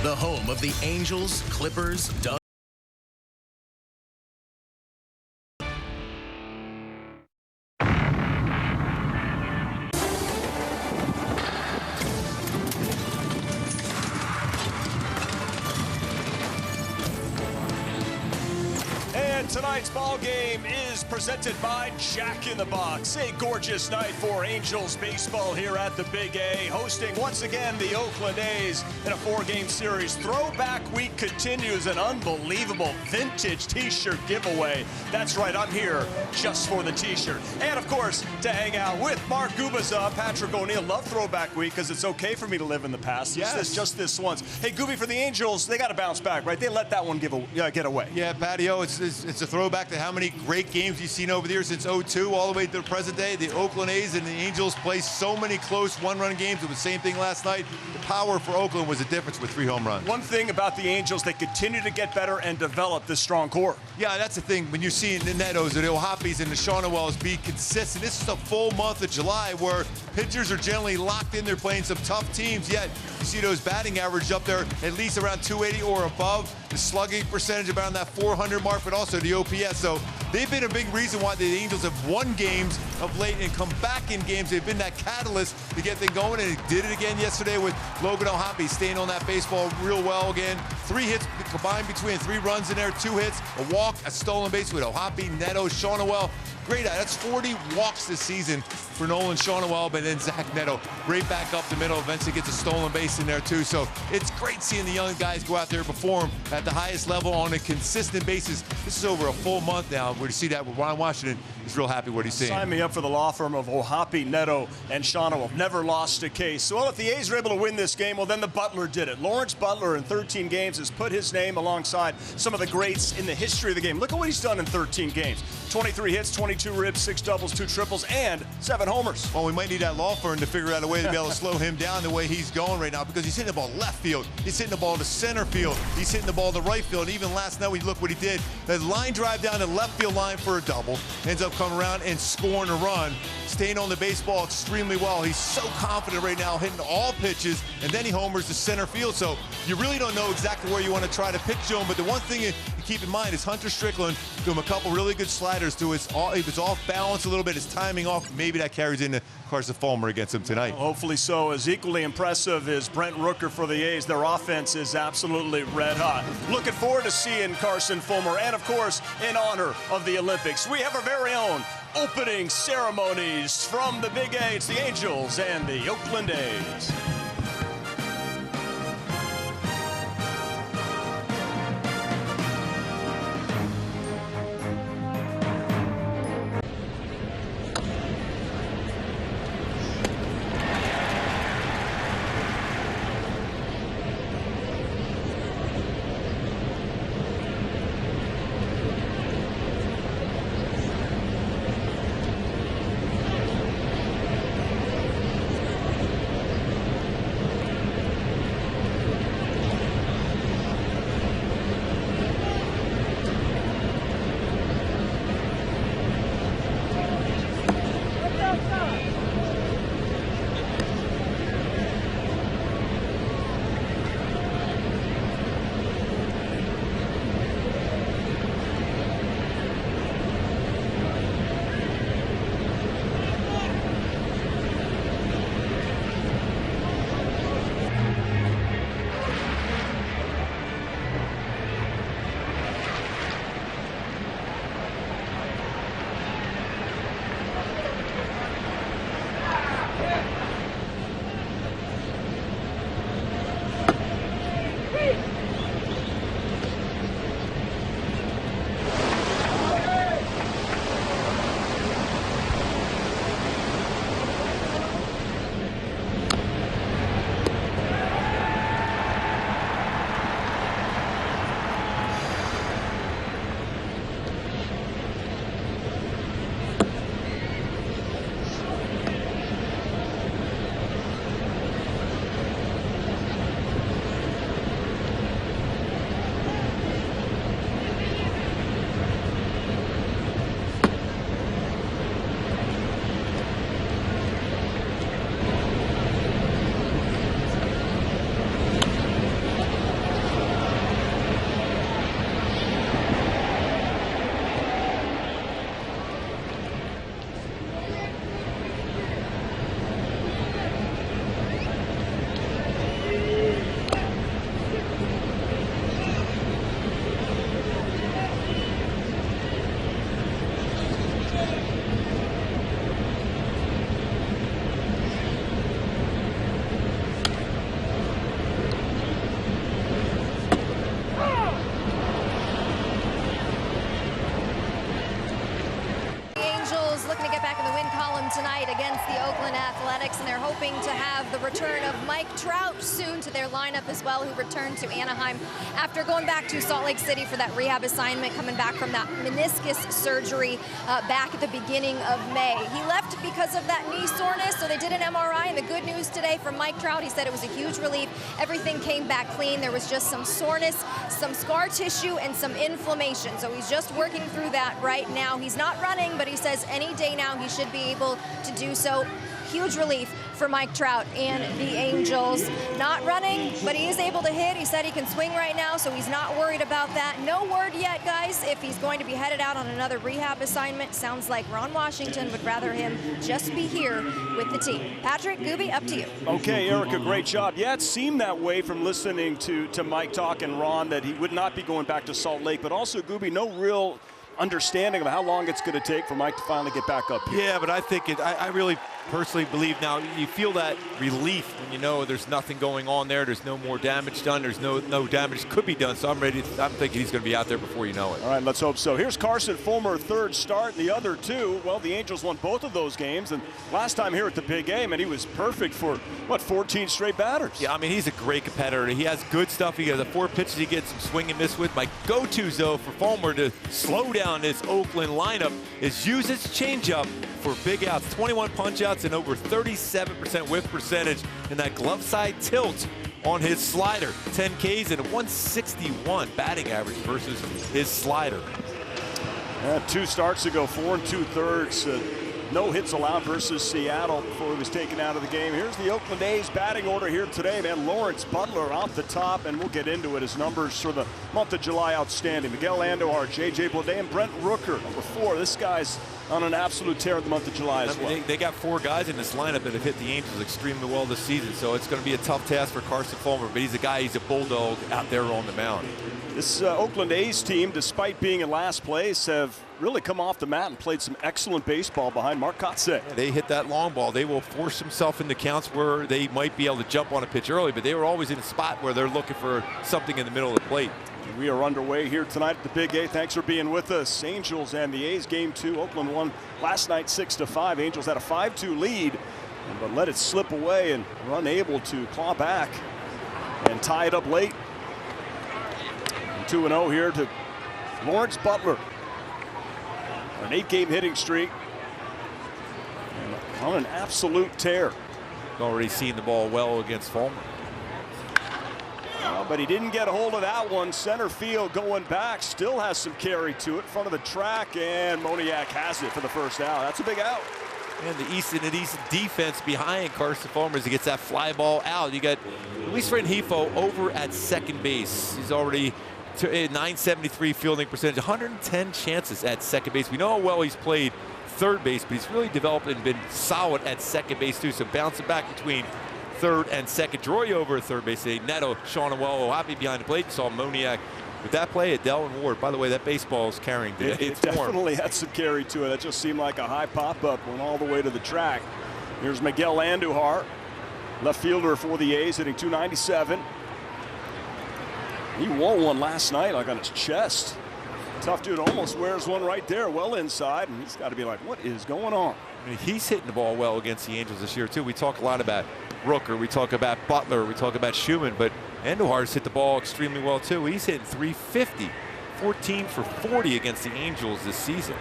the home of the Angels, Clippers, Tonight's ball game is presented by Jack in the Box. A gorgeous night for Angels baseball here at the Big A, hosting once again the Oakland A's in a 4-game series. Throwback Week continues, an unbelievable vintage t-shirt giveaway. That's right, I'm here just for the t-shirt. And of course, to hang out with Mark Gubicza, Patrick O'Neill. Love Throwback Week because it's okay for me to live in the past. Yes. Just this once. Hey, Gooby, for the Angels, they got to bounce back, right? They let that one get away. Yeah, Patio, it's a throwback to how many great games you've seen over there since 02 all the way to the present day. The Oakland A's and the Angels play so many close one-run games. It was the same thing last night. The power for Oakland was the difference with 3 home runs. One thing about the Angels, they continue to get better and develop this strong core. Yeah, that's the thing. When you're seeing the Nettos, the O'Hoppes, and the Shawnawells be consistent, this is a full month of July where pitchers are generally locked in. They're playing some tough teams, yet you see those batting average up there at least around 280 or above. The slugging percentage around that 400 mark, but also the OPS. So they've been a big reason why the Angels have won games of late and come back in games. They've been that catalyst to get things going, and they did it again yesterday with Logan O'Hoppe staying on that baseball real well again. 3 hits combined between 3 runs in there, 2 hits, a walk, a stolen base with O'Hoppe, Neto, Shawnawell. Great, that's 40 walks this season for Nolan Shawnawell, but then Zach Neto right back up the middle, eventually gets a stolen base in there too. So it's great seeing the young guys go out there and perform at the highest level on a consistent basis. This is over a full month now. We're to see that with Ron Washington. He's real happy what he's seeing. Sign me up for the law firm of O'Hoppe, Neto, and Shawnawell. Never lost a case. Well, if the A's are able to win this game, well, then the Butler did it. Lawrence Butler in 13 games has put his name alongside some of the greats in the history of the game. Look at what he's done in 13 games. 23 hits, 22 ribs, 6 doubles, 2 triples, and 7 homers. Well, we might need that law firm to figure out a way to be able to slow him down the way he's going right now, because he's hitting the ball left field, he's hitting the ball to center field, he's hitting the ball to right field. And even last night, we look what he did. The line drive down the left field line for a double, ends up coming around and scoring a run, staying on the baseball extremely well. He's so confident right now, hitting all pitches, and then he homers to center field. So you really don't know exactly where you want to try to pitch to him, but the one thing you keep in mind is Hunter Strickland threw him a couple really good sliders to his, he was off balance a little bit, his timing off. Maybe that carries into Carson Fulmer against him tonight. Well, hopefully so. As equally impressive as Brent Rooker for the A's, their offense is absolutely red hot. Looking forward to seeing Carson Fulmer, and of course, in honor of the Olympics, we have our very own opening ceremonies from the Big A. It's the Angels and the Oakland A's. against the Oakland Athletics, and they're hoping to have the return of Mike Trout soon to their lineup as well, who returned to Anaheim after going back to Salt Lake City for that rehab assignment, coming back from that meniscus surgery back at the beginning of May. He left because of that knee soreness, so they did an MRI, and the good news today from Mike Trout, he said it was a huge relief. Everything came back clean. There was just some soreness, some scar tissue, and some inflammation, so he's just working through that right now. He's not running, but he says any day now he should be able to do so. Huge relief for Mike Trout and the Angels. Not running, but he is able to hit. He said he can swing right now, so he's not worried about that. No word yet, guys, if he's going to be headed out on another rehab assignment. Sounds like Ron Washington would rather him just be here with the team. Patrick, Gooby, up to you. Okay, Erica, great job. Yeah, it seemed that way from listening to Mike talk and Ron, that he would not be going back to Salt Lake, but also, Gooby, no real understanding of how long it's going to take for Mike to finally get back up here. Yeah, but I think I really personally believe now you feel that relief when you know there's nothing going on there. There's no more damage done. There's no damage could be done. So I'm thinking he's going to be out there before you know it. All right, let's hope so. Here's Carson Fulmer, third start. The other two, well, the Angels won both of those games. And last time here at the Big A, man, he was perfect for, 14 straight batters. Yeah, I mean, he's a great competitor. He has good stuff. He has the 4 pitches he gets some swing and miss with. My go-tos, though, for Fulmer to slow down this Oakland lineup is use his changeup for big outs. 21 punch-outs and over 37% whiff percentage, and that glove side tilt on his slider. 10 Ks and a 161 batting average versus his slider. 2 starts ago, 4 2/3. No hits allowed versus Seattle before he was taken out of the game. Here's the Oakland A's batting order here today, man. Lawrence Butler off the top, and we'll get into it. His numbers for the month of July outstanding. Miguel Andujar, J.J. Bleday, and Brent Rooker, number 4. This guy's on an absolute tear in the month of July as well. They got 4 guys in this lineup that have hit the Angels extremely well this season, so it's going to be a tough task for Carson Fulmer, but he's a bulldog out there on the mound. This Oakland A's team, despite being in last place, have really come off the mat and played some excellent baseball behind Mark Kotsay. Yeah, they hit that long ball. They will force themselves into counts where they might be able to jump on a pitch early, but they were always in a spot where they're looking for something in the middle of the plate. We are underway here tonight at the Big A. Thanks for being with us. Angels and the A's game 2. Oakland won last night 6-5. Angels had a 5-2 lead, but let it slip away and were unable to claw back and tie it up late. 2-0 here to Lawrence Butler. An 8-game hitting streak. And on an absolute tear. Already seen the ball well against Fulmer. But he didn't get a hold of that one. Center field going back. Still has some carry to it. Front of the track, and Moniak has it for the first out. That's a big out. And the Easton defense behind Carson Fulmer as he gets that fly ball out. You got Luis Rengifo over at second base. He's already 973 fielding percentage, 110 chances at second base. We know how well he's played third base, but he's really developed and been solid at second base too. So bouncing back between third and second. Droy over at third base today. Neto, Sean Awell, happy behind the plate. Saw Moniak with that play. Adele and Ward. By the way, that baseball is carrying today. It definitely had some carry to it. That just seemed like a high pop-up, went all the way to the track. Here's Miguel Andujar, left fielder for the A's, hitting .297. He wore one last night, like on his chest. Tough dude, almost wears one right there, well inside, and he's got to be like, what is going on? I mean, he's hitting the ball well against the Angels this year, too. We talk a lot about Rooker, we talk about Butler, we talk about Schumann, but Andujar's hit the ball extremely well, too. He's hitting .350, 14 for 40 against the Angels this season.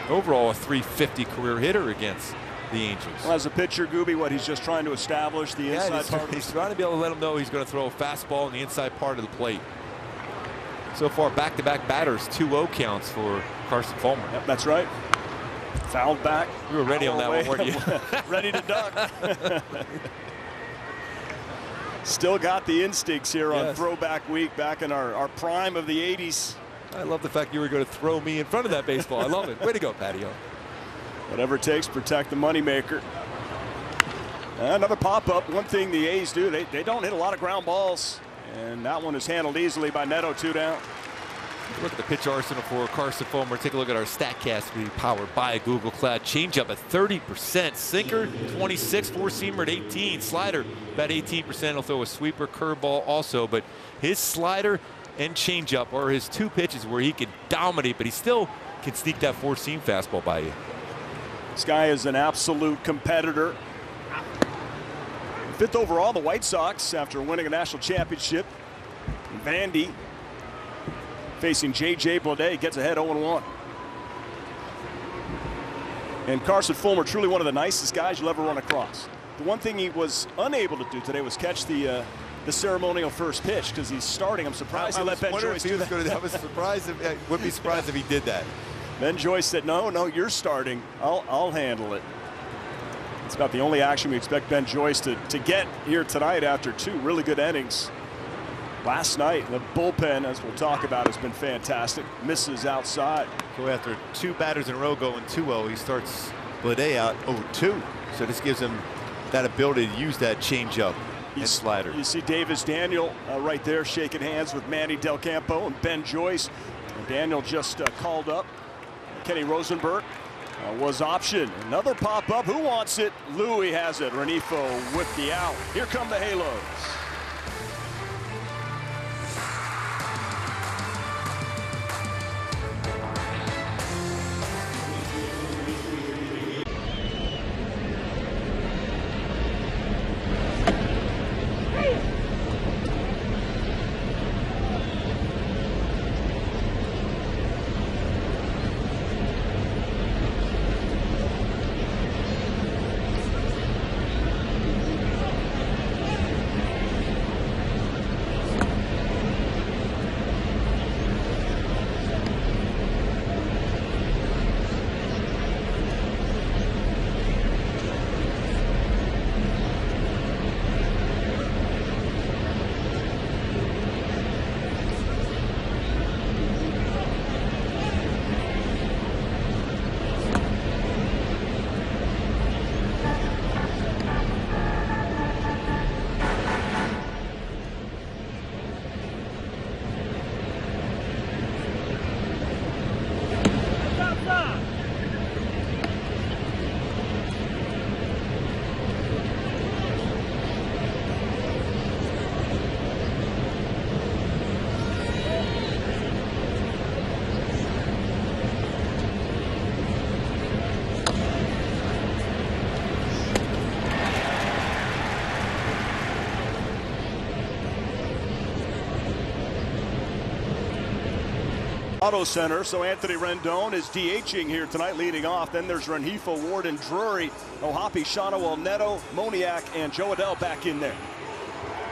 Overall, a .350 career hitter against the Angels. Well, as a pitcher, Gooby, what he's just trying to establish the inside part. He's trying to be able to let him know he's going to throw a fastball in the inside part of the plate. So far, back-to-back batters, 2-0 counts for Carson Fulmer. Yep, that's right. Fouled back. You were ready on that one, weren't you? Ready to duck. Still got the instincts here on throwback week, back in our prime of the 80s. I love the fact you were going to throw me in front of that baseball. I love it. Way to go, Patio. Whatever it takes, protect the moneymaker. Another pop-up. One thing the A's do, they don't hit a lot of ground balls. And that one is handled easily by Neto, 2 down. Look at the pitch arsenal for Carson Fulmer. Take a look at our StatCast being powered by Google Cloud. Changeup at 30%. Sinker, 26. Four-seamer at 18. Slider, about 18%. He'll throw a sweeper, curveball also. But his slider and changeup are his 2 pitches where he can dominate, but he still can sneak that four-seam fastball by you. This guy is an absolute competitor. 5th overall, the White Sox, after winning a national championship. Vandy facing J.J. Bleday, gets ahead 0-1. And Carson Fulmer, truly one of the nicest guys you'll ever run across. The one thing he was unable to do today was catch the ceremonial first pitch because he's starting. I'm surprised he let Ben Joyce do that. I was surprised. I would be surprised if he did that. Ben Joyce said, no, you're starting. I'll handle it. It's about the only action we expect Ben Joyce to get here tonight after 2 really good innings. Last night, the bullpen, as we'll talk about, has been fantastic. Misses outside. So after 2 batters in a row going 2-0, he starts Bleday out 0-2. So this gives him that ability to use that changeup and slider. You see Davis Daniel right there shaking hands with Manny Del Campo and Ben Joyce. And Daniel just called up. Kenny Rosenberg was optioned. Another pop-up. Who wants it? Louis has it. Renifo with the out. Here come the Halos. Auto Center, so Anthony Rendon is DHing here tonight, leading off. Then there's Renifo, Ward, and Drury. Ohapi, Shawnewell, Neto, Moniak, and Joe Adell back in there.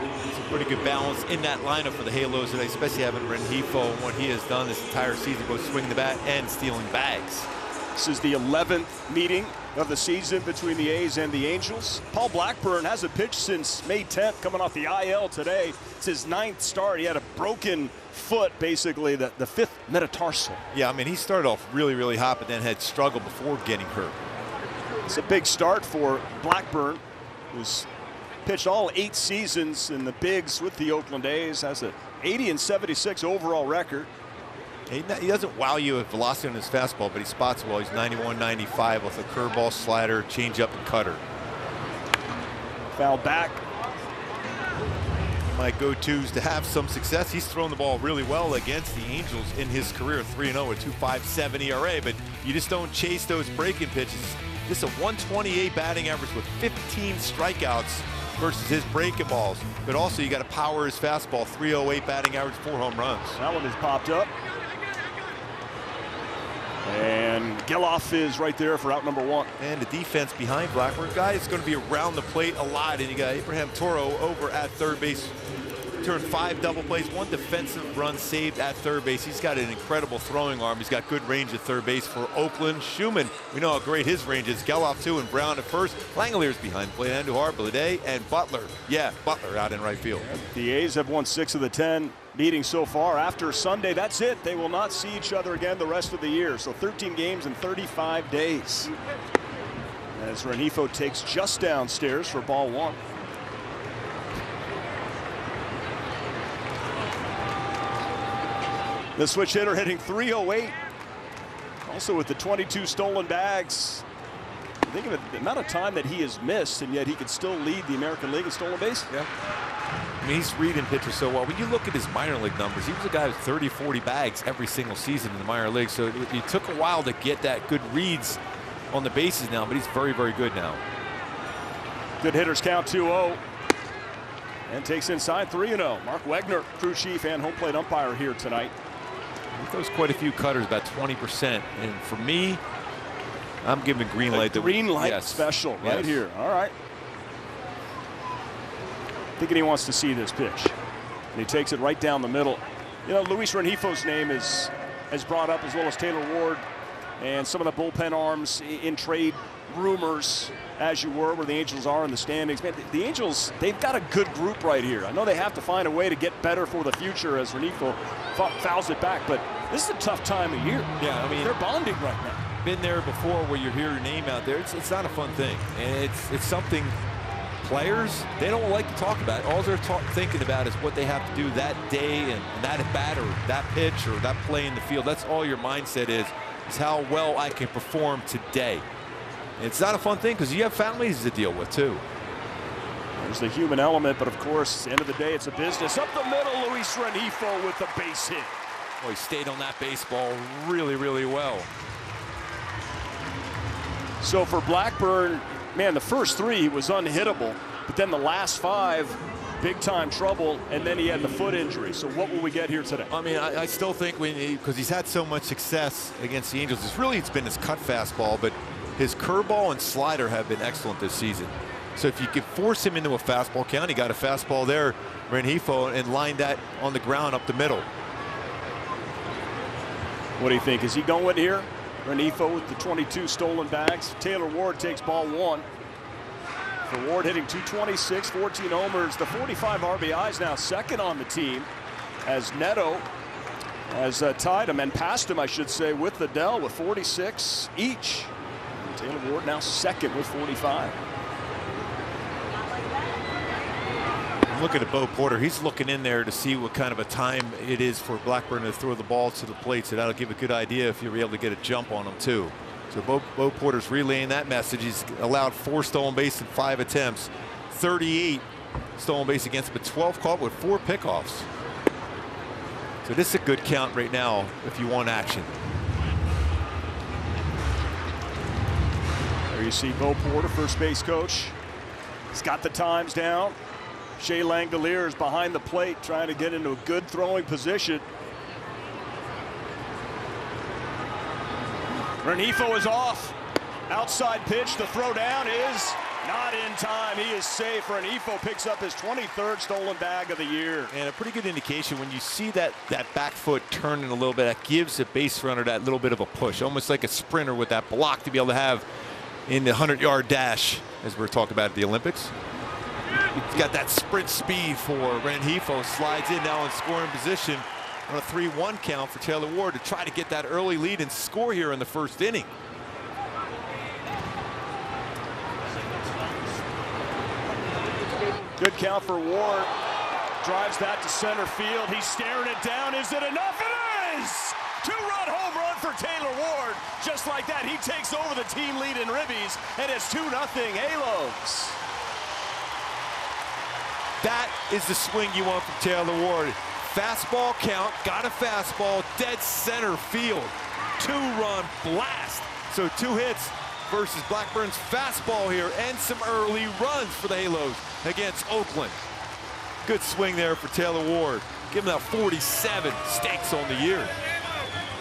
It's a pretty good balance in that lineup for the Halos today, especially having Renifo and what he has done this entire season, both swinging the bat and stealing bags. This is the 11th meeting of the season between the A's and the Angels. Paul Blackburn hasn't pitched since May 10th, coming off the IL today. It's his 9th start. He had a broken foot, basically the 5th metatarsal. Yeah, I mean, he started off really, really hot, but then had struggled before getting hurt. It's a big start for Blackburn, who's pitched all 8 seasons in the bigs with the Oakland A's, has an 80-76 overall record. He doesn't wow you with velocity on his fastball, but he spots well. He's 91-95 with a curveball, slider, changeup, and cutter. Foul back. My go-tos to have some success. He's thrown the ball really well against the Angels in his career, 3-0 with 2.57 ERA, but you just don't chase those breaking pitches. This is a 128 batting average with 15 strikeouts versus his breaking balls, but also you got to power his fastball, 308 batting average, 4 home runs. That one has popped up. And Geloff is right there for out number 1. And the defense behind Blackburn, guy is going to be around the plate a lot. And you got Abraham Toro over at third base. Turned 5 double plays, 1 defensive run saved at third base. He's got an incredible throwing arm. He's got good range at third base for Oakland. Schumann, we know how great his range is. Geloff too, and Brown at first. Langelier's behind plate. Andujar, Bleday, and Butler. Yeah, Butler out in right field. The A's have won 6 of the 10 meetings so far. After Sunday, that's it. They will not see each other again the rest of the year. So 13 games in 35 days. As Renifo takes just downstairs for ball 1. The switch hitter hitting .308. Also with the 22 stolen bags. Think of it, the amount of time that he has missed, and yet he could still lead the American League in stolen base. Yeah. I mean, he's reading pitchers so well. When you look at his minor league numbers, he was a guy with 30, 40 bags every single season in the minor league. So it took a while to get that good reads on the bases now, but he's very, very good now. Good hitters count 2-0. And takes inside 3-0. Mark Wegner, crew chief and home plate umpire here tonight. He throws quite a few cutters, about 20%. And for me, I'm giving green light. Green light special right here. All right. Thinking he wants to see this pitch. And he takes it right down the middle. You know, Luis Rengifo's name is brought up, as well as Taylor Ward and some of the bullpen arms in trade rumors, as you were, where the Angels are in the standings. Man, the Angels, they've got a good group right here. I know they have to find a way to get better for the future as Rengifo fouls it back, but this is a tough time of year. Yeah, I mean, they're bonding right now. Been there before where you hear your name out there. It's not a fun thing. And it's something players, they don't like to talk about. All they're thinking about is what they have to do that day and that at bat or that pitch or that play in the field. That's all your mindset is how well I can perform today. And it's not a fun thing because you have families to deal with too. There's the human element, but of course, at the end of the day, it's a business. Up the middle, Luis Rengifo with the base hit. Well, he stayed on that baseball really, really well. So for Blackburn, man, the first 3 he was unhittable, but then the last 5, big time trouble, and then he had the foot injury. So what will we get here today? I mean, I still think because he's had so much success against the Angels, it's been his cut fastball, but his curveball and slider have been excellent this season. So if you could force him into a fastball count, he got a fastball there, Rengifo, and lined that on the ground up the middle. What do you think? Is he going here? Rengifo with the 22 stolen bags. Taylor Ward takes ball 1. For Ward hitting .226, 14 homers, the 45 RBIs, now second on the team, as Neto has tied him and passed him, I should say, with Liddell with 46 each. Taylor Ward now second with 45. Look at Bo Porter. He's looking in there to see what kind of a time it is for Blackburn to throw the ball to the plate. So that'll give a good idea if you're able to get a jump on him too. So Bo Porter's relaying that message. He's allowed 4 stolen base in 5 attempts, 38 stolen base against, but 12 caught with 4 pickoffs. So this is a good count right now if you want action. There you see Bo Porter, first base coach. He's got the times down. Shea Langolier is behind the plate trying to get into a good throwing position. Rengifo is off. Outside pitch. The throw down is not in time. He is safe. Rengifo picks up his 23rd stolen bag of the year. And a pretty good indication when you see that back foot turning a little bit, that gives a base runner that little bit of a push, almost like a sprinter with that block to be able to have in the 100-yard dash, as we're talking about at the Olympics. He's got that sprint speed for Rengifo. Slides in now in scoring position on a 3-1 count for Taylor Ward to try to get that early lead and score here in the first inning. Good count for Ward. Drives that to center field. He's staring it down. Is it enough? It is! 2-run home run for Taylor Ward. Just like that, he takes over the team lead in ribbies, and it's 2-0 Halos. That is the swing you want from Taylor Ward. Fastball count, got a fastball, dead center field. 2-run blast. So 2 hits versus Blackburn's fastball here and some early runs for the Halos against Oakland. Good swing there for Taylor Ward. Give him that 47 stakes on the year.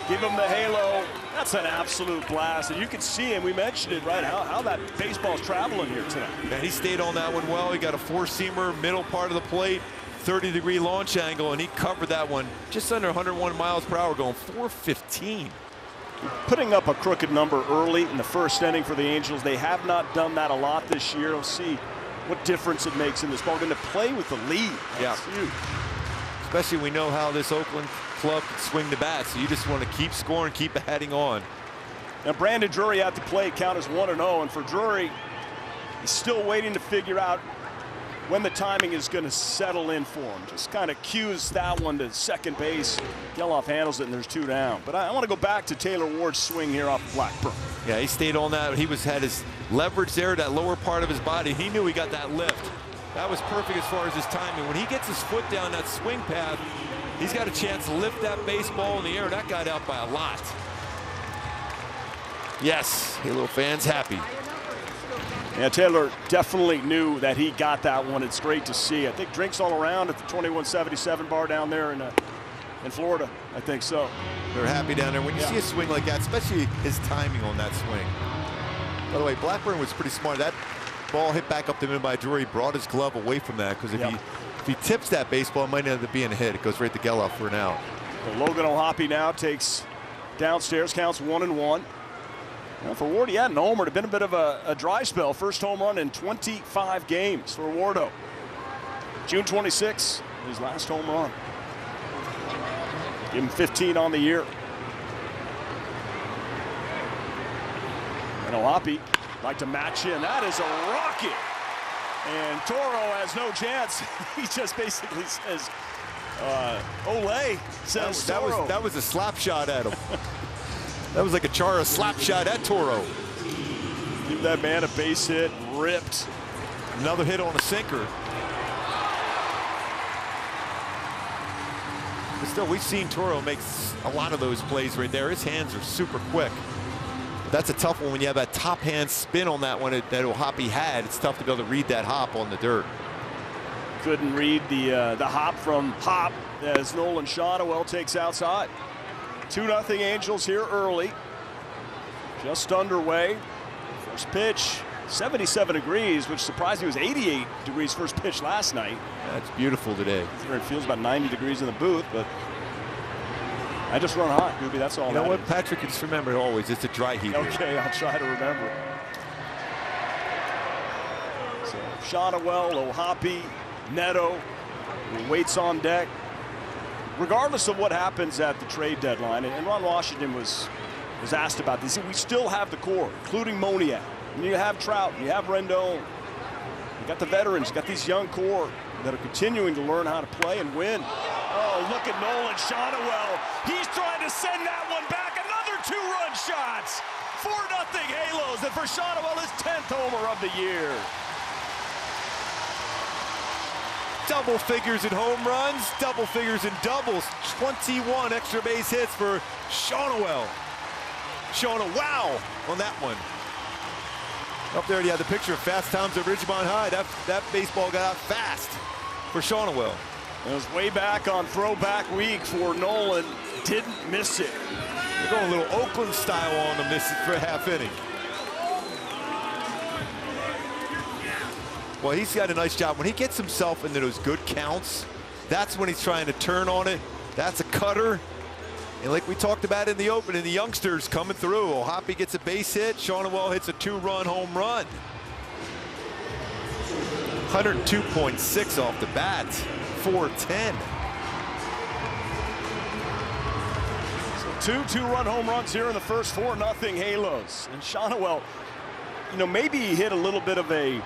Give him the halo. That's an absolute blast. And you can see him, we mentioned it, right, how that baseball's traveling here tonight. And he stayed on that one well. He got a 4-seamer, middle part of the plate, 30-degree launch angle, and he covered that one just under 101 miles per hour, going 415. Putting up a crooked number early in the first inning for the Angels. They have not done that a lot this year. We'll see what difference it makes in this ball. Going to play with the lead. That's huge. Especially we know how this Oakland club can swing the bat, so you just want to keep scoring, keep adding on. Now Brandon Drury at the plate, count is 1-0, and for Drury, he's still waiting to figure out when the timing is going to settle in for him. Just kind of cues that one to second base. Geloff handles it, and there's 2 down. But I want to go back to Taylor Ward's swing here off Blackburn. Yeah, he stayed on that. He had his leverage there, that lower part of his body. He knew he got that lift. That was perfect as far as his timing. When he gets his foot down that swing path, he's got a chance to lift that baseball in the air. That got out by a lot. Yes, Halo fans happy. Yeah, Taylor definitely knew that he got that one. It's great to see. I think drinks all around at the 2177 bar down there in Florida. I think so. They're happy down there. When you see a swing like that, especially his timing on that swing. By the way, Blackburn was pretty smart. That ball hit back up the middle by Drury, brought his glove away from that, because if he tips that baseball, it might end up being a hit. It goes right to Geloff for an out. So Logan O'Hoppe now takes downstairs, counts 1-1. Well, for Ward, he had an homer. It had been a bit of a dry spell. First home run in 25 games for Wardo. June 26, his last home run. Give him 15 on the year. And O'Hoppe like to match in. That is a rocket. And Toro has no chance. He just basically says, Olay, says Toro. That was a slap shot at him. That was like a Chara slap shot at Toro. Give that man a base hit, ripped. Another hit on a sinker. But still, we've seen Toro make a lot of those plays right there. His hands are super quick. But that's a tough one when you have that top hand spin on that one that O'Hoppe had. It's tough to be able to read that hop on the dirt. Couldn't read the hop from Hop as Nolan Shotwell takes outside. 2-0 Angels here early. Just underway. First pitch, 77 degrees, which surprised me was 88 degrees first pitch last night. That's beautiful today. It feels about 90 degrees in the booth, but I just run hot, Gooby. That's all. You know what, Patrick? Just remember always, it's a dry heat. Okay, I'll try to remember. So Shotwell, O'Hoppe, Neto waits on deck. Regardless of what happens at the trade deadline, and Ron Washington was asked about this, we still have the core, including Moniak. And you have Trout, you have Rendon, you got the veterans, you got these young core that are continuing to learn how to play and win. Oh, look at Nolan Shotwell. He's trying to send that one back. Another 2-run shots. 4-0 Halos, and for Shotwell, his 10th homer of the year. Double figures in home runs, double figures in doubles. 21 extra base hits for Shotwell. Showing a wow on that one. Up there, you have the picture of fast times at Ridgemont High. That baseball got out fast for Shotwell. It was way back on throwback week for Nolan. Didn't miss it. They're going a little Oakland style on them this for a half inning. Well, he's got a nice job. When he gets himself into those good counts, that's when he's trying to turn on it. That's a cutter. And like we talked about in the opening, the youngsters coming through. O'Hoppe gets a base hit. Shotwell hits a 2-run home run. 102.6 off the bat. 410. So 2-run home runs here in the first. 4-0 Halos. And Shotwell, you know, maybe he hit a little bit of a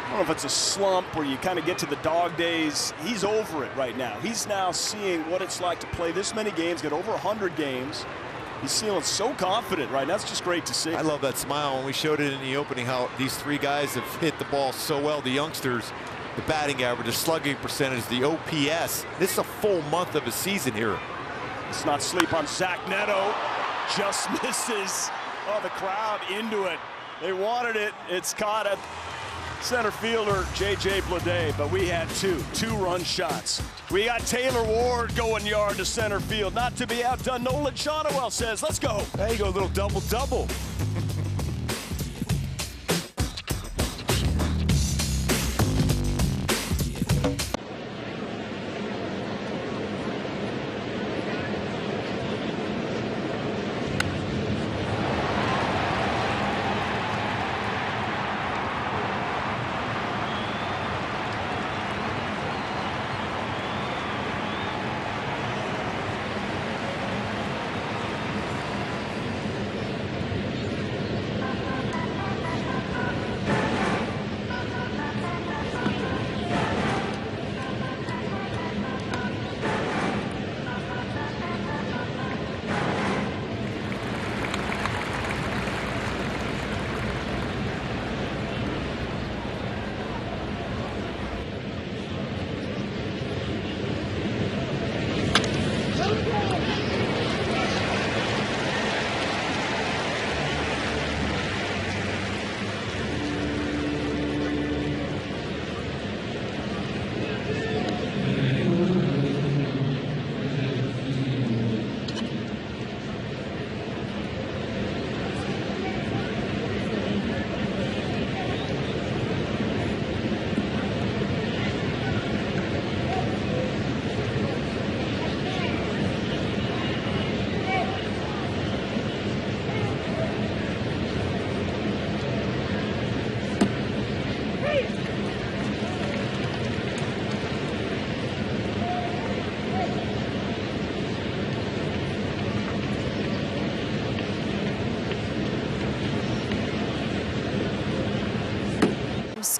I don't know if it's a slump where you kind of get to the dog days. He's over it right now. He's now seeing what it's like to play this many games, get over 100 games. He's feeling so confident right now. It's just great to see. I love that smile. When we showed it in the opening, how these three guys have hit the ball so well. The youngsters, the batting average, the slugging percentage, the OPS. This is a full month of a season here. Let's not sleep on Zach Neto. Just misses. Oh, the crowd into it. They wanted it. It's caught at center fielder J.J. Bleday, but we had 2-run shots. We got Taylor Ward going yard to center field. Not to be outdone, Nolan Shotwell says, let's go. There you go, a little double-double.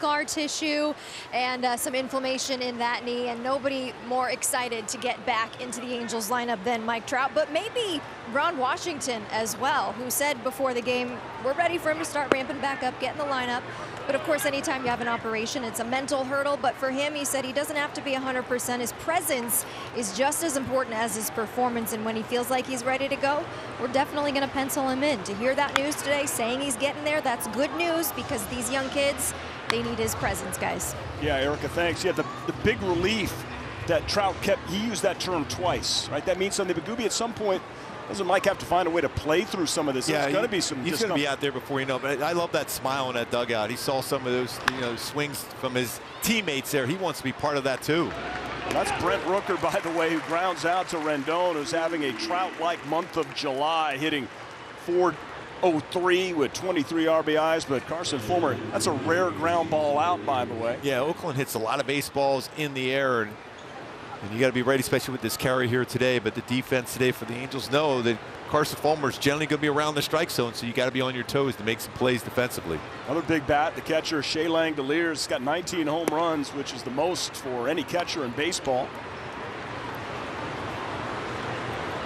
scar tissue and some inflammation in that knee, and nobody more excited to get back into the Angels lineup than Mike Trout, but maybe Ron Washington as well, who said before the game, we're ready for him to start ramping back up, get in the lineup. But of course, anytime you have an operation, it's a mental hurdle. But for him, he said he doesn't have to be 100%. His presence is just as important as his performance. And when he feels like he's ready to go, we're definitely going to pencil him in. To hear that news today, saying he's getting there, that's good news, because these young kids, they need his presence, guys. Yeah, Erica, thanks. Yeah, the big relief that Trout kept, he used that term twice, right? That means something. But Gooby, at some point, doesn't Mike have to find a way to play through some of this? Yeah, there's going to be some. He's going to be out there before you know. But I love that smile in that dugout. He saw some of those, swings from his teammates there. He wants to be part of that too. Well, that's Brent Rooker, by the way, who grounds out to Rendon, who's having a Trout-like month of July, hitting .403 with 23 RBIs. But Carson Fulmer, that's a rare ground ball out, by the way. Yeah, Oakland hits a lot of baseballs in the air, and you got to be ready, especially with this carry here today. But the defense today for the Angels know that Carson Fulmer is generally going to be around the strike zone, so you got to be on your toes to make some plays defensively. Another big bat, the catcher Shea Langoliers, got 19 home runs, which is the most for any catcher in baseball.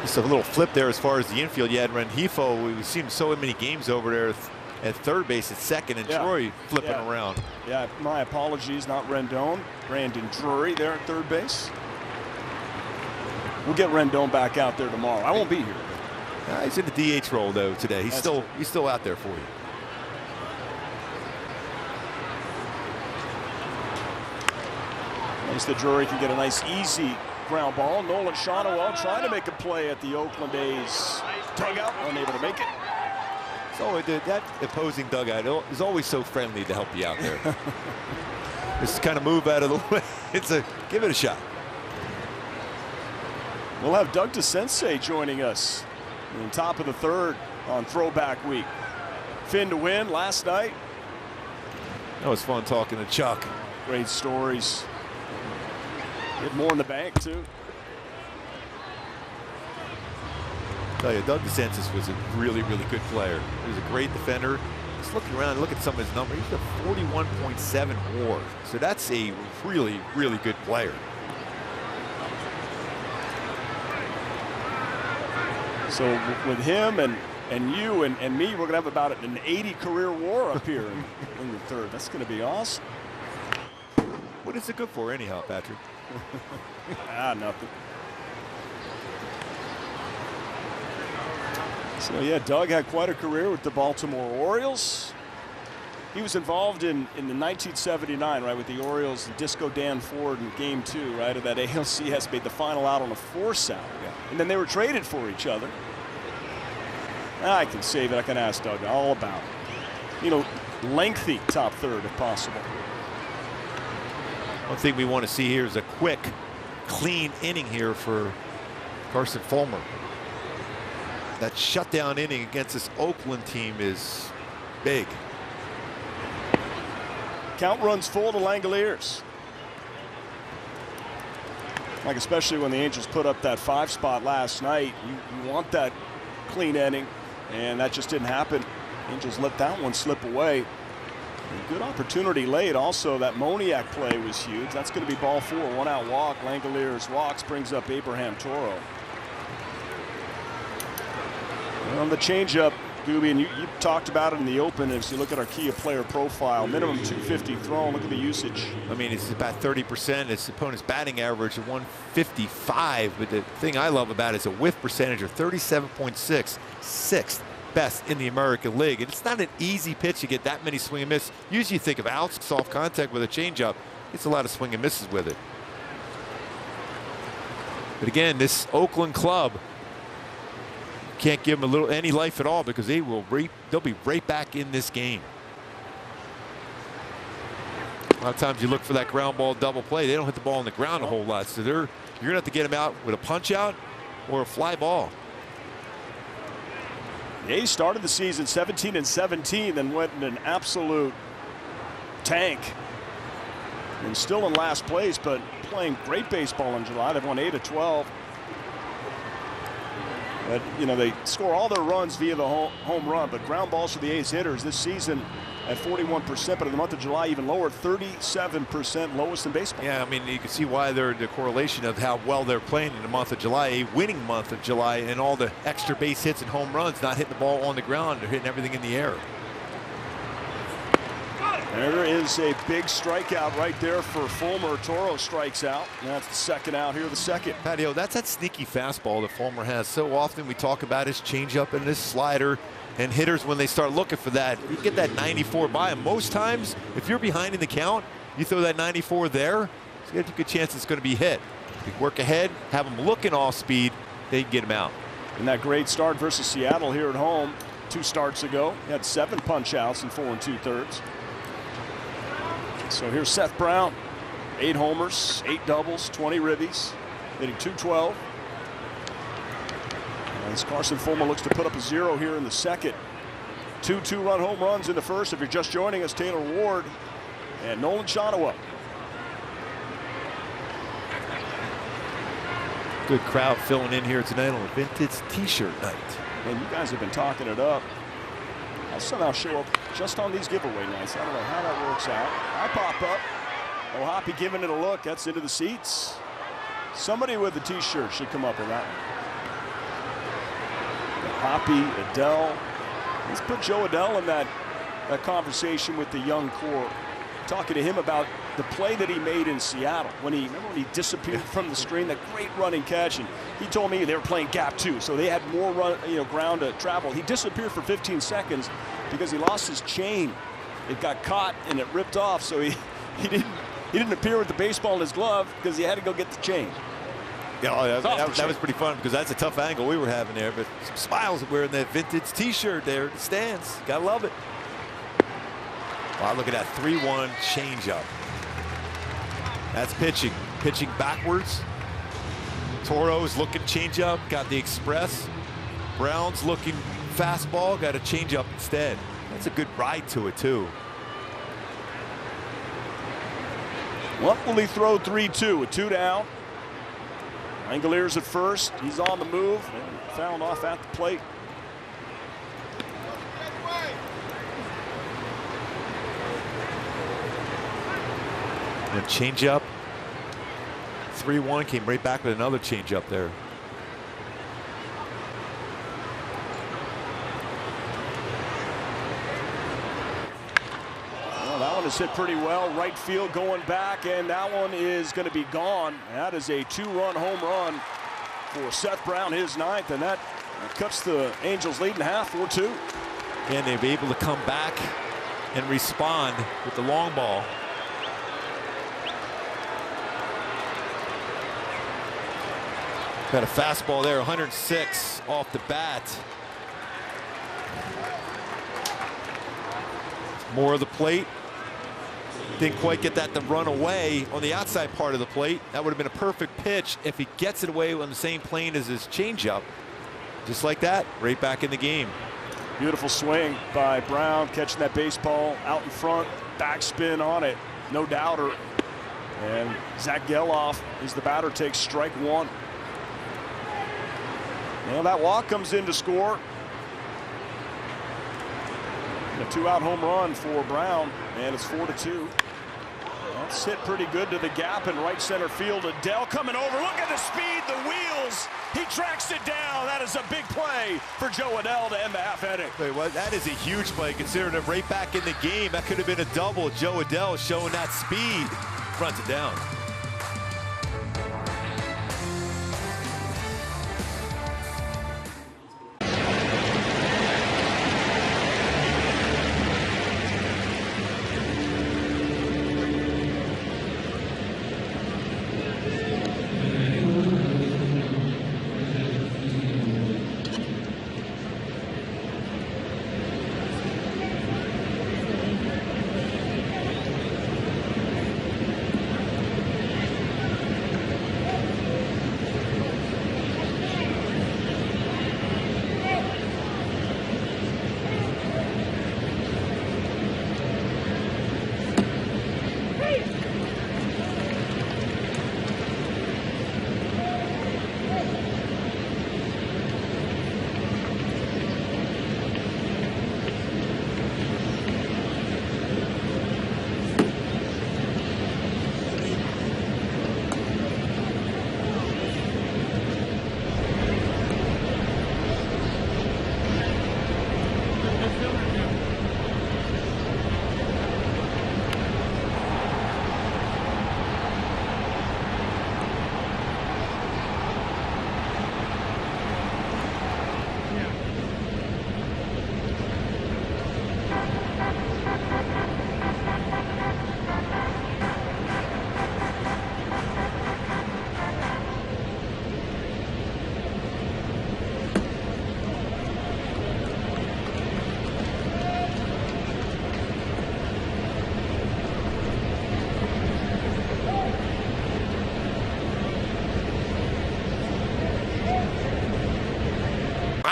Just a little flip there as far as the infield. You had Rengifo. We've seen so many games over there at third base at second, and Drury flipping around. Yeah, my apologies, not Rendon. Brandon Drury there at third base. We'll get Rendon back out there tomorrow. I won't be here. He's in the DH role though today. He's still out there for you. Nice that Drury can get a nice easy ground ball. Nolan Shonowell trying to make a play at the Oakland A's dugout, unable to make it. So that opposing dugout is always so friendly to help you out there. Just kind of move out of the way. Give it a shot. We'll have Doug DeCinces joining us in top of the third on Throwback Week. Finn to win last night. That was fun talking to Chuck. Great stories. Get more in the bank too. I tell you, Doug DeCinces was a really, really good player. He was a great defender. Just looking around, look at some of his numbers. He's a 41.7 WAR. So that's a really, really good player. So with him and you and me, we're going to have about an 80 career WAR up here in the third. That's going to be awesome. What is it good for anyhow, Patrick? Nothing. So yeah, Doug had quite a career with the Baltimore Orioles. He was involved in the 1979, right, with the Orioles and Disco Dan Ford in Game 2, right, of that ALCS, made the final out on a force out. Yeah. And then they were traded for each other. I can save it. I can ask Doug all about it. Lengthy top third if possible. One thing we want to see here is a quick, clean inning here for Carson Fulmer. That shutdown inning against this Oakland team is big. Count runs full to Langoliers. Like, especially when the Angels put up that 5 spot last night, you want that clean inning, and that just didn't happen. Angels let that one slip away. A good opportunity late. Also, that Moniak play was huge. That's going to be ball 4, 1 out walk. Langoliers walks, brings up Abraham Toro. And on the changeup, Gooby, and you talked about it in the open. As you look at our Kia player profile, minimum 250 thrown. Look at the usage. I mean, it's about 30%. Its opponent's batting average of 155. But the thing I love about it is a whiff percentage of 37.6, sixth best in the American League. And it's not an easy pitch to get that many swing and miss. Usually you think of outs, soft contact with a changeup. It's a lot of swing and misses with it. But again, this Oakland club can't give them any life at all, because they'll be right back in this game. A lot of times you look for that ground ball double play. They don't hit the ball on the ground a whole lot, so you're gonna have to get them out with a punch out or a fly ball. The A's started the season 17-17, then went in an absolute tank, and still in last place, but playing great baseball in July. They've won 8 of 12. But, they score all their runs via the home run, but ground balls for the A's hitters this season, at 41%, but in the month of July, even lower, 37%, lowest in baseball. Yeah, I mean, you can see why they're the correlation of how well they're playing in the month of July, a winning month of July, and all the extra base hits and home runs, not hitting the ball on the ground, they're hitting everything in the air. There is a big strikeout right there for Fulmer. Toro strikes out. That's the second out here, the second. Patio, that's that sneaky fastball that Fulmer has. So often we talk about his changeup and his slider, and hitters, when they start looking for that, you get that 94 by him. Most times, if you're behind in the count, you throw that 94 there, so you have a good chance it's going to be hit. You work ahead, have him looking off speed, they can get him out. And that great start versus Seattle here at home 2 starts ago. He had 7 punch outs in 4 2/3. So here's Seth Brown, 8 homers, 8 doubles, 20 ribbies, hitting .212. As Carson Fulmer looks to put up a 0 here in the second. 2 2-run home runs in the first. If you're just joining us, Taylor Ward and Nolan Shawnawa. Good crowd filling in here tonight on a vintage t-shirt night. And you guys have been talking it up. I'll somehow show up just on these giveaway nights. I don't know how that works out. I pop up. O'Hoppe giving it a look. That's into the seats. Somebody with a t-shirt should come up with that one. O'Hoppe, Adele. Let's put Joe Adele in that conversation with the young core. Talking to him about the play that he made in Seattle remember when he disappeared from the screen, that great running catch, and he told me they were playing gap 2, so they had more ground to travel. He disappeared for 15 seconds because he lost his chain. It got caught and it ripped off, so he didn't appear with the baseball in his glove because he had to go get the chain. Yeah, that was pretty fun because that's a tough angle we were having there, but some smiles wearing that vintage t-shirt there in the stands. Gotta love it. Wow, look at that 3-1 changeup. That's pitching. Pitching backwards. Toro's looking changeup, got the express. Brown's looking fastball, got a changeup instead. That's a good ride to it, too. What will he throw 3-2 with 2 down? Langoliers at first. He's on the move and fouled off at the plate. And a changeup. 3-1, came right back with another changeup there. Well, that one is hit pretty well. Right field going back, and that one is going to be gone. That is a 2-run home run for Seth Brown, his 9th, and that cuts the Angels lead in half, 4-2. And they'll be able to come back and respond with the long ball. Got a fastball there, 106 off the bat. More of the plate. Didn't quite get that to run away on the outside part of the plate. That would have been a perfect pitch if he gets it away on the same plane as his changeup. Just like that, right back in the game. Beautiful swing by Brown, catching that baseball out in front, backspin on it, no doubter. And Zach Geloff is the batter, takes strike 1. Well, that walk comes in to score. A 2-out home run for Brown, and it's 4-2. That's hit pretty good to the gap in right center field. Adele coming over. Look at the speed, the wheels. He tracks it down. That is a big play for Joe Adele to end the half inning. Wait, well, that is a huge play considering it right back in the game. That could have been a double. Joe Adele showing that speed. Fronts it down.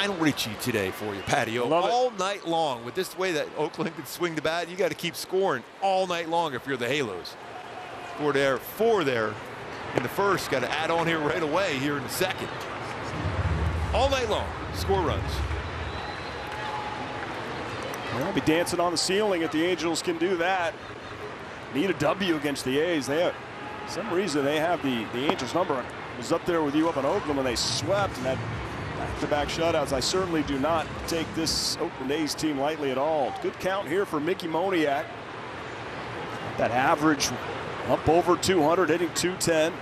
Lionel Richie today for you, Patio. Love it. All night long. With this way that Oakland can swing the bat, you got to keep scoring all night long if you're the Halos. Four there in the first. Got to add on here right away here in the second. All night long, score runs. They'll be dancing on the ceiling if the Angels can do that. Need a W against the A's. They have, for some reason, they have the Angels number. I was up there with you up in Oakland when they swept and had back-to-back shutouts. I certainly do not take this Oakland A's team lightly at all. Good count here for Mickey Moniak. That average up over 200, hitting 210.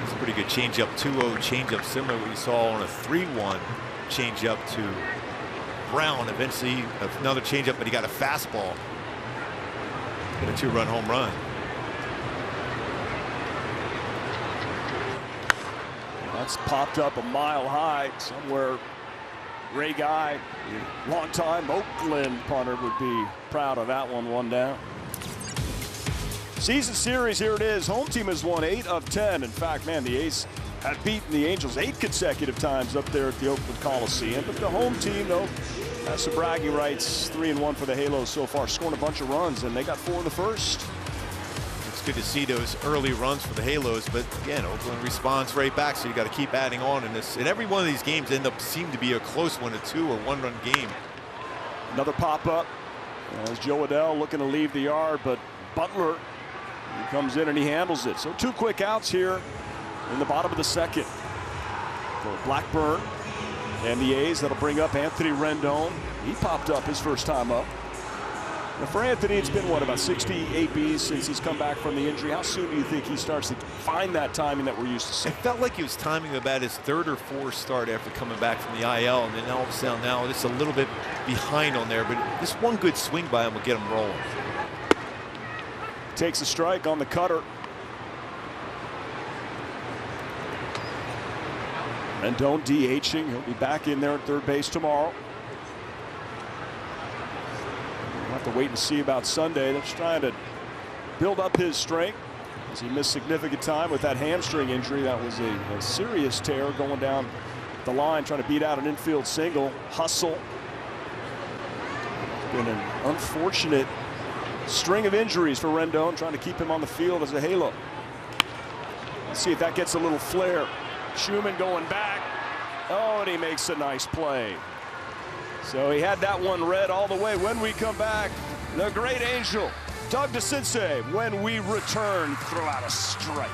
It's a pretty good changeup, 2-0 changeup, similar to what we saw on a 3-1 changeup to Brown. Eventually another changeup, but he got a fastball. Get a 2-run home run. That's popped up a mile high somewhere. Ray Guy, long-time Oakland punter, would be proud of that one down. Season series, here it is. Home team has won 8 of 10. In fact, man, the A's have beaten the Angels 8 consecutive times up there at the Oakland Coliseum. But the home team, though, has some bragging rights. 3-1 for the Halos so far, scoring a bunch of runs, and they got 4 in the first. It's good to see those early runs for the Halos, but again, Oakland responds right back, so you got to keep adding on in this. And every one of these games seem to be a close one, a 2 or 1 run game. Another pop-up as Joe Adell looking to leave the yard, but Butler, he comes in and he handles it. So 2 quick outs here in the bottom of the second for Blackburn and the A's. That'll bring up Anthony Rendon. He popped up his first time up. Now for Anthony, it's been, what, about 60 ABs since he's come back from the injury. How soon do you think he starts to find that timing that we're used to seeing? It felt like he was timing about his 3rd or 4th start after coming back from the IL, and then all of a sudden now it's a little bit behind on there, but this one good swing by him will get him rolling. Takes a strike on the cutter. Rendon DHing. He'll be back in there at third base tomorrow. We'll have to wait and see about Sunday. They're just trying to build up his strength as he missed significant time with that hamstring injury. That was a serious tear going down the line, trying to beat out an infield single. Hustle. Been an unfortunate string of injuries for Rendon, trying to keep him on the field as a Halo. Let's see if that gets a little flair. Schumann going back. Oh, and he makes a nice play. So he had that one read all the way. When we come back, the great Angel, Doug DeCinces, when we return, throw out a strike.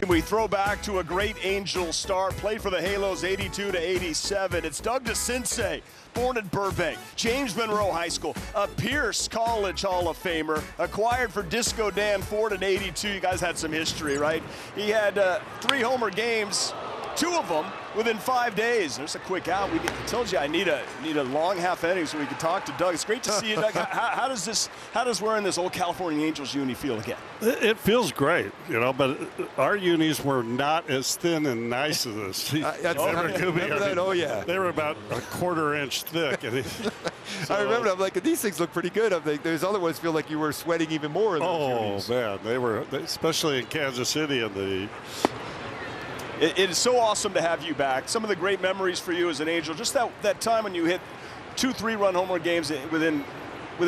we throw back to a great Angels star, played for the Halos 82 to 87. It's Doug DeCinces, born in Burbank, James Monroe High School, a Pierce College Hall of Famer, acquired for Disco Dan Ford in 82. You guys had some history, right? He had 3 homer games, 2 of them within 5 days. There's a quick out. I told you I need a long half inning so we could talk to Doug. It's great to see you, Doug. How does wearing this old California Angels uni feel again? It feels great, you know, but our unis were not as thin and nice as this. Oh, yeah. They were about a 1/4 inch thick. I remember, I'm like, these things look pretty good. I'm like, those other ones feel like you were sweating even more in those unis. Man, they were, especially in Kansas City and the. It is so awesome to have you back. Some of the great memories for you as an Angel, just that time when you hit 2 3-run homer games within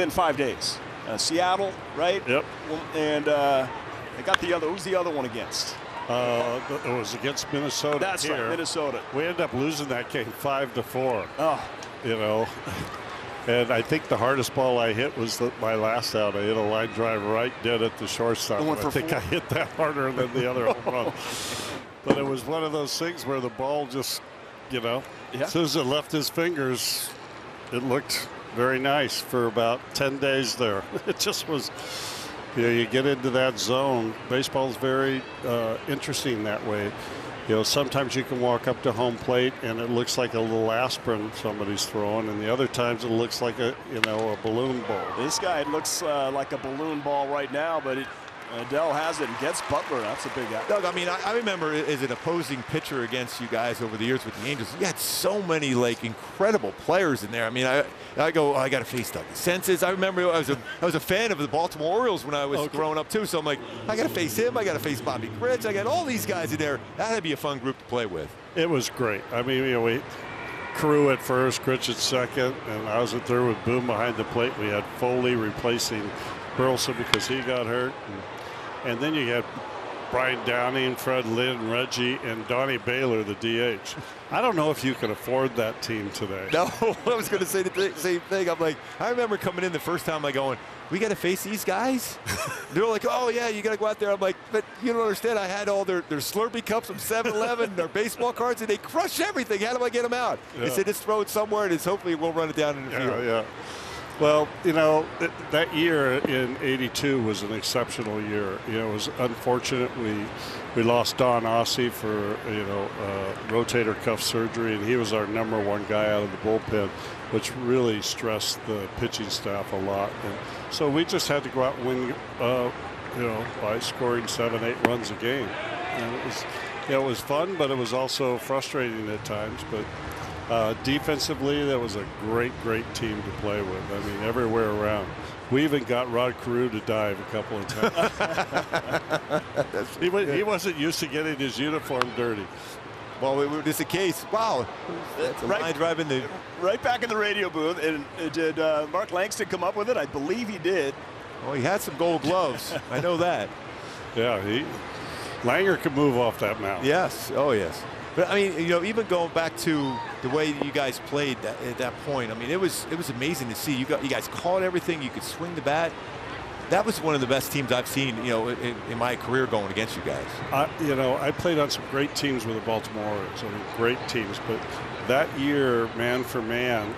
5 days. Seattle, right? Yep. And they got the other. Who's the other one against? It was against Minnesota. That's here. right, Minnesota. We ended up losing that game 5-4. Oh, you know. And I think the hardest ball I hit was my last out. I hit a line drive right dead at the shortstop. I think I hit that harder than the other home run. But it was one of those things where the ball just, you know, as soon as it left his fingers, it looked very nice for about 10 days there. It just was, you know, you get into that zone. Baseball's very interesting that way. You know, sometimes you can walk up to home plate and it looks like a little aspirin somebody's throwing, and the other times it looks like a balloon ball. This guy looks like a balloon ball right now, but Adell has it and gets Butler. That's a big out. Doug, I mean, I remember as an opposing pitcher against you guys over the years with the Angels, you had so many, like, incredible players in there. I mean, I go, I got to face Doug DeCinces. I remember I was a fan of the Baltimore Orioles when I was growing up, too. So I'm like, I got to face him. I got to face Bobby Grich. I got all these guys in there. That'd be a fun group to play with. It was great. I mean, you know, Carew at first, Grich at second, and I was at third with Boone behind the plate. We had Foley replacing Burleson because he got hurt. And then you had Brian Downing, Fred Lynn, Reggie, and Donnie Baylor, the DH. I don't know if you can afford that team today. No, I was going to say the same thing. I'm like, I remember coming in the first time, like going, we got to face these guys? They're like, oh, yeah, you got to go out there. I'm like, but you don't understand. I had all their Slurpee cups from 7-Eleven, their baseball cards, and they crush everything. How do I get them out? Yeah. They said, just throw it somewhere, and hopefully we'll run it down in the field. Yeah. Well, you know, that year in '82 was an exceptional year. You know, it was unfortunate. We lost Don Ossie for, you know, rotator cuff surgery, and he was our #1 guy out of the bullpen, which really stressed the pitching staff a lot. And so we just had to go out and win, you know, by scoring 7-8 runs a game. And it was fun, but it was also frustrating at times. But defensively, that was a great team to play with. I mean, everywhere around. We even got Rod Carew to dive a couple of times. He wasn't used to getting his uniform dirty. Well, it was the case. Wow. That's a line drive in the... Right back in the radio booth. And did Mark Langston come up with it? I believe he did. Oh, he had some gold gloves. I know that. Yeah, Langer could move off that mound. Yes. Oh, yes. But, I mean, you know, even going back to the way you guys played at that point, I mean, it was amazing to see. You guys caught everything. You could swing the bat. That was one of the best teams I've seen, you know, in my career going against you guys. You know, I played on some great teams with the Baltimore Orioles. I mean, great teams. But that year, man for man,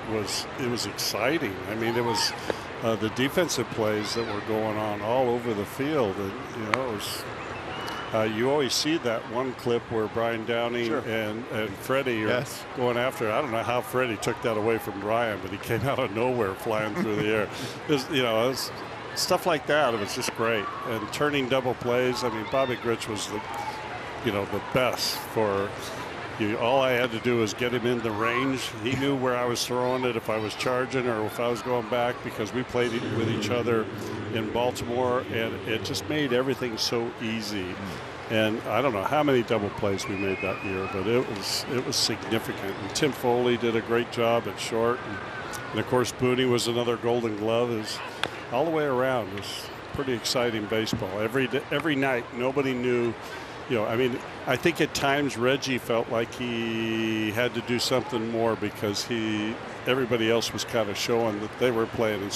it was exciting. I mean, it was the defensive plays that were going on all over the field. And, you know, it was... you always see that one clip where Brian Downing and Freddie are going after. I don't know how Freddie took that away from Brian, but he came out of nowhere flying through the air. You know, it was stuff like that. It was just great. And turning double plays. I mean, Bobby Grich was the best for you. All I had to do was get him in the range. He knew where I was throwing it, if I was charging or if I was going back, because we played with each other in Baltimore, and it just made everything so easy. And I don't know how many double plays we made that year, but it was significant. And Tim Foley did a great job at short, and of course Booney was another Golden Glove. It was all the way around. It was pretty exciting baseball. Every night, nobody knew. You know, I mean, I think at times Reggie felt like he had to do something more because everybody else was kind of showing that they were playing,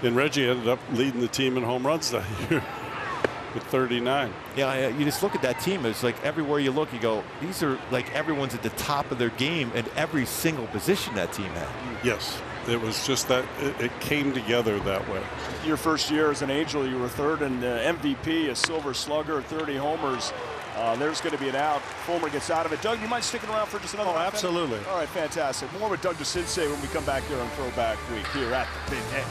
and Reggie ended up leading the team in home runs that year. with 39. Yeah, you just look at that team. It's like everywhere you look, you go, these are like everyone's at the top of their game in every single position that team had. Yes, it was just that it came together that way. Your first year as an Angel, you were third in MVP, a Silver Slugger, 30 homers. There's going to be an out. Fulmer gets out of it. Doug, you mind sticking around for just another half absolutely. minute? All right, fantastic. More with Doug DeCinces when we come back here on Throwback Week here at the Big A.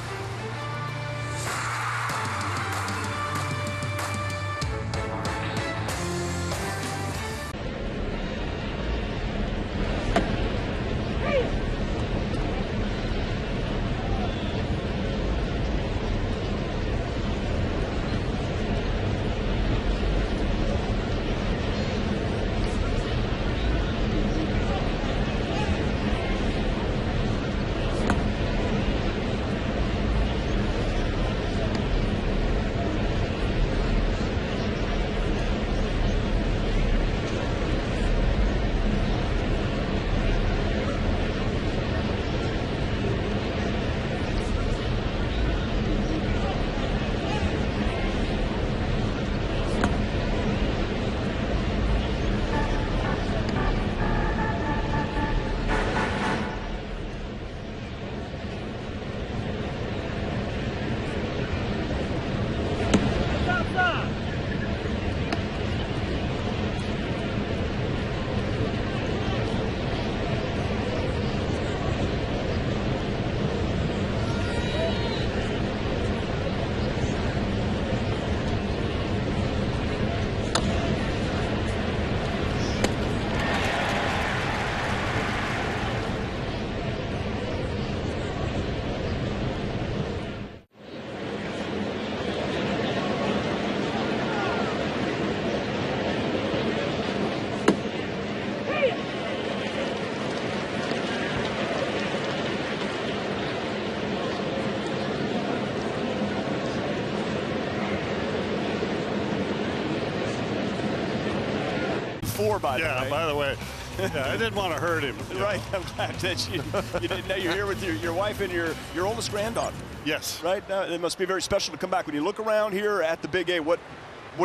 By By the way, I didn't want to hurt him. Right, I'm glad that you didn't know. You're here with your wife and your oldest granddaughter. Yes. Right, it must be very special to come back. When you look around here at the Big A, what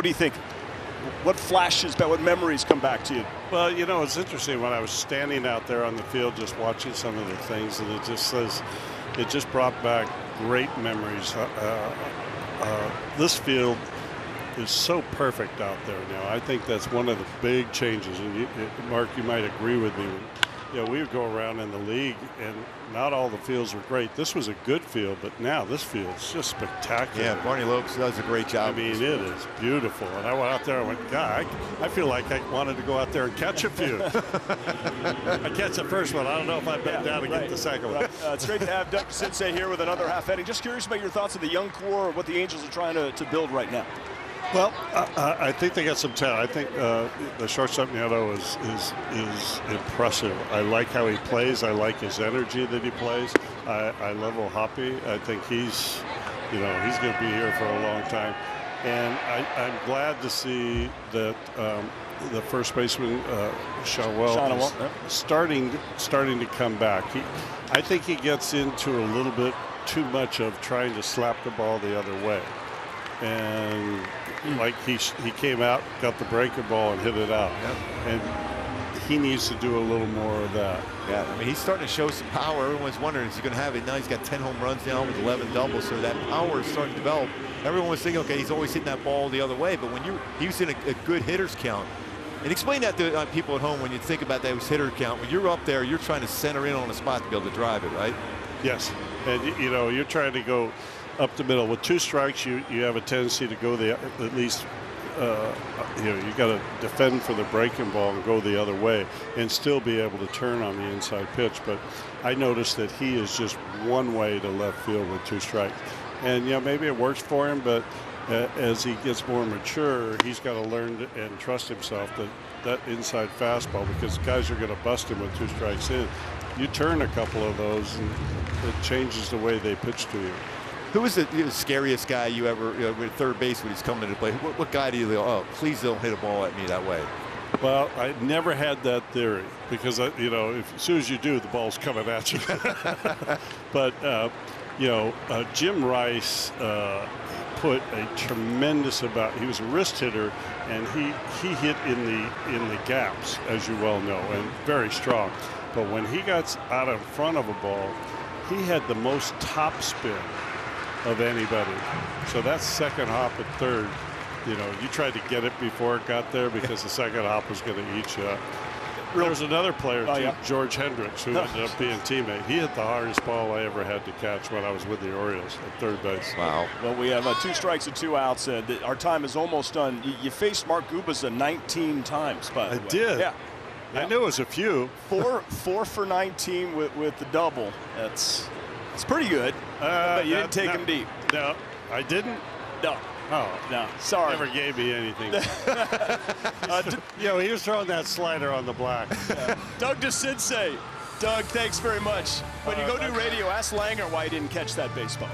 do you think? What flashes, what memories come back to you? Well, you know, it's interesting when I was standing out there on the field just watching some of the things, and it just brought back great memories. This field is so perfect out there now. I think that's one of the big changes. And Mark, you might agree with me. You know, we would go around in the league, and not all the fields were great. This was a good field, but now this field's just spectacular. Yeah, Barney Lopes does a great job. I mean, it is beautiful. And I went out there and went, God, I feel like I wanted to go out there and catch a few. I catch the first one. I don't know if I bent down to get the second one. It's great to have Doug DeCinces here with another half inning. Just curious about your thoughts of the young core, what the Angels are trying to build right now. Well, I think they got some talent. I think the shortstop Nieto is impressive. I like how he plays. I like his energy that he plays. I love O'Hoppe. I think he's going to be here for a long time. And I'm glad to see that the first baseman Shawel is starting to come back. I think he gets into a little bit too much of trying to slap the ball the other way. And like he came out, got the breaking ball and hit it out. Yep. And he needs to do a little more of that. Yeah, I mean, he's starting to show some power. Everyone's wondering, is he going to have it? Now he's got 10 home runs now with 11 doubles, so that power is starting to develop. Everyone was thinking, okay, he's always hitting that ball the other way, but when he was in a good hitter's count. And explain that to people at home when you think about that hitter count. When you're up there, you're trying to center in on a spot to be able to drive it, right? Yes, and you're trying to go up the middle. With two strikes, you have a tendency to go at least you got to defend for the breaking ball and go the other way and still be able to turn on the inside pitch. But I noticed that he is just one way to left field with two strikes. And maybe it works for him, but as he gets more mature, he's got to learn and trust himself that inside fastball, because guys are going to bust him with two strikes in. You turn a couple of those and it changes the way they pitch to you. Who was the scariest guy you ever, with third base when he's coming into play? What guy do you go, oh, please don't hit a ball at me that way? Well, I never had that theory, because, as soon as you do, the ball's coming at you. But, Jim Rice put a tremendous amount. He was a wrist hitter, and he hit in the gaps, as you well know, and very strong. But when he got out in front of a ball, he had the most top spin of anybody. So that second hop at third, you know, you tried to get it before it got there because the second hop was going to eat you up. There was another player, too, George Hendricks, who ended up being a teammate. He hit the hardest ball I ever had to catch when I was with the Orioles at third base. Wow. Well, we have 2 strikes and 2 outs. Our time is almost done. You faced Mark Gubicza 19 times, by the way. I did. Yeah. I knew it was a few. 4 for 19 with the double. It's pretty good. But you didn't take him deep. No, I didn't? No. Oh, no, sorry. Never gave me anything. You know, he was throwing that slider on the black. Doug DeCinces. Doug, thanks very much. When you go do radio, ask Langer why he didn't catch that baseball.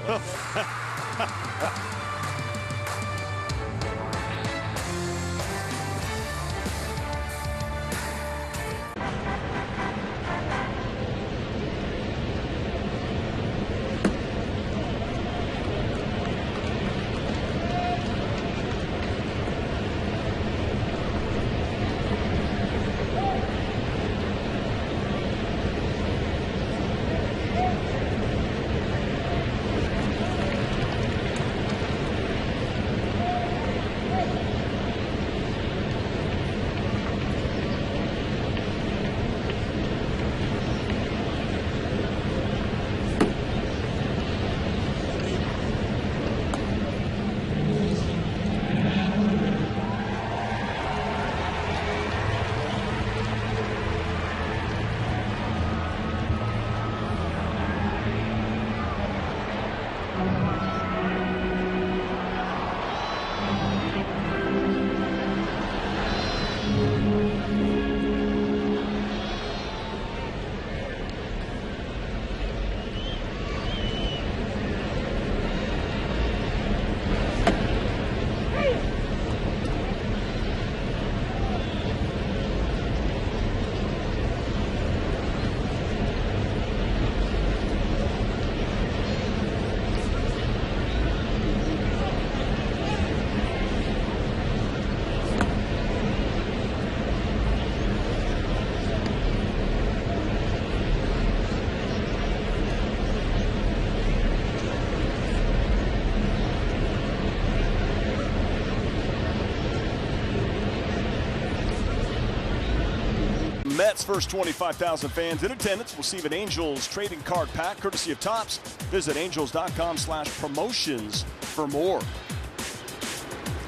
Mets' first 25,000 fans in attendance will receive an Angels trading card pack courtesy of Topps. Visit angels.com/promotions for more.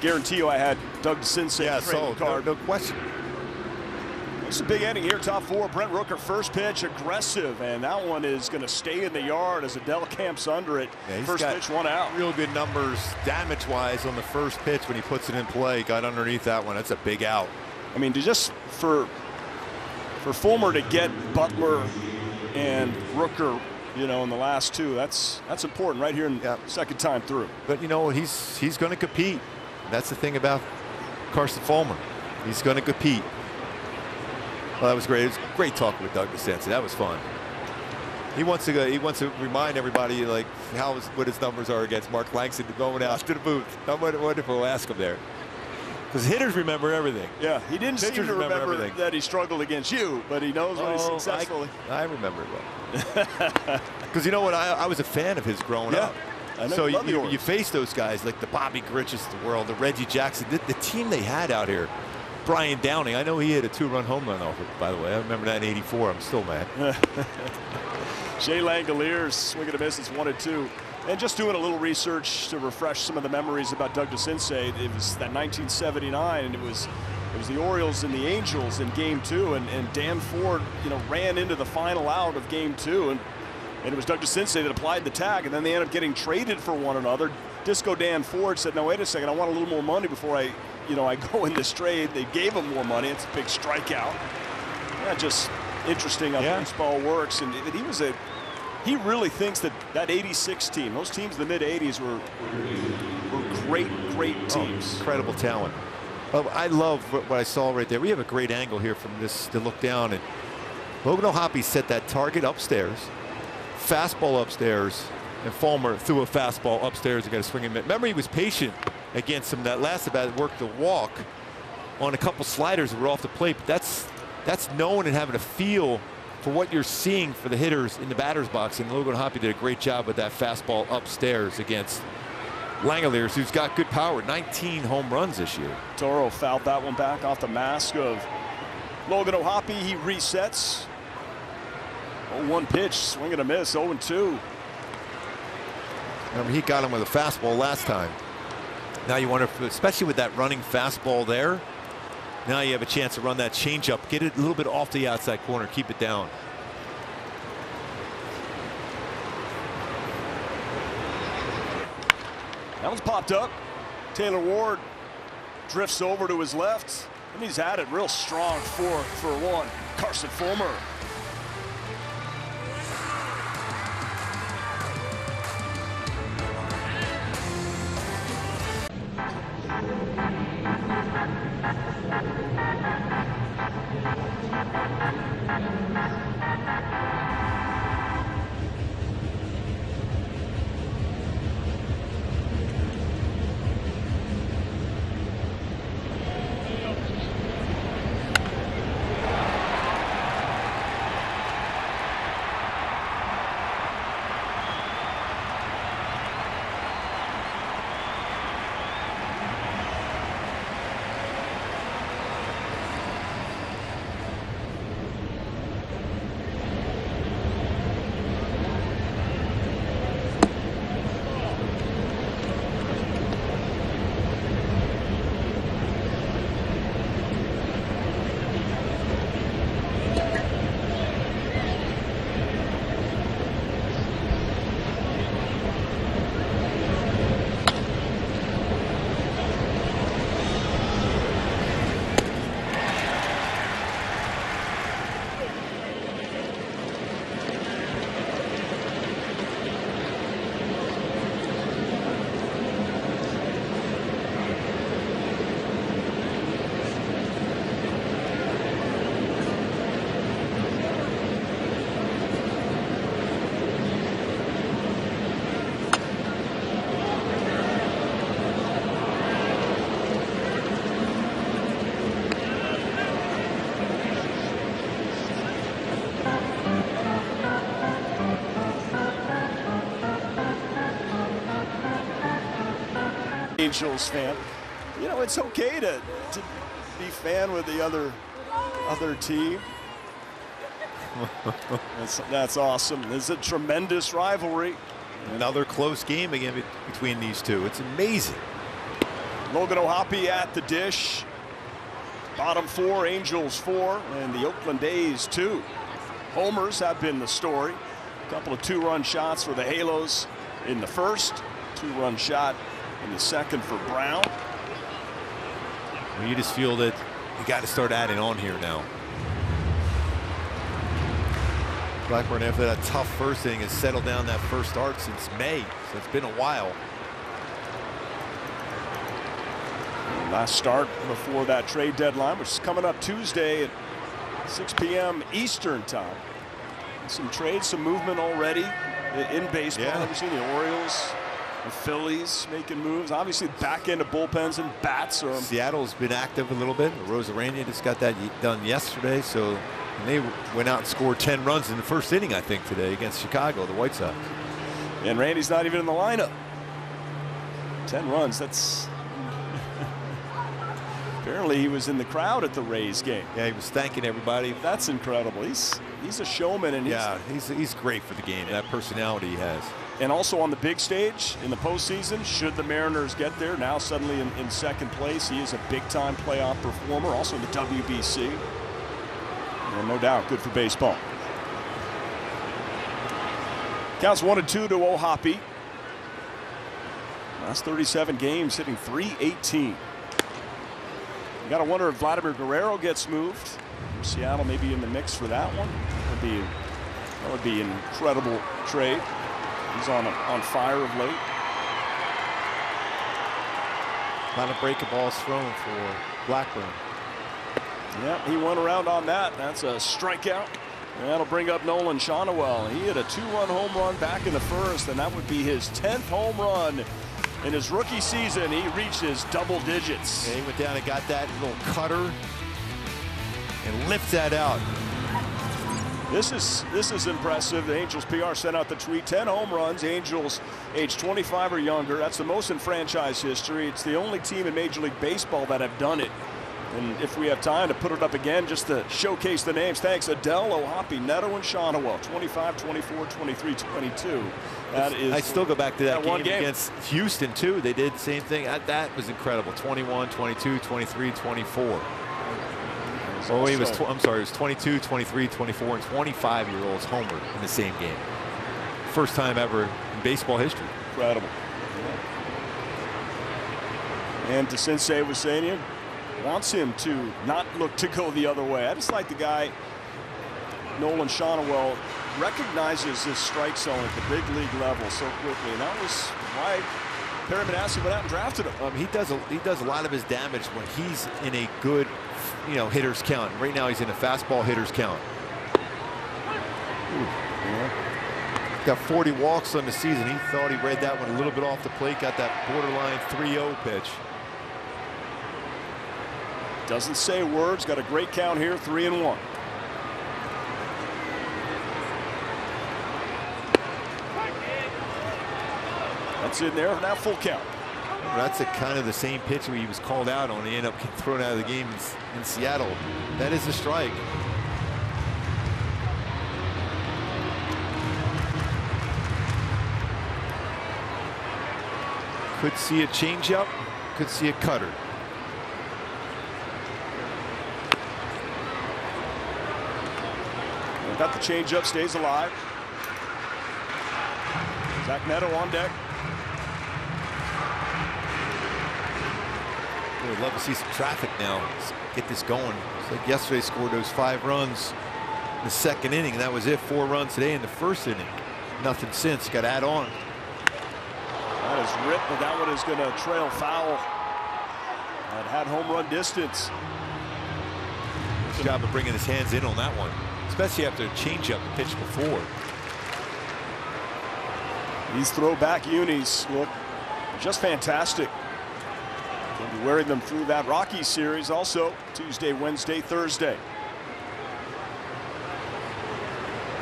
Guarantee you I had Doug DeCinces trading card. No question. It's a big inning here, top 4. Brent Rooker, first pitch, aggressive, and that one is going to stay in the yard as Adele camps under it. Yeah, first pitch, 1 out. Real good numbers damage-wise on the first pitch when he puts it in play. Got underneath that one. That's a big out. I mean, for Fulmer to get Butler and Rooker, you know, in the last 2, that's important right here in second time through. But you know, he's going to compete. That's the thing about Carson Fulmer. He's going to compete. Well, that was great. It was great talking with Doug DeCinces. That was fun. He wants to remind everybody like what his numbers are against Mark Langston going out to the booth. I wonder if we'll ask him there. Because hitters remember everything. Yeah, he didn't seem to remember that he struggled against you, but he knows when he's successful. I remember it well. Because you know what? I was a fan of his growing up. I know, so you face those guys like the Bobby Gritches of the world, the Reggie Jackson, the team they had out here. Brian Downing, I know he hit a 2-run home run off it, by the way. I remember that in '84. I'm still mad. Shea Langoliers swinging a miss. It's 1-2. And just doing a little research to refresh some of the memories about Doug DeCinces. It was that 1979, and it was the Orioles and the Angels in Game 2, and Dan Ford, you know, ran into the final out of Game 2, and it was Doug DeCinces that applied the tag, and then they ended up getting traded for one another. Disco Dan Ford said, "No, wait a second, I want a little more money before I go in this trade." They gave him more money. It's a big strikeout. Yeah, just interesting how baseball works, and he really thinks that 86 team, those teams in the mid-'80s were great teams. Incredible talent. I love what I saw right there. We have a great angle here from this to look down, and Logan O'Hoppe set that target upstairs, fastball upstairs, And Fulmer threw a fastball upstairs and got a swing and miss. Remember, he was patient against him. That last at bat worked the walk on a couple sliders that were off the plate. But that's knowing and having a feel for what you're seeing for the hitters in the batter's box. And Logan Hoppe did a great job with that fastball upstairs against Langeliers, who's got good power. 19 home runs this year. Toro fouled that one back off the mask of Logan O'Hoppe. He resets. 0-1 pitch, swing and a miss, 0-2. Remember, he got him with a fastball last time. Now you wonder, if, especially with that running fastball there, now you have a chance to run that changeup, get it a little bit off the outside corner, keep it down. That one's popped up. Taylor Ward drifts over to his left, and he's at it real strong for one. Carson Fulmer. Angels fan. You know, it's okay to be fan with the other team. That's awesome. It's a tremendous rivalry. Another close game again between these two. It's amazing. Logan O'Hoppe at the dish. Bottom four, Angels 4, and the Oakland A's 2. Homers have been the story. A couple of 2-run shots for the Halos in the first. 2-run shot in the second for Brown. Well, you just feel that you got to start adding on here now. Blackburn, after that tough first inning, has settled down that first arc since May, so it's been a while. Last start before that trade deadline, which is coming up Tuesday at 6 p.m. Eastern time. Some trades, some movement already in baseball. Yeah. We've seen the Orioles, the Phillies making moves. Obviously, back end of bullpens and bats. Seattle's been active a little bit. Rosarania just got that done yesterday, so they went out and scored 10 runs in the first inning, I think, today against Chicago, the White Sox. And Randy's not even in the lineup. 10 runs, that's... Apparently he was in the crowd at the Rays game. Yeah, he was thanking everybody. That's incredible. He's a showman, and he's great for the game. That personality he has. And also on the big stage in the postseason, should the Mariners get there, now suddenly in second place, he is a big-time playoff performer. Also in the WBC, and no doubt good for baseball. Counts 1-2 to O'Hoppe. Last 37 games, hitting .318. You got to wonder if Vladimir Guerrero gets moved. Seattle may be in the mix for that one. That would be an incredible trade. He's on fire of late. A lot of breaking balls thrown for Blackburn. Yeah, he went around on that. That's a strikeout. And that'll bring up Nolan Shonowell. He hit a 2-run home run back in the first, and that would be his 10th home run. In his rookie season, he reaches double digits. Yeah, he went down and got that little cutter and lift that out. This is impressive. The Angels PR sent out the tweet, 10 home runs, Angels age 25 or younger. That's the most in franchise history. It's the only team in Major League Baseball that have done it. And if we have time to put it up again, just to showcase the names, thanks Adell, O'Hoppe, Neto, and Shonowell, 25, 24, 23, 22. That is. I still go back to that one game against Houston, too. They did the same thing. That was incredible. 21, 22, 23, 24. Oh, he was, I'm sorry, it was 22, 23, 24, and 25-year-olds homered in the same game. First time ever in baseball history. Incredible. And to Sensei Wasanian, wants him to not look to go the other way. I just like the guy, Nolan Shonowell, recognizes his strike zone at the big league level so quickly, and that was why Perry Minasian went out and drafted him. He does a lot of his damage when he's in a good, hitter's count. Right now he's in a fastball hitter's count. Got 40 walks on the season. He thought he read that one a little bit off the plate. Got that borderline 3-0 pitch. Doesn't say words. Got a great count here, 3-1. That's in there. Now full count. That's kind of the same pitch where he was called out on. He ended up getting thrown out of the game in Seattle. That is a strike. Could see a changeup. Could see a cutter. Got the changeup, stays alive. Zach Neto on deck. We'd love to see some traffic now. Let's get this going. It's like yesterday scored those 5 runs in the second inning. That was it. 4 runs today in the first inning. Nothing since. Got to add on. That is ripped, but that one is going to trail foul. That had home run distance. Good job of bringing his hands in on that one, especially after a changeup pitch before. These throwback unis look just fantastic. We'll be wearing them through that Rockies series also Tuesday, Wednesday, Thursday.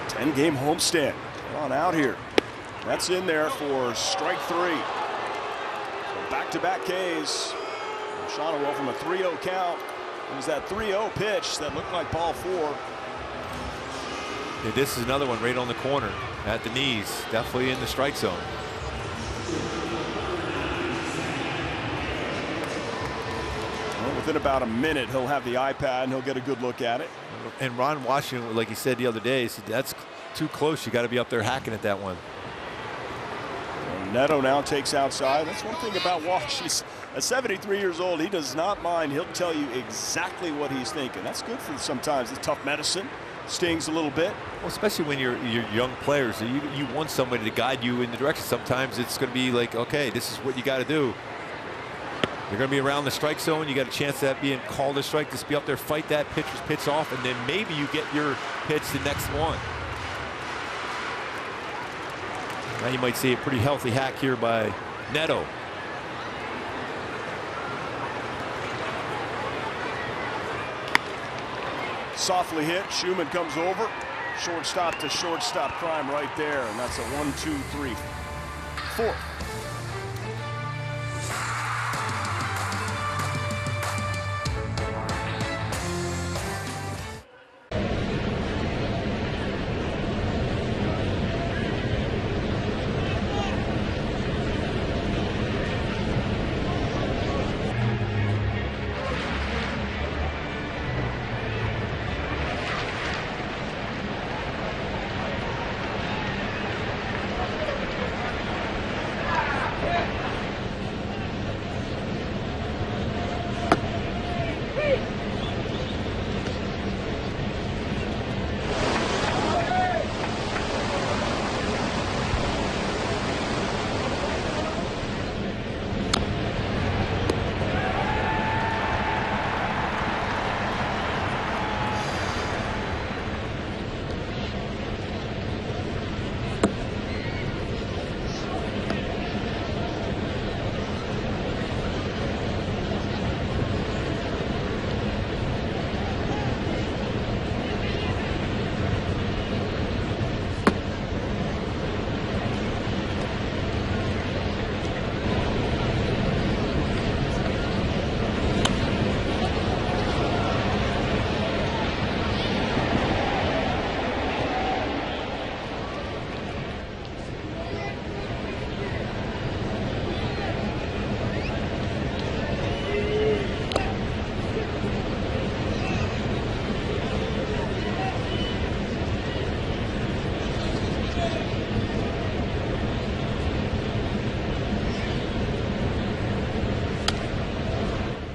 10-game homestand. Get on out here. That's in there for strike 3. So back-to-back Ks. Shonowell from a 3-0 count. It was that 3-0 pitch that looked like ball 4. Yeah, this is another one right on the corner at the knees, definitely in the strike zone. Well, within about a minute, he'll have the iPad and he'll get a good look at it. And Ron Washington, like he said the other day, he said that's too close. You got to be up there hacking at that one. And Neto now takes outside. That's one thing about Walsh. He's at 73 years old. He does not mind. He'll tell you exactly what he's thinking. That's good for sometimes the tough medicine. Stings a little bit. Well, especially when you're young players, you want somebody to guide you in the direction. Sometimes it's going to be like, okay, this is what you got to do. You're going to be around the strike zone. You got a chance of that being called a strike. Just be up there, fight that pitcher's pitch off, and then maybe you get your pitch the next one. Now you might see a pretty healthy hack here by Neto. Softly hit. Schumann comes over. Shortstop to shortstop crime right there. And that's a 1, 2, 3, 4.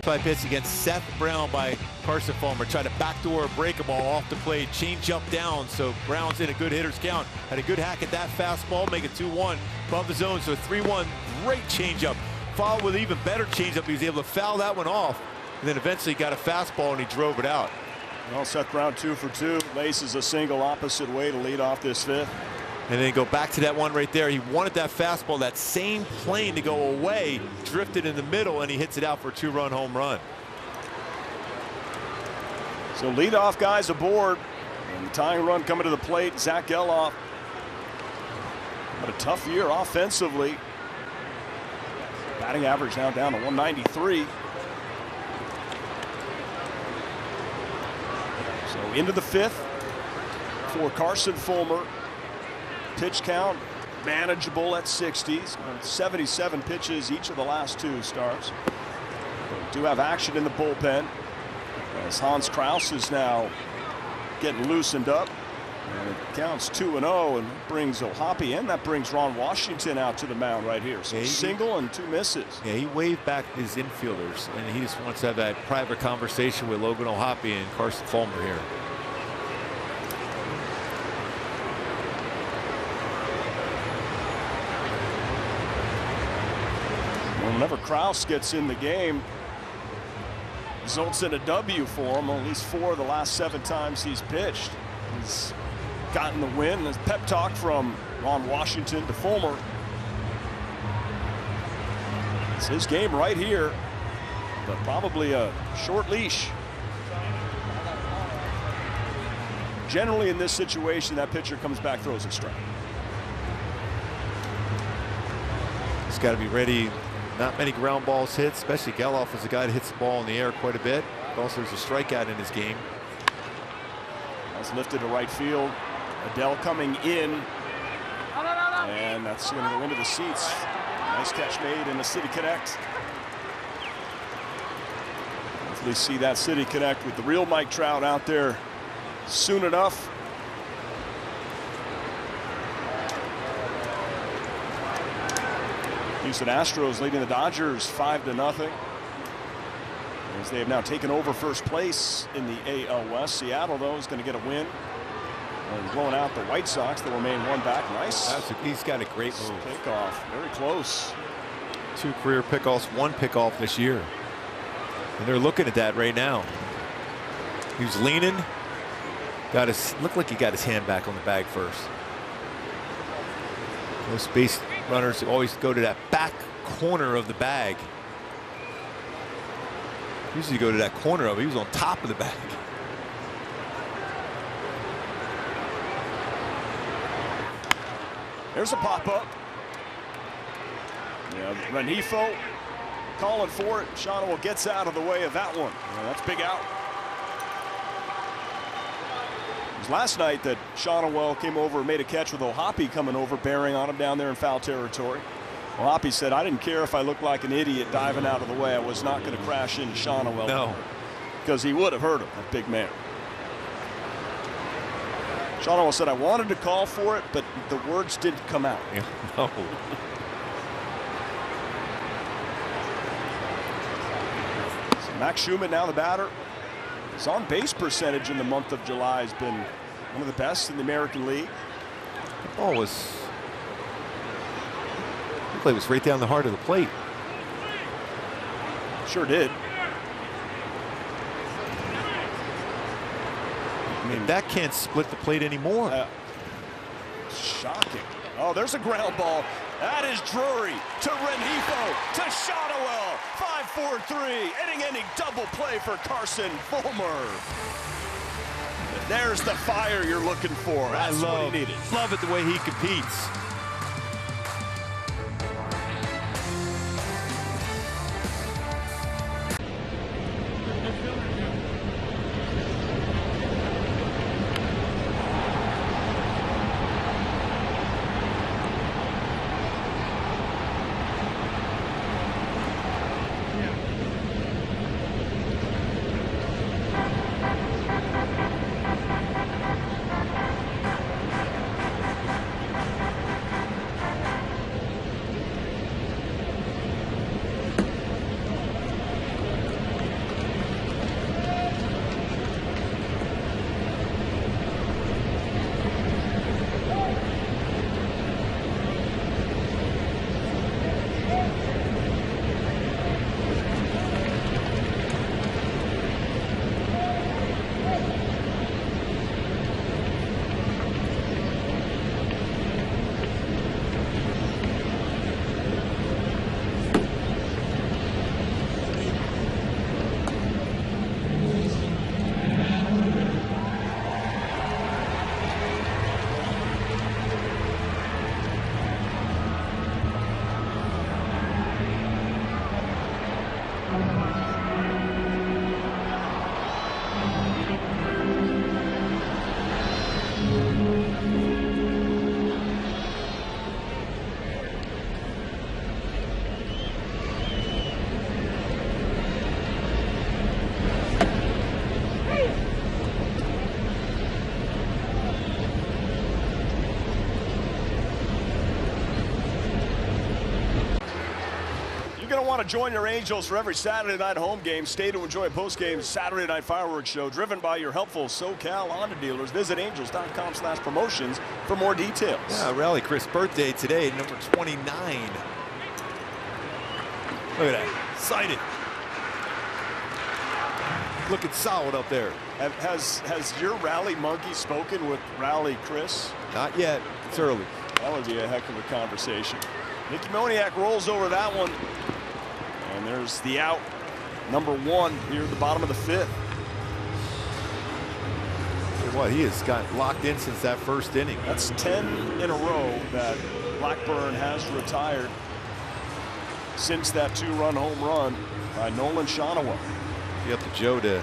25 hits against Seth Brown by Carson Fulmer. Tried to backdoor a break ball off the plate, change up down, so Brown's in a good hitter's count. Had a good hack at that fastball, make it 2-1 above the zone, so 3-1, great changeup. Followed with even better changeup. He was able to foul that one off, and then eventually got a fastball and he drove it out. Well, Seth Brown 2 for 2, laces a single opposite way to lead off this fifth. And then go back to that one right there. He wanted that fastball, that same plane to go away, drifted in the middle, and he hits it out for a 2-run home run. So leadoff guys aboard, and the tying run coming to the plate, Zach Geloff. Had a tough year offensively. Batting average now down to 193. So into the fifth for Carson Fulmer. Pitch count manageable at 60s. 77 pitches each of the last 2 starts. Do have action in the bullpen as Hans Kraus is now getting loosened up. And it counts 2-0 and brings O'Hoppe, and that brings Ron Washington out to the mound right here. So single and 2 misses. Yeah, he waved back his infielders, and he just wants to have that private conversation with Logan O'Hoppe and Carson Fulmer here. Whenever Kraus gets in the game, results in a W for him. At least 4 of the last 7 times he's pitched. He's gotten the win. There's pep talk from Ron Washington to Fulmer. It's his game right here, but probably a short leash. Generally in this situation, that pitcher comes back, throws a strike. He's got to be ready. Not many ground balls hit, especially Geloff is a guy that hits the ball in the air quite a bit. Also, there's a strikeout in his game. That's lifted to right field. Adell coming in, and that's going to go into the seats. Nice catch made in the City Connect. Hopefully see that City Connect with the real Mike Trout out there soon enough. Houston Astros leading the Dodgers 5-0. As they have now taken over first place in the AL West. Seattle, though, is going to get a win. And blowing out the White Sox. They remain 1 back. Nice. He's got a great move. Pickoff. Very close. 2 career pickoffs, 1 pickoff this year. And they're looking at that right now. He was leaning. Looked like he got his hand back on the bag first. Most base runners always go to that back corner of the bag. Usually go to that corner of it. He was on top of the bag. There's a pop-up. Yeah, Rengifo calling for it. Shawano gets out of the way of that one. Yeah, that's big out. It was last night that Shawano came over and made a catch with O'Hoppe coming over, bearing on him down there in foul territory. O'Hoppe said, I didn't care if I looked like an idiot diving out of the way. I was not going to crash into Shawano. No. Because he would have hurt him, that big man. Shawano said, I wanted to call for it, but the words didn't come out. Yeah, no. So Max Schumann now the batter. His on-base percentage in the month of July has been one of the best in the American League. The ball was, the play was right down the heart of the plate. Sure did. I mean, that can't split the plate anymore. Shocking. Oh, there's a ground ball. That is Drury to Rengifo to Shotwell. 5-4-3. Inning-ending double play for Carson Fulmer. There's the fire you're looking for. That's what he needed. Love it the way he competes. You're going to want to join your Angels for every Saturday night home game. Stay to enjoy a post-game Saturday night fireworks show driven by your helpful SoCal Honda dealers. Visit angels.com/promotions for more details. Yeah, Rally Chris' birthday today, number 29. Look at that, sighted. Looking solid up there. Has your Rally monkey spoken with Rally Chris? Not yet, it's early. That would be a heck of a conversation. Mickey Moniak rolls over that one. And there's the out. Number 1 here at the bottom of the 5th. What, he has got locked in since that first inning. That's 10 in a row that Blackburn has retired since that 2-run home run by Nolan Shawneewell. Be up to Joe to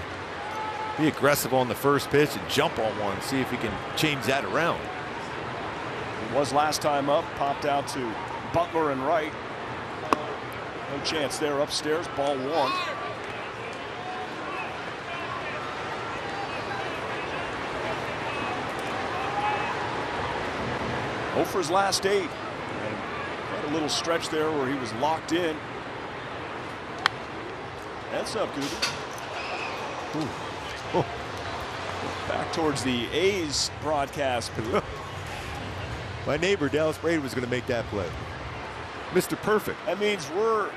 be aggressive on the first pitch and jump on one, see if he can change that around. It was last time up, popped out to Butler and right. No chance there upstairs, ball 1. For his last 8. And had a little stretch there where he was locked in. That's up, Goody. Oh. Back towards the A's broadcast booth. My neighbor Dallas Brady was going to make that play. Mr. Perfect. That means we're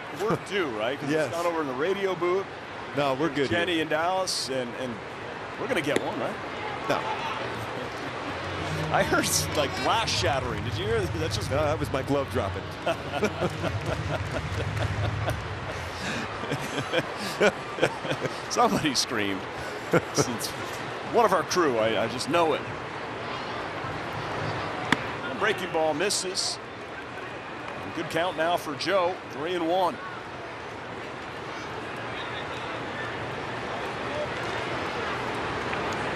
due, right? Because Yes. it's not over in the radio booth. No, we're good. Jenny here. and Dallas, and we're going to get one, right? No, I heard like glass shattering. Did you hear that? That's just no, that was my glove dropping. somebody screamed. It's one of our crew. I just know it. Breaking ball misses. Good count now for Joe. 3-1.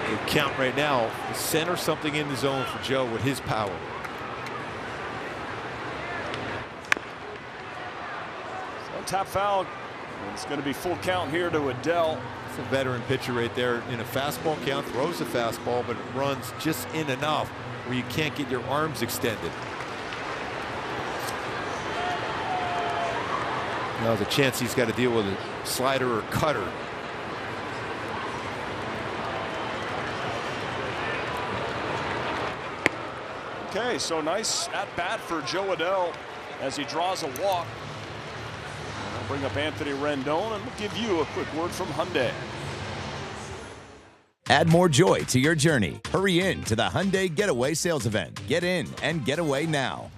Good count right now. Center something in the zone for Joe with his power. So tap foul. And it's going to be full count here to Adell. It's a veteran pitcher right there in a fastball count. Throws a fastball, but it runs just in enough where you can't get your arms extended. Now there's a chance he's got to deal with a slider or cutter. Okay, so nice at bat for Joe Adell as he draws a walk. I'll bring up Anthony Rendon and we'll give you a quick word from Hyundai. Add more joy to your journey. Hurry in to the Hyundai Getaway Sales Event. Get in and get away now.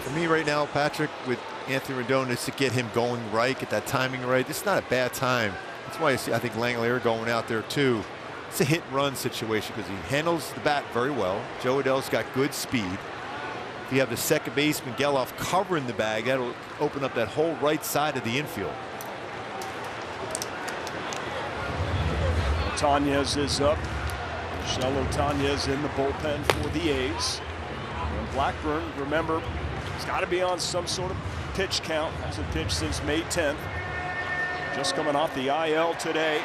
For me right now, Patrick, with Anthony Rendon, is to get him going right, get that timing right. This is not a bad time. That's why I think Langelier going out there too. It's a hit and run situation because he handles the bat very well. Joe Adell's got good speed. If you have the second baseman Geloff covering the bag, that'll open up that whole right side of the infield. Otañez is up. Michel Otañez in the bullpen for the A's. And Blackburn, remember, he's got to be on some sort of pitch count. Hasn't pitched since May 10th. Just coming off the IL today.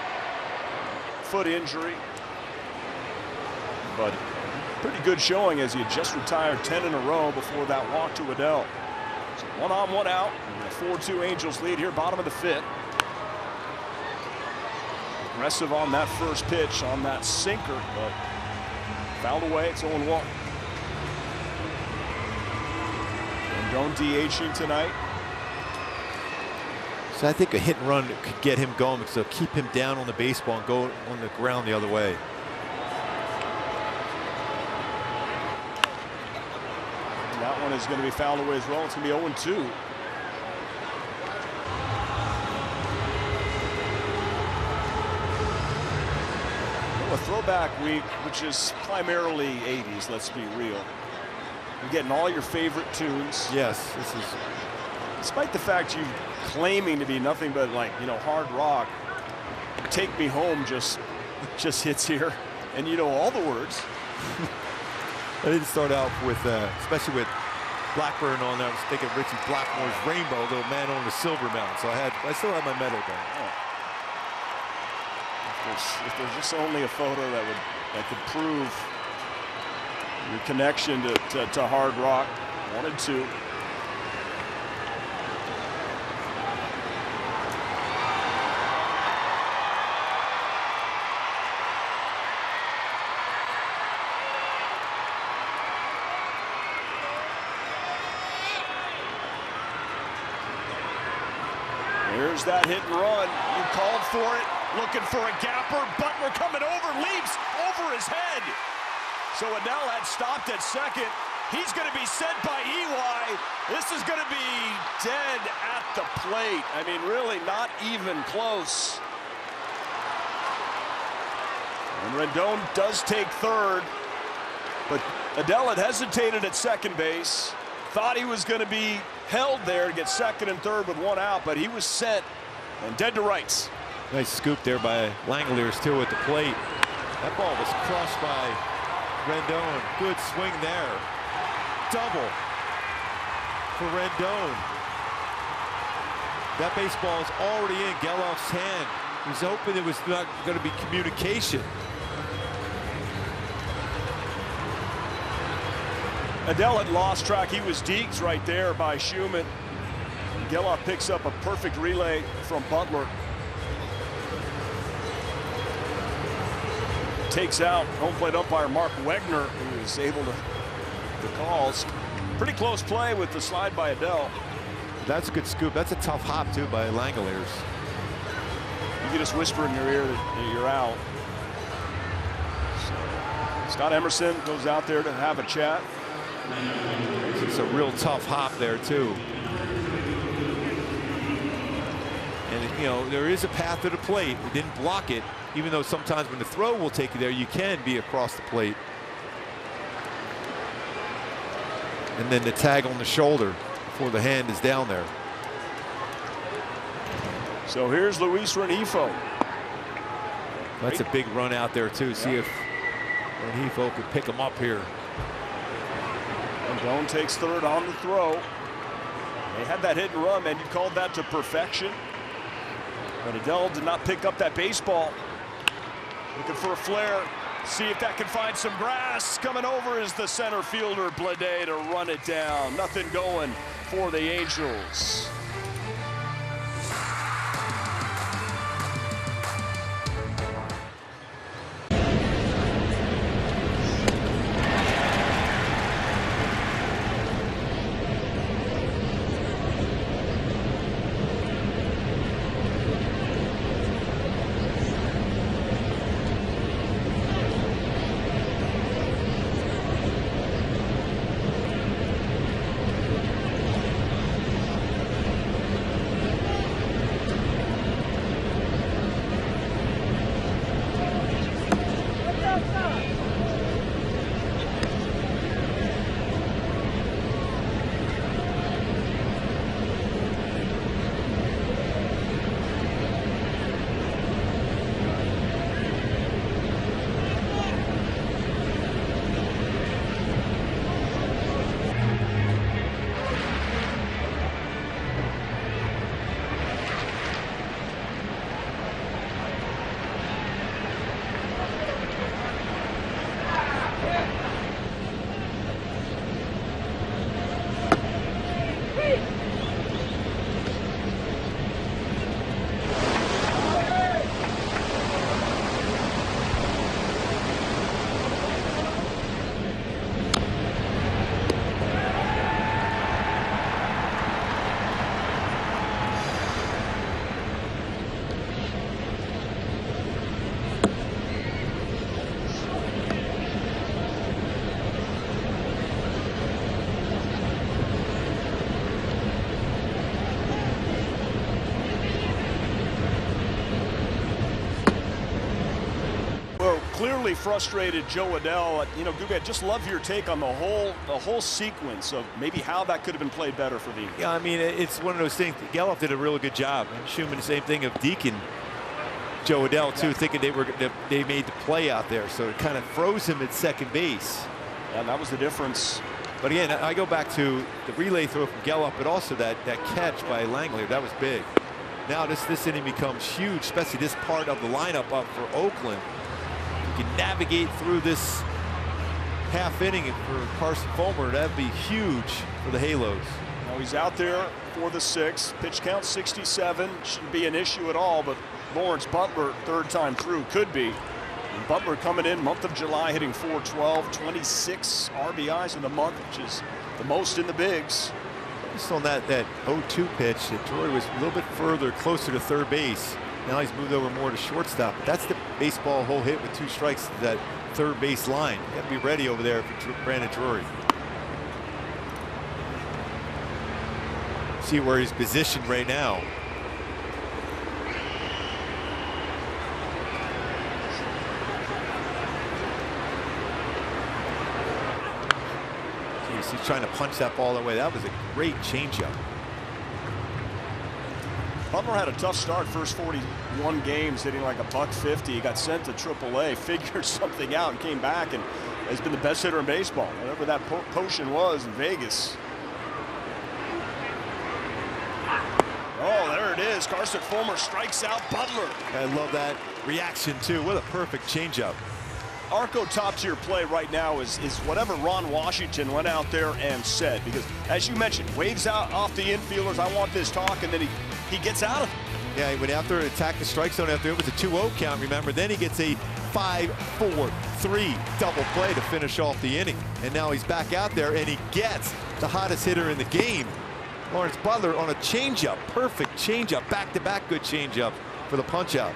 Foot injury. But pretty good showing as he had just retired 10 in a row before that walk to Adell. So 1 on, 1 out. And a 4-2 Angels lead here, bottom of the 5th. Aggressive on that first pitch on that sinker, but fouled away. It's 0-1. Rendon DHing tonight. So I think a hit and run could get him going, so keep him down on the baseball and go on the ground the other way. And that one is going to be fouled away as well. It's going to be 0-2. A throwback week, which is primarily 80s, let's be real. You're getting all your favorite tunes. Yes, this is. Despite the fact you claiming to be nothing but, like, you know, hard rock, Take Me Home just hits here, and you know all the words. I didn't start out with, especially with Blackburn on there. I was thinking Richie Blackmore's Rainbow, the Man on the Silver Mountain. So I still have my medal going. Oh. If there's just only a photo that could prove your connection to hard rock. 1 and 2. Here's that hit and run. You called for it, looking for a gapper. Butler coming over, leaps over his head. So Adell had stopped at second. He's going to be sent by EY. This is going to be dead at the plate. I mean, really not even close. And Rendon does take third, but Adell had hesitated at second base. Thought he was going to be held there to get second and third with one out, but he was sent and dead to rights. Nice scoop there by Langeliers too at the plate. That ball was crushed by Rendon. Good swing there. Double for Rendon. That baseball is already in Gelof's hand. He was hoping it was not going to be communication. Adell had lost track. He was deked right there by Schumann. Gelof picks up a perfect relay from Butler. Takes out home plate umpire Mark Wegner, who is able to the calls. Pretty close play with the slide by Adell. That's a good scoop. That's a tough hop too by Langeliers. You can just whisper in your ear that you're out. So, Scott Emerson goes out there to have a chat. It's a real tough hop there too. And you know, there is a path to the plate. We didn't block it, even though sometimes when the throw will take you there, you can be across the plate. And then the tag on the shoulder before the hand is down there. So here's Luis Rengifo. That's a big run out there too. See if Rengifo could pick him up here. Rendon takes third on the throw. They had that hit and run, man. You called that to perfection. But Adell did not pick up that baseball. Looking for a flare. See if that can find some grass. Coming over is the center fielder, Bleday, to run it down. Nothing going for the Angels. Clearly frustrated Joe Adell. You know, Gooby, I just love your take on the whole sequence of maybe how that could have been played better for the. Yeah, I mean, it's one of those things. Gelof did a really good job, and Schumann the same thing of Deacon, Joe Adell too, thinking they made the play out there, so it kind of froze him at second base. And that was the difference. But again, I go back to the relay throw from Gelof, but also that catch by Langeliers. That was big. Now this inning becomes huge, especially this part of the lineup up for Oakland. You can navigate through this half inning for Carson Fulmer. That'd be huge for the Halos. Now he's out there for the sixth. Pitch count 67. Shouldn't be an issue at all, but Lawrence Butler, third time through, could be. And Butler coming in month of July, hitting .412, 26 RBIs in the month, which is the most in the bigs. Just on that 0-2 pitch, that Drury was a little bit further, closer to third base. Now he's moved over more to shortstop. But that's the baseball whole hit with 2 strikes to that third base line. You got to be ready over there for Brandon Drury. See where he's positioned right now. He's trying to punch that ball away. That was a great changeup. Butler had a tough start, first 41 games, hitting like $150. He got sent to AAA, figured something out, and came back and has been the best hitter in baseball, whatever that potion was in Vegas. Oh, there it is. Carson Fulmer strikes out Butler. I love that reaction too. What a perfect changeup. Arco top-tier play right now is whatever Ron Washington went out there and said, because as you mentioned, waves out off the infielders, I want this talk, and then he gets out of it. Yeah, he went after and attacked the strike zone after it was a 2-0 count, remember. Then he gets a 5-4-3 double play to finish off the inning. And now he's back out there and he gets the hottest hitter in the game, Lawrence Butler, on a changeup. Perfect changeup, back-to-back good changeup for the punch-out.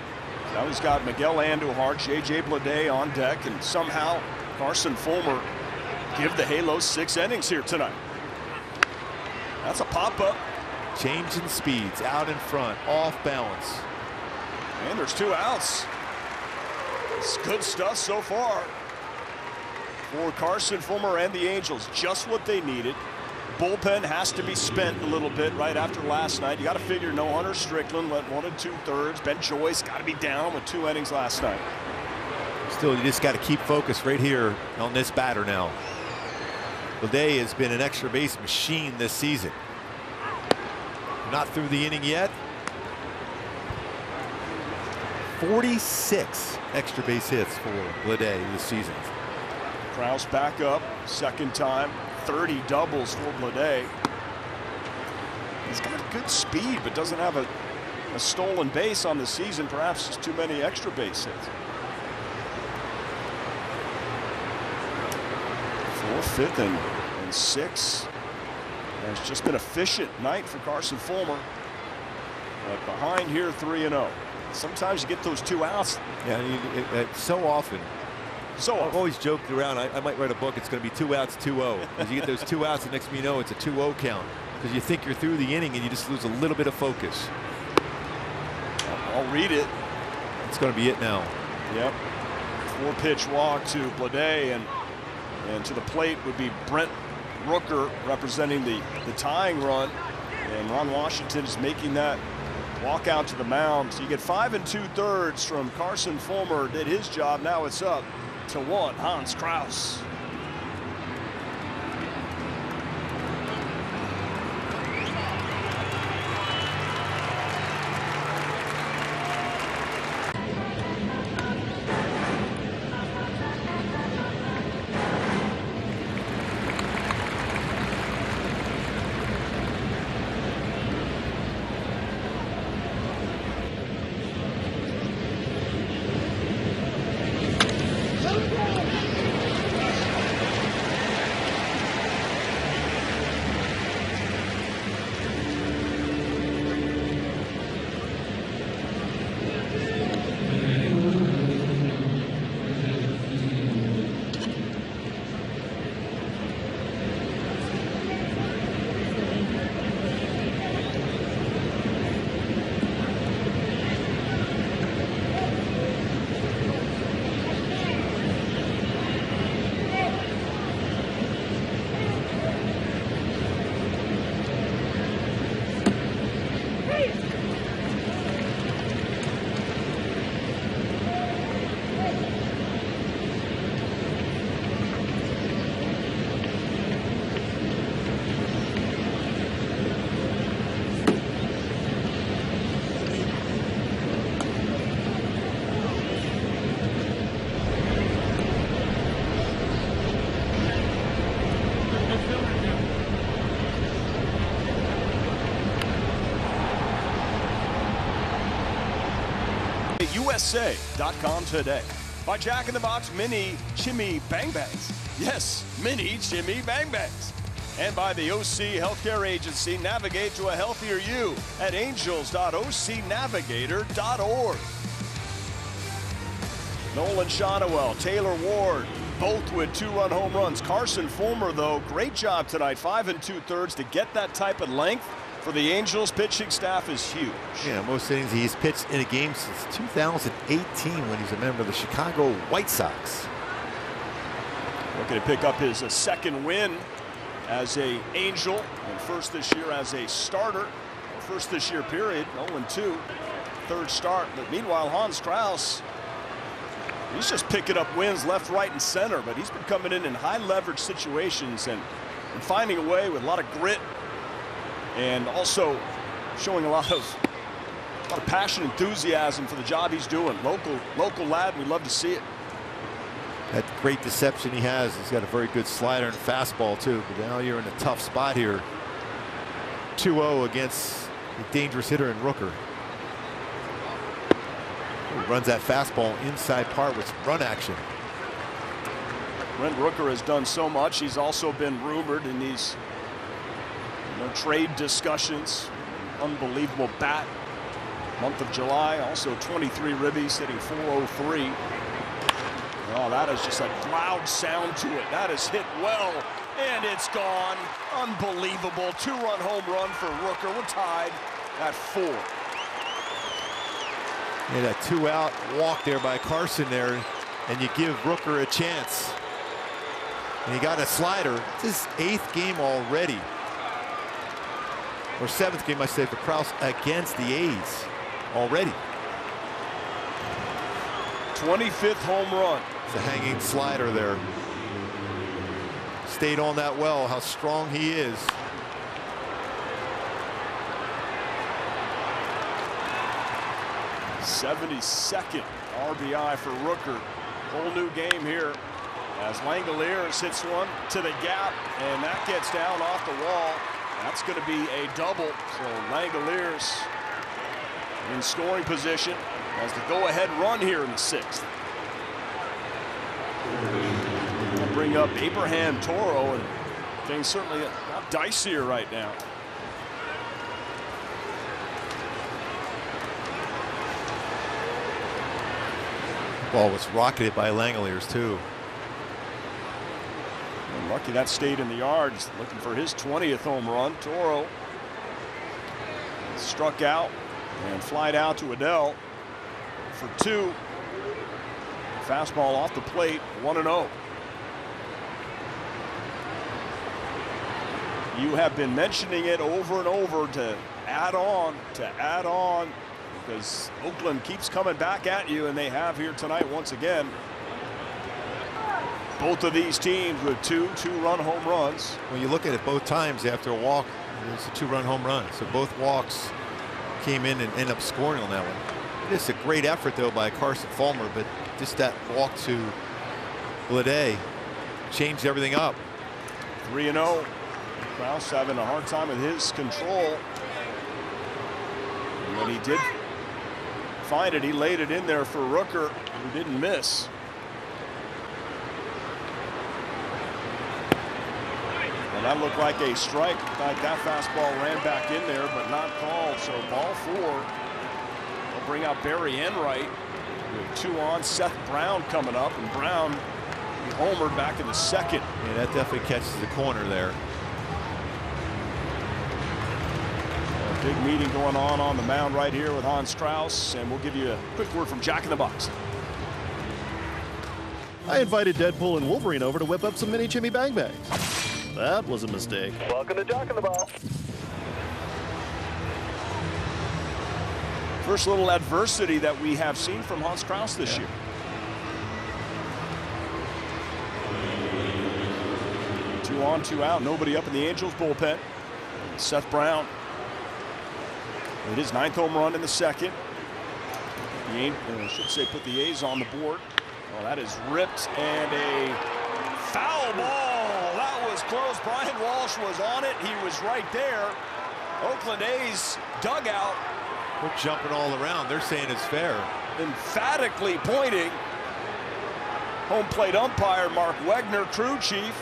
Now he's got Miguel Andujar, J.J. Bleday on deck, and somehow Carson Fulmer give the Halos 6 innings here tonight. That's a pop-up. Changing speeds, out in front, off balance. And there's 2 outs. It's good stuff so far for Carson Fulmer and the Angels. Just what they needed. Bullpen has to be spent a little bit right after last night. You got to figure no Hunter Strickland, went 1 2/3. Ben Joyce got to be down with 2 innings last night. Still, you just got to keep focused right here on this batter now. Bleday has been an extra base machine this season. Not through the inning yet. 46 extra base hits for Bleday this season. Krause back up, second time. 30 doubles for Bleday. He's got good speed, but doesn't have a stolen base on the season. Perhaps just too many extra base hits. 4th, 5th, and 6th. It's just been an efficient night for Carson Fulmer. But behind here, 3-0. Sometimes you get those 2 outs. Yeah, so often. I've always joked around, I might write a book, it's going to be 2 outs, 2-0. Because you get those 2 outs, the next thing you know, it's a 2-0 count. Because you think you're through the inning and you just lose a little bit of focus. I'll read it. It's going to be it now. Yep. 4-pitch walk to Bleday, and to the plate would be Brent Rooker representing the tying run. And Ron Washington is making that walk out to the mound. So you get 5 2/3 from Carson Fulmer. Did his job. Now it's up to 1, Hans Krause. USA.com today. By Jack in the Box Mini Chimmy Bang Bangs. Yes, Mini Chimmy Bang Bangs. And by the OC Healthcare Agency. Navigate to a healthier you at angels.ocnavigator.org. Nolan Shotwell, Taylor Ward, both with 2-run home runs. Carson Fulmer, though, great job tonight, 5 2/3 to get that type of length for the Angels. Pitching staff is huge. Yeah, most innings he's pitched in a game since 2018 when he's a member of the Chicago White Sox. Looking to pick up his second win as a Angel, and first this year as a starter. First this year, period. 0-2, third start. But meanwhile, Hans Crouse, he's just picking up wins left, right, and center. But he's been coming in high leverage situations and finding a way with a lot of grit, and also showing a lot of passion, enthusiasm for the job he's doing. Local lad, we love to see it. That great deception he has. He's got a very good slider and fastball too. But now you're in a tough spot here. 2-0 against a dangerous hitter in Rooker. He runs that fastball inside part with run action. Brent Rooker has done so much. He's also been rumored in these trade discussions. Unbelievable bat. Month of July, also 23 ribbies, hitting .403. Oh, that is just a loud sound to it. That is hit well, and it's gone. Unbelievable. 2-run home run for Rooker. We're tied at 4. Yeah, that 2-out walk there by Carson there, and you give Rooker a chance. And he got a slider. It's his 8th game already. Or 7th game, I say, for Crouse against the A's already. 25th home run. It's a hanging slider there. Stayed on that well, how strong he is. '72nd RBI for Rooker. Whole new game here as Langeliers hits one to the gap, and that gets down off the wall. That's going to be a double. So Langeliers in scoring position as the go-ahead run here in the 6th. We'll bring up Abraham Toro, and things certainly a lot dicier right now. Ball was rocketed by Langeliers too. And lucky that stayed in the yards. Looking for his 20th home run. Toro struck out and flied out to Adell for 2. Fastball off the plate, 1-0. You have been mentioning it over and over to add on, because Oakland keeps coming back at you, and they have here tonight once again. Both of these teams with two-run home runs. When you look at it, both times after a walk, it's a 2-run home run. So both walks came in and ended up scoring on that one. It's a great effort, though, by Carson Fulmer, but just that walk to Bleday changed everything up. 3-0. Crouse having a hard time with his control. And when he did find it, he laid it in there for Rooker, who didn't miss. And that looked like a strike. Like that fastball ran back in there, but not called. So ball 4. They'll bring out Barry Enright with 2 on. Seth Brown coming up, and Brown he homered back in the 2nd. Yeah, that definitely catches the corner there. A big meeting going on the mound right here with Hans Crouse, and we'll give you a quick word from Jack in the Box. I invited Deadpool and Wolverine over to whip up some mini Jimmy Bang Bangs. That was a mistake. Welcome to Jack in the Box. First little adversity that we have seen from Hans Crouse this year. Two on, 2 out. Nobody up in the Angels bullpen. Seth Brown. It is 9th home run in the 2nd. I should say put the A's on the board. Oh, that is ripped, and a foul ball. That was close. Brian Walsh was on it. He was right there. Oakland A's dugout. We're jumping all around. They're saying it's fair. Emphatically pointing. Home plate umpire Mark Wegner, crew chief.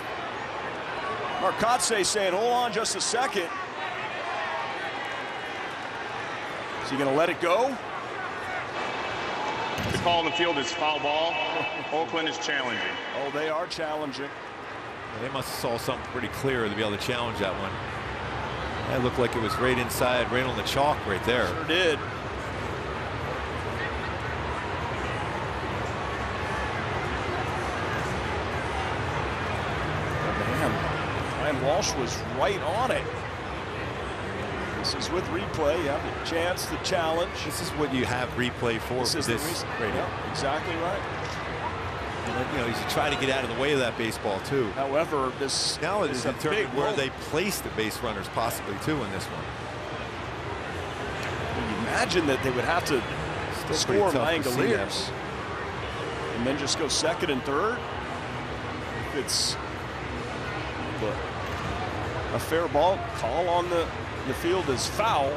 Marcotte saying, hold on just a second. Is he going to let it go? The call on the field is foul ball. Oakland is challenging. Oh, they are challenging. They must have saw something pretty clear to be able to challenge that one. That looked like it was right inside, right on the chalk right there. Sure did. Ryan Walsh was right on it. This is with replay. You have a chance to challenge. This is what you have replay for. This is this right here. Exactly right. And then, you know, you try to get out of the way of that baseball too. However, this now it is determined where moment. they place the base runners possibly too in this one. You imagine that they would have to score Langoliers and then just go second and third. If it's a fair ball, call on the field is foul.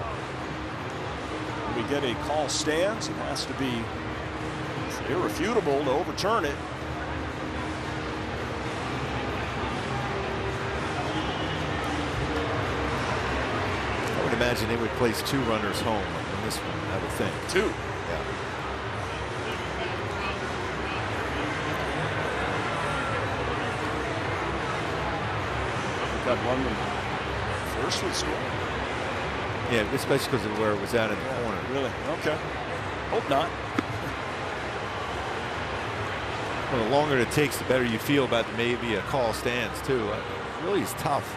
We get a call stands. It has to be irrefutable to overturn it. I would imagine they would place 2 runners home in this one, I would think. 2. Yeah. Got one first would score. Yeah, especially because of where it was at in the corner. Really? Okay. Hope not. Well, the longer it takes, the better you feel about maybe a call stands too. It really is tough.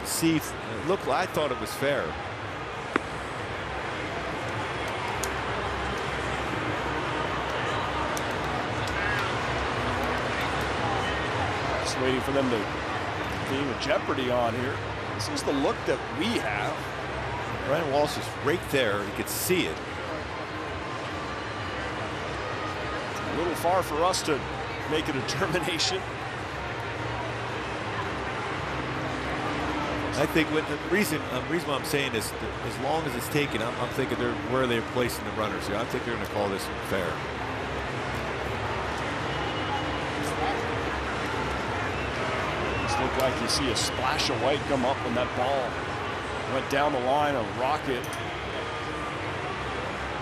See, look, I thought it was fair. Just waiting for them to game of jeopardy on here. This is the look that we have. Ryan Walsh is right there. You could see it. A little far for us to make a determination. I think the reason why I'm saying this, as long as it's taken, I'm thinking they're where they're placing the runners here. I think they're going to call this one fair. Look like you see a splash of white come up when that ball went down the line, a rocket.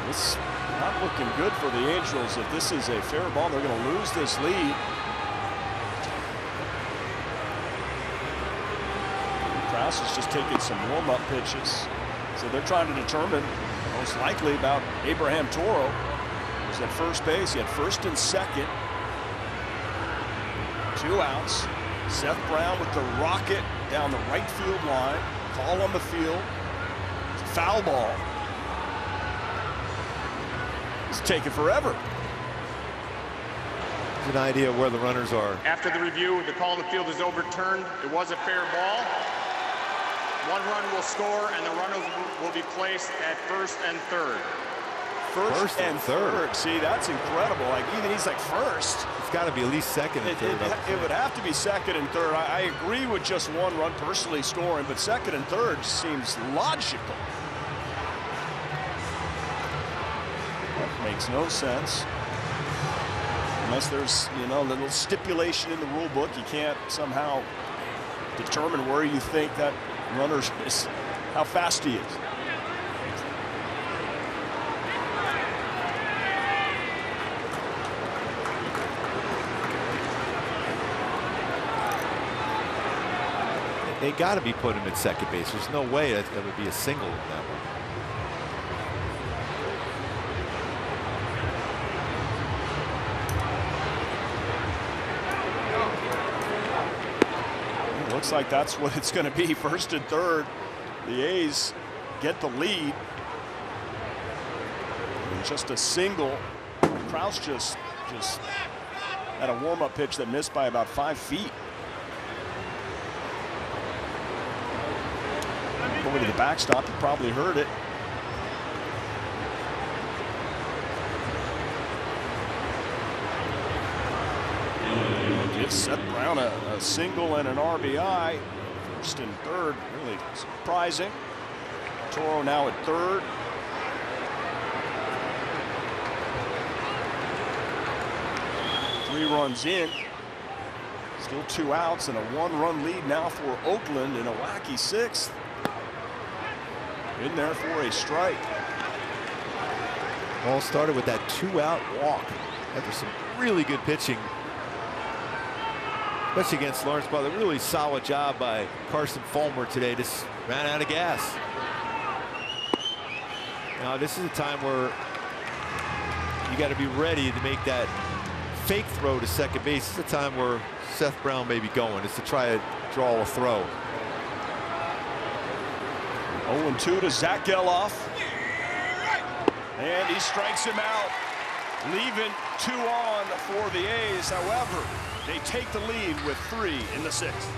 It's not looking good for the Angels. If this is a fair ball, they're going to lose this lead. Krause is just taking some warm-up pitches. So they're trying to determine, most likely, about Abraham Toro. He was at first base. He had first and second. 2 outs. Seth Brown with the rocket down the right field line. Call on the field. It's a foul ball. It's taking forever. There's an idea of where the runners are. After the review, the call on the field is overturned. It was a fair ball. 1 run will score, and the runners will be placed at first and third. First and third. See, that's incredible. Like, even he's like first. It's got to be at least second and third. It would have to be second and third. I agree with just 1 run personally scoring, but second and third seems logical. That makes no sense. Unless there's, you know, a little stipulation in the rule book, you can't somehow determine where you think that runner is, how fast he is. They got to be putting him at second base. There's no way that would be a single in that one. It looks like that's what it's going to be. First and third. The A's get the lead. And just a single. Krause just had a warm-up pitch that missed by about 5 feet. Over to the backstop, you probably heard it. Gives Seth Brown a single and an RBI. First and third, really surprising. Toro now at third. Three runs in. Still 2 outs and a 1-run lead now for Oakland in a wacky 6th. In there for a strike. All started with that 2-out walk after some really good pitching, especially against Lawrence Butler. Really solid job by Carson Fulmer today. Just ran out of gas. Now this is a time where you got to be ready to make that fake throw to second base. This is a time where Seth Brown may be going. It's to try to draw a throw. 0-2 to Zach Geloff. And he strikes him out, leaving 2 on for the A's. However, they take the lead with 3 in the 6th.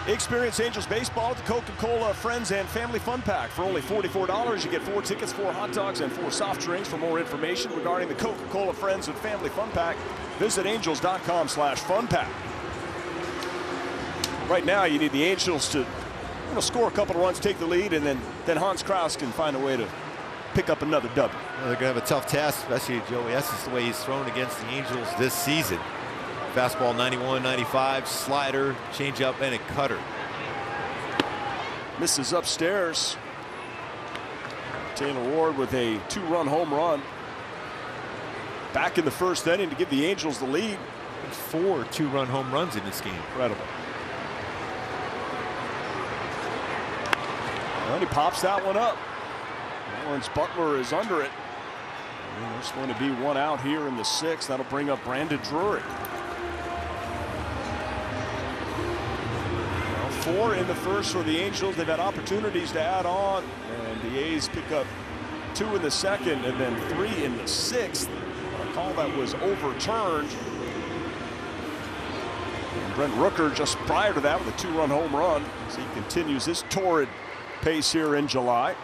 Experience Angels baseball with the Coca-Cola Friends and Family Fun Pack. For only $44, you get 4 tickets, 4 hot dogs, and 4 soft drinks. For more information regarding the Coca-Cola Friends and Family Fun Pack, visit angels.com/funpack. Right now, you need the Angels to score a couple of runs, take the lead, and then Hans Kraus can find a way to pick up another W. Well, they're going to have a tough task, especially Joey Estes, the way he's thrown against the Angels this season. Fastball 91, 95, slider, changeup, and a cutter. Misses upstairs. Taylor Ward with a 2-run home run. Back in the first inning to give the Angels the lead. 4 2-run home runs in this game. Incredible. And he pops that one up. Lawrence Butler is under it. And there's going to be 1 out here in the 6th. That'll bring up Brandon Drury. 4 in the first for the Angels. They've had opportunities to add on, and the A's pick up 2 in the 2nd and then 3 in the 6th. A call that was overturned. And Brent Rooker just prior to that with a 2-run home run as he continues his torrid pace here in July.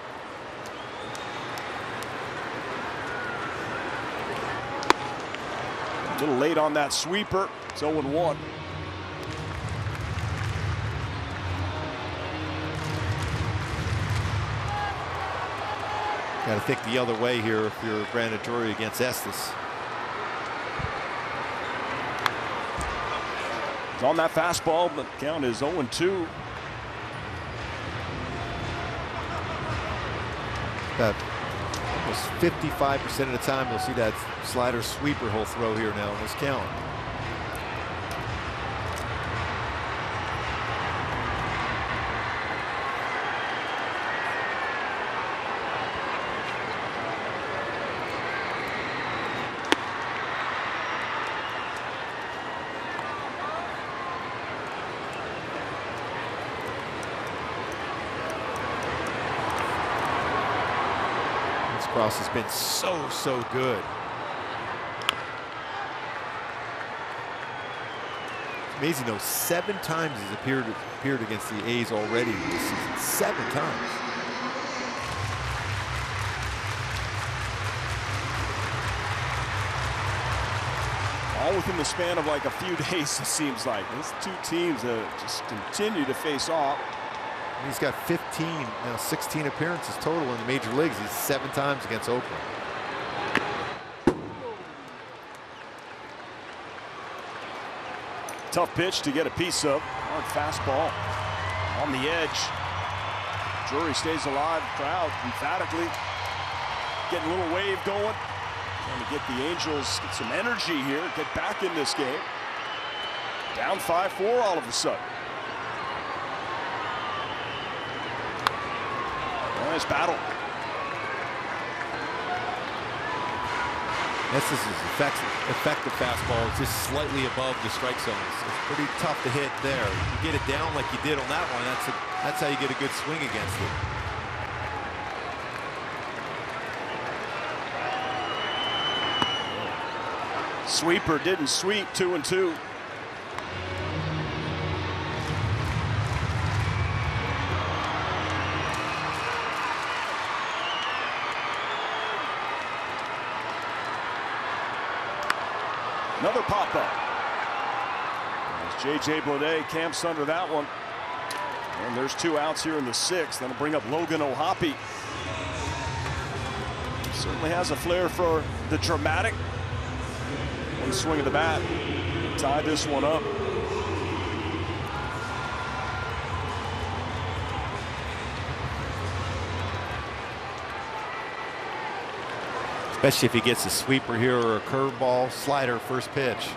A little late on that sweeper. It's 0-1. Got to think the other way here if you're Brandon Drury against Estes. He's on that fastball, but the count is 0-2. About almost 55% of the time you'll see that slider sweeper he'll throw here now in this count. Cross has been so good. Amazing though, 7 times he's appeared against the A's already this season. 7 times. All within the span of like a few days, it seems like. These two teams just continue to face off. He's got 16 appearances total in the major leagues. He's 7 times against Oakland. Tough pitch to get a piece of. Hard fastball on the edge. Drury stays alive. Crowd emphatically getting a little wave going. Trying to get the Angels, get some energy here, get back in this game. Down 5-4 all of a sudden. Nice battle. This is his effective fastball. It's just slightly above the strike zone. It's pretty tough to hit there. You get it down like you did on that one. That's how you get a good swing against it. Sweeper didn't sweep. 2-2. Another pop-up. As J.J. Bleday camps under that one. And there's 2 outs here in the 6th. That'll bring up Logan O'Hoppe. Certainly has a flair for the dramatic. One swing of the bat. Tie this one up. Especially if he gets a sweeper here or a curveball, slider, first pitch.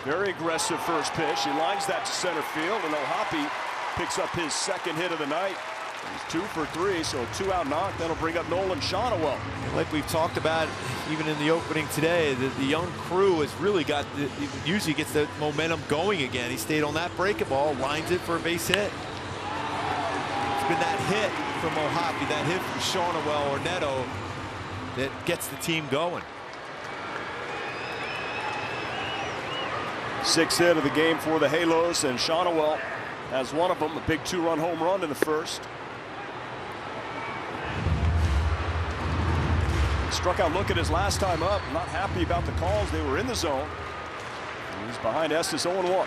Very aggressive first pitch. He lines that to center field, and O'Hoppe picks up his 2nd hit of the night. He's 2 for 3, so a 2-out knock. That'll bring up Nolan Shonewell. Like we've talked about even in the opening today, the young crew has really got, usually gets the momentum going again. He stayed on that breaking ball, lines it for a base hit. It's been that hit from O'Hoppe, that hit from Shonewell or Neto that gets the team going. 6th hit of the game for the Halos, and Shonewell has one of them, a big 2-run home run in the 1st. Struck out looking his last time up, not happy about the calls. They were in the zone. He's behind Estes 0-1.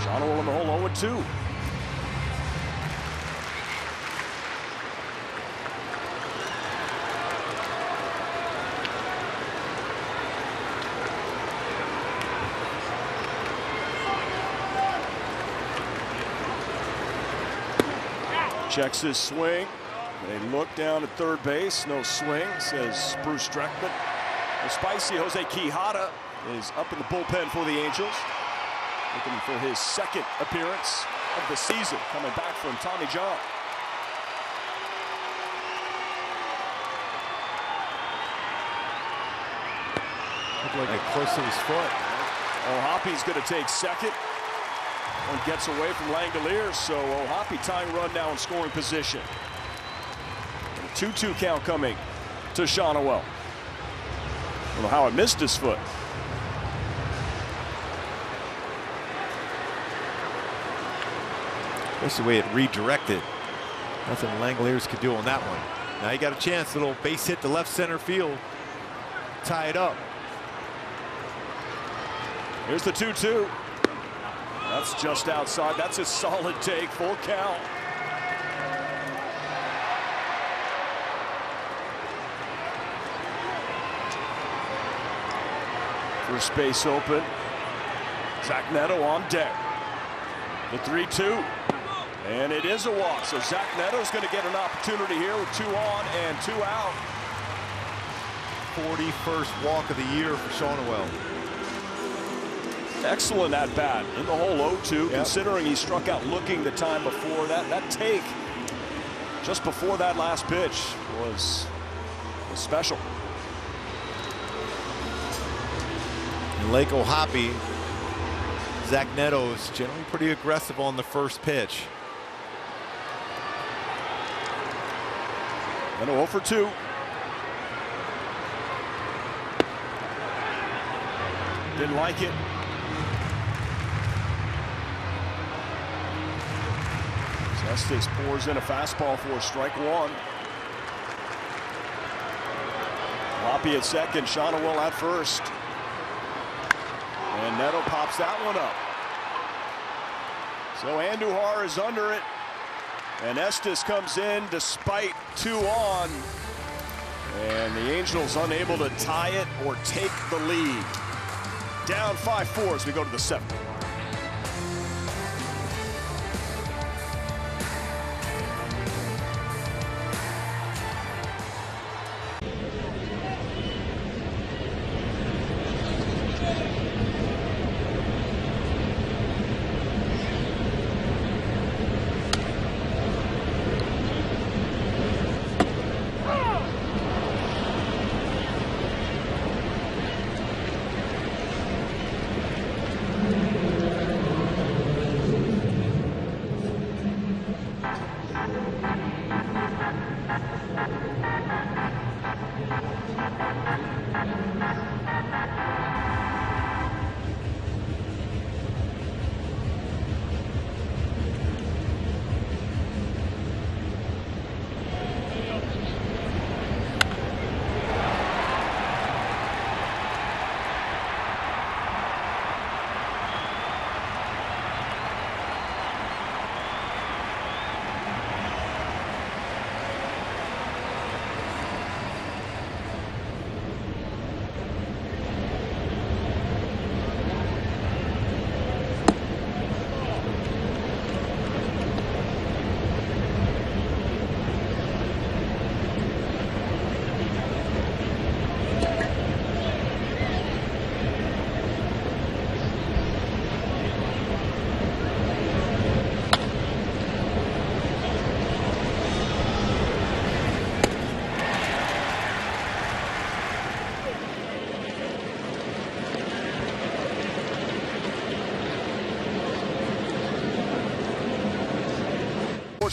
Shonewell in the hole 0-2. Checks his swing. They look down at third base. No swing, says Bruce Streckman. The spicy Jose Quijada is up in the bullpen for the Angels. Looking for his 2nd appearance of the season, coming back from Tommy John. Looked like it close to his foot. O'Hoppe's going to take 2nd. One gets away from Langoliers, so O'Hoppe tying run now in scoring position. A 2-2 count coming to Shonewell. I don't know how it missed his foot. That's the way it redirected. Nothing Langoliers could do on that one. Now he got a chance, little base hit to left center field. Tie it up. Here's the 2-2. That's just outside. That's a solid take. Full count. First base open. Zach Neto on deck. The 3-2. And it is a walk. So Zach Neto's going to get an opportunity here with 2 on and 2 out. 41st walk of the year for Shonewell. Excellent at bat in the hole 0-2, considering he struck out looking the time before that. That take just before that last pitch was special. And Lake O'Hoppe, Zach Neto is generally pretty aggressive on the first pitch. And 0 for 2. Didn't like it. Estes pours in a fastball for strike 1. Loppy at second, Shonowell at first. And Neto pops that one up. So Andujar is under it. And Estes comes in despite 2 on. And the Angels unable to tie it or take the lead. Down 5-4 as we go to the 7th.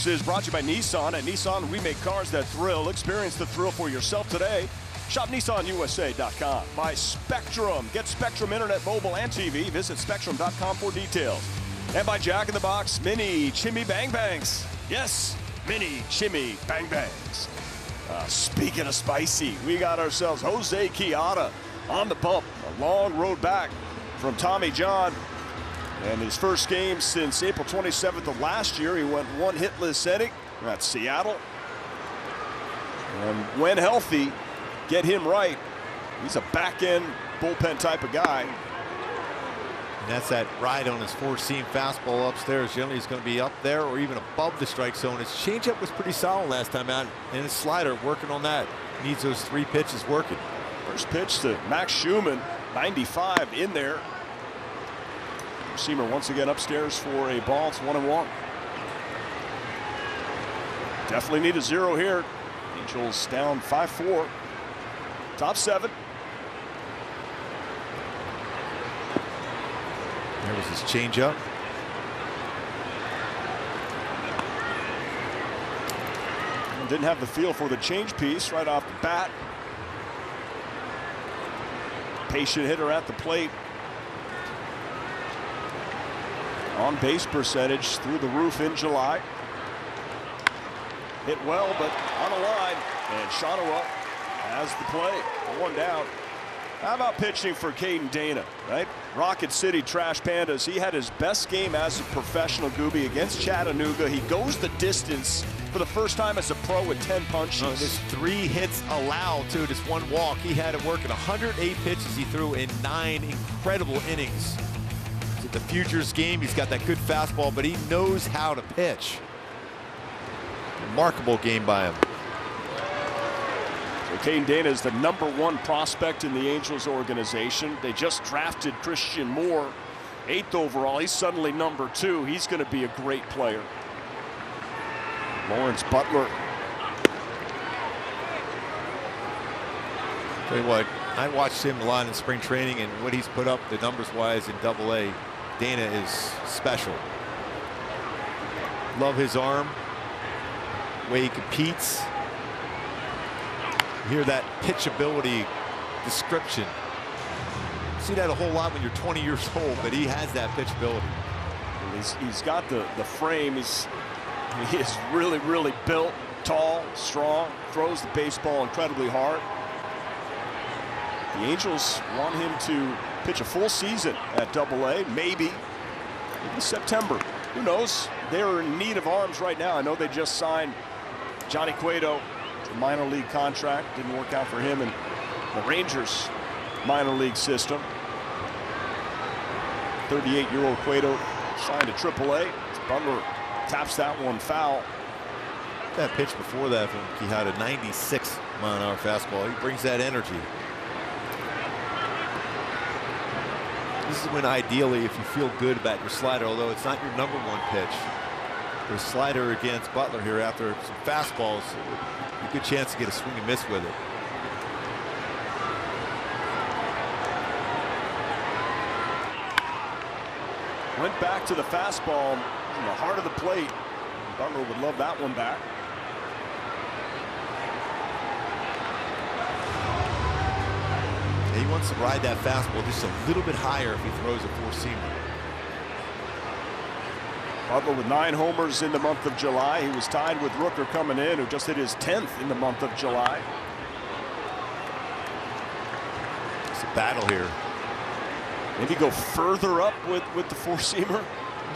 Is brought to you by Nissan. At Nissan, we make cars that thrill. Experience the thrill for yourself today. Shop NissanUSA.com. By Spectrum. Get Spectrum Internet, mobile, and TV. Visit Spectrum.com for details. And by Jack in the Box Mini Chimmy Bang Bangs. Yes, Mini Chimmy Bang Bangs. Speaking of spicy, we got ourselves Jose Quijada on the bump. A long road back from Tommy John. And his first game since April 27th of last year, he went 1 hitless inning at Seattle. And when healthy, get him right. He's a back-end bullpen type of guy. And that's that ride on his 4-seam fastball upstairs. Generally, he's going to be up there or even above the strike zone. His changeup was pretty solid last time out, and his slider working on that. Needs those 3 pitches working. First pitch to Max Schumann, 95 in there. Seamer once again upstairs for a ball. It's 1-1. Definitely need a 0 here. Angels down 5-4. Top 7. There was his changeup. Didn't have the feel for the change piece right off the bat. Patient hitter at the plate. On base percentage through the roof in July. Hit well, but on a line. And Shonowell has the play. 1 down. How about pitching for Caden Dana, right? Rocket City Trash Pandas. He had his best game as a professional, Gooby, against Chattanooga. He goes the distance for the first time as a pro with 10 punches. There's 3 hits allowed, too. Just 1 walk. He had it working. 108 pitches he threw in 9 incredible innings. The Futures game, he's got that good fastball, but he knows how to pitch. Remarkable game by him. So Caden Dana is the #1 prospect in the Angels organization. They just drafted Christian Moore, 8th overall. He's suddenly #2. He's going to be a great player. Lawrence Butler. Tell you what, I watched him a lot in spring training, and what he's put up the numbers-wise in AA. Dana is special. Love his arm, the way he competes. hear that pitchability description. You see that a whole lot when you're 20 years old, but he has that pitchability. He's got the frame. He is really, really built, tall, strong, throws the baseball incredibly hard. The Angels want him to pitch a full season at AA, maybe in September. Who knows? They're in need of arms right now. I know they just signed Johnny Cueto to a minor league contract. Didn't work out for him in the Rangers minor league system. 38-year-old Cueto signed to AAA. Butler taps that one foul. That pitch before that from Quijada, 96 mile-an-hour fastball. He brings that energy. This is when ideally, if you feel good about your slider, although it's not your #1 pitch, your slider against Butler here after some fastballs, a good chance to get a swing and miss with it. Went back to the fastball in the heart of the plate. Butler would love that one back. He wants to ride that fastball just a little bit higher if he throws a four-seamer. Butler with 9 homers in the month of July. He was tied with Rooker coming in, who just hit his 10th in the month of July. It's a battle here. Maybe go further up with the four-seamer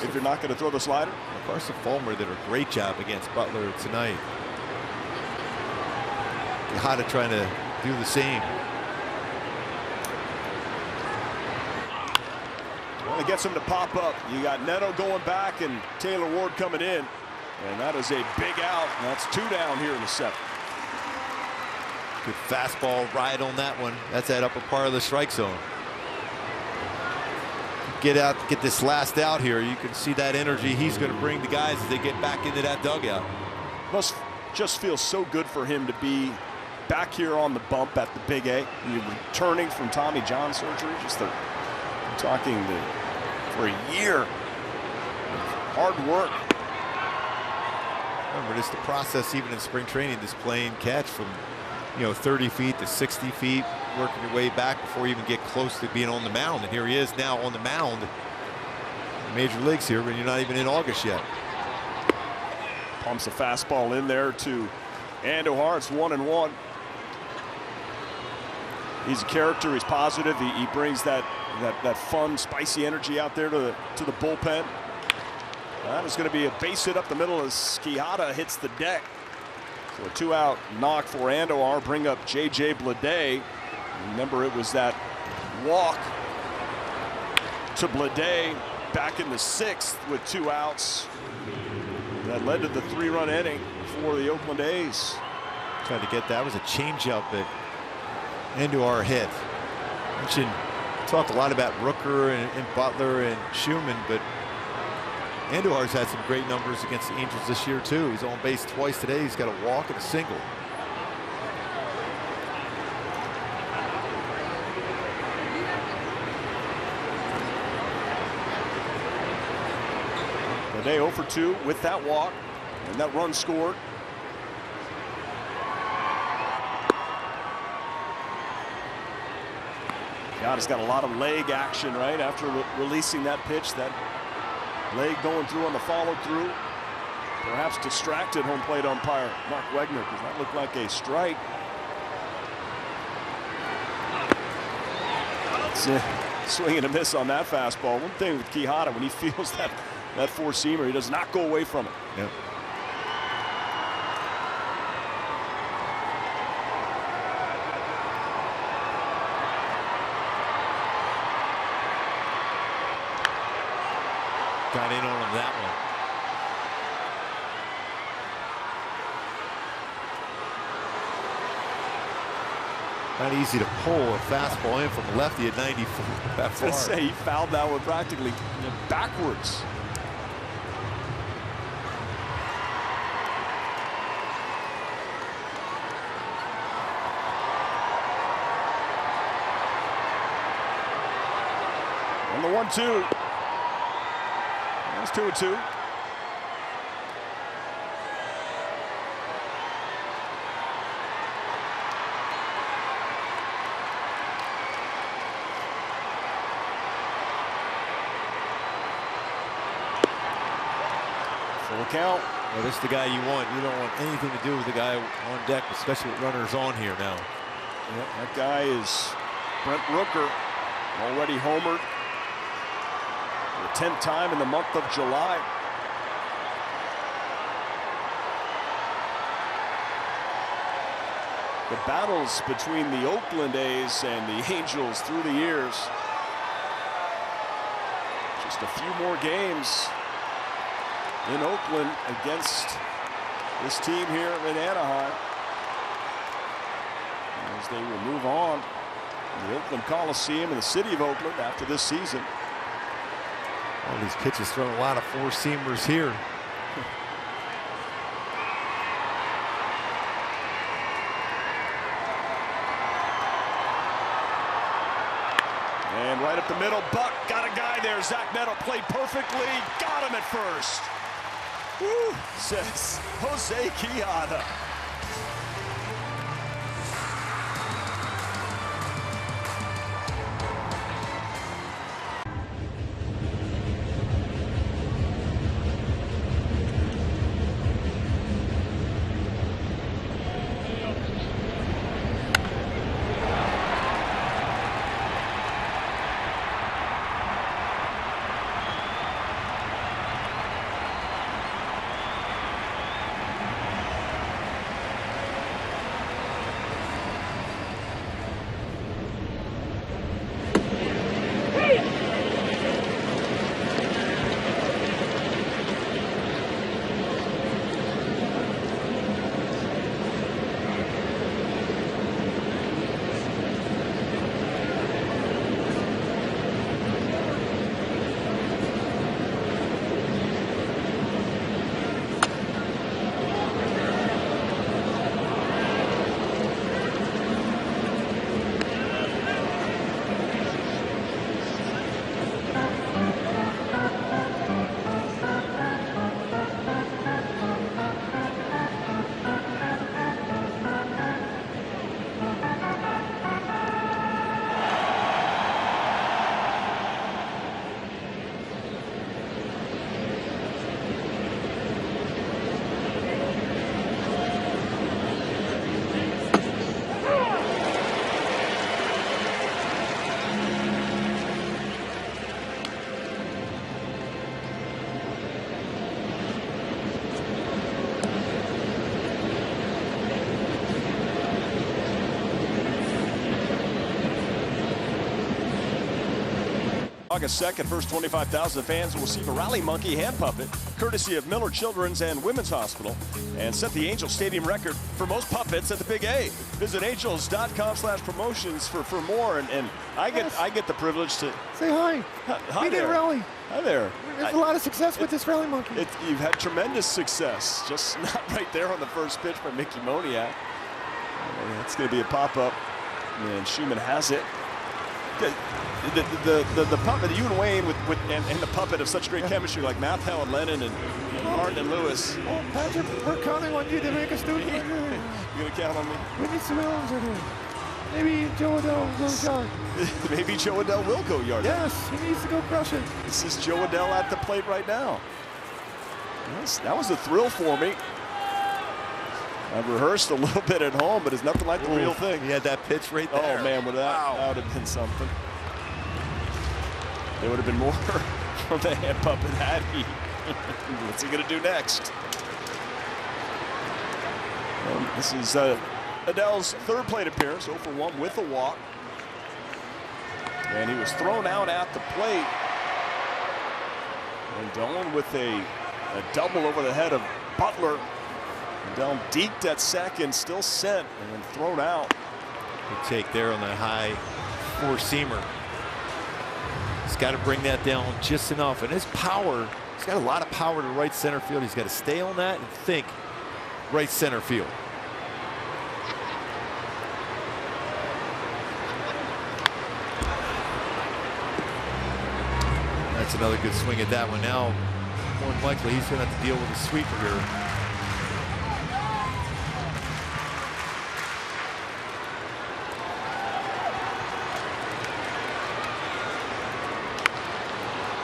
if you're not going to throw the slider. Carson Fulmer did a great job against Butler tonight. Quijada trying to do the same. Well, it gets him to pop up. You got Neto going back and Taylor Ward coming in. And that is a big out. That's 2 down here in the 7th. Good fastball ride on that one. That's that upper part of the strike zone. Get this last out here. You can see that energy he's going to bring the guys as they get back into that dugout. Must just feel so good for him to be back here on the bump at the Big A. You're returning from Tommy John surgery. I'm talking for a year of hard work. Remember, just the process even in spring training, this playing catch from 30 feet to 60 feet, working your way back before you even get close to being on the mound. And here he is now on the mound in major leagues here when you're not even in August yet. Pumps a fastball in there to Andujar. It's 1-1. He's a character. He's positive. He brings that fun, spicy energy out there to the bullpen. That is going to be a base hit up the middle as Quijada hits the deck. So a 2-out knock for Andujar. Bring up J.J. Bleday. Remember, it was that walk to Bleday back in the 6th with 2 outs. That led to the 3-run inning for the Oakland A's. Tried to get that. Was a changeup that Andujar hit. Talked a lot about Rooker and Butler and Schumann, but Andujar's had some great numbers against the Angels this year too. He's on base twice today. He's got a walk and a single. Today 0 for 2 with that walk and that run scored. Quijada's got a lot of leg action right after releasing that pitch. That leg going through on the follow through. Perhaps distracted home plate umpire Mark Wegner because that looked like a strike. Swing and a miss on that fastball. One thing with Quijada, when he feels that four-seamer, he does not go away from it. Yep. Got in on him that one. Not easy to pull a fastball in from lefty at 94. That far. I was gonna say, he fouled that one practically backwards. On the 1-2. That's 2-2. Full count. Well, this is the guy you want. You don't want anything to do with the guy on deck, especially with runners on here now. Yep, that guy is Brent Rooker, already homered for the 10th time in the month of July. The battles between the Oakland A's and the Angels through the years. Just a few more games in Oakland against this team here in Anaheim, as they will move on to the Oakland Coliseum in the city of Oakland after this season. All these pitches throwing a lot of four-seamers here. And right up the middle, Buck got a guy there. Zach Neto played perfectly, got him at first. Woo, says Jose Quijada. August 2nd, first 25,000 fans will receive a Rally Monkey hand puppet, courtesy of Miller Children's and Women's Hospital, and set the Angels Stadium record for most puppets at the Big A. Visit angels.com/promotions for more, and I get the privilege to say hi. Hi We there. did Rally. Hi there. There's a lot of success with this Rally Monkey. You've had tremendous success, just not right there on the first pitch by Mickey Moniak. It's going to be a pop-up, and Schumann has it. The puppet, you and Wayne and the puppet have such great chemistry, like Mathau and Lennon and Martin and Lewis. Well, Patrick, we're counting on you to make us do it. You're going to count on me? We need some Allens in here. Maybe Joe Adell goes yard. Maybe Joe Adell will go yard. Yes, he needs to go crush it. This is Joe Adell at the plate right now. Yes, that was a thrill for me. I've rehearsed a little bit at home, but it's nothing like the real thing. He had that pitch right there. Oh, man, that would have been something. There would have been more from the hand puppet had he. What's he going to do next? This is Adell's third plate appearance, 0 for 1 with a walk. And he was thrown out at the plate. And Dolan with a double over the head of Butler. Adell deked at second, still sent, and then thrown out. Good take there on that high four-seamer. He's got to bring that down just enough. And his power, he's got a lot of power to right center field. He's got to stay on that and think right center field. That's another good swing at that one. Now, more than likely, he's going to have to deal with a sweeper here.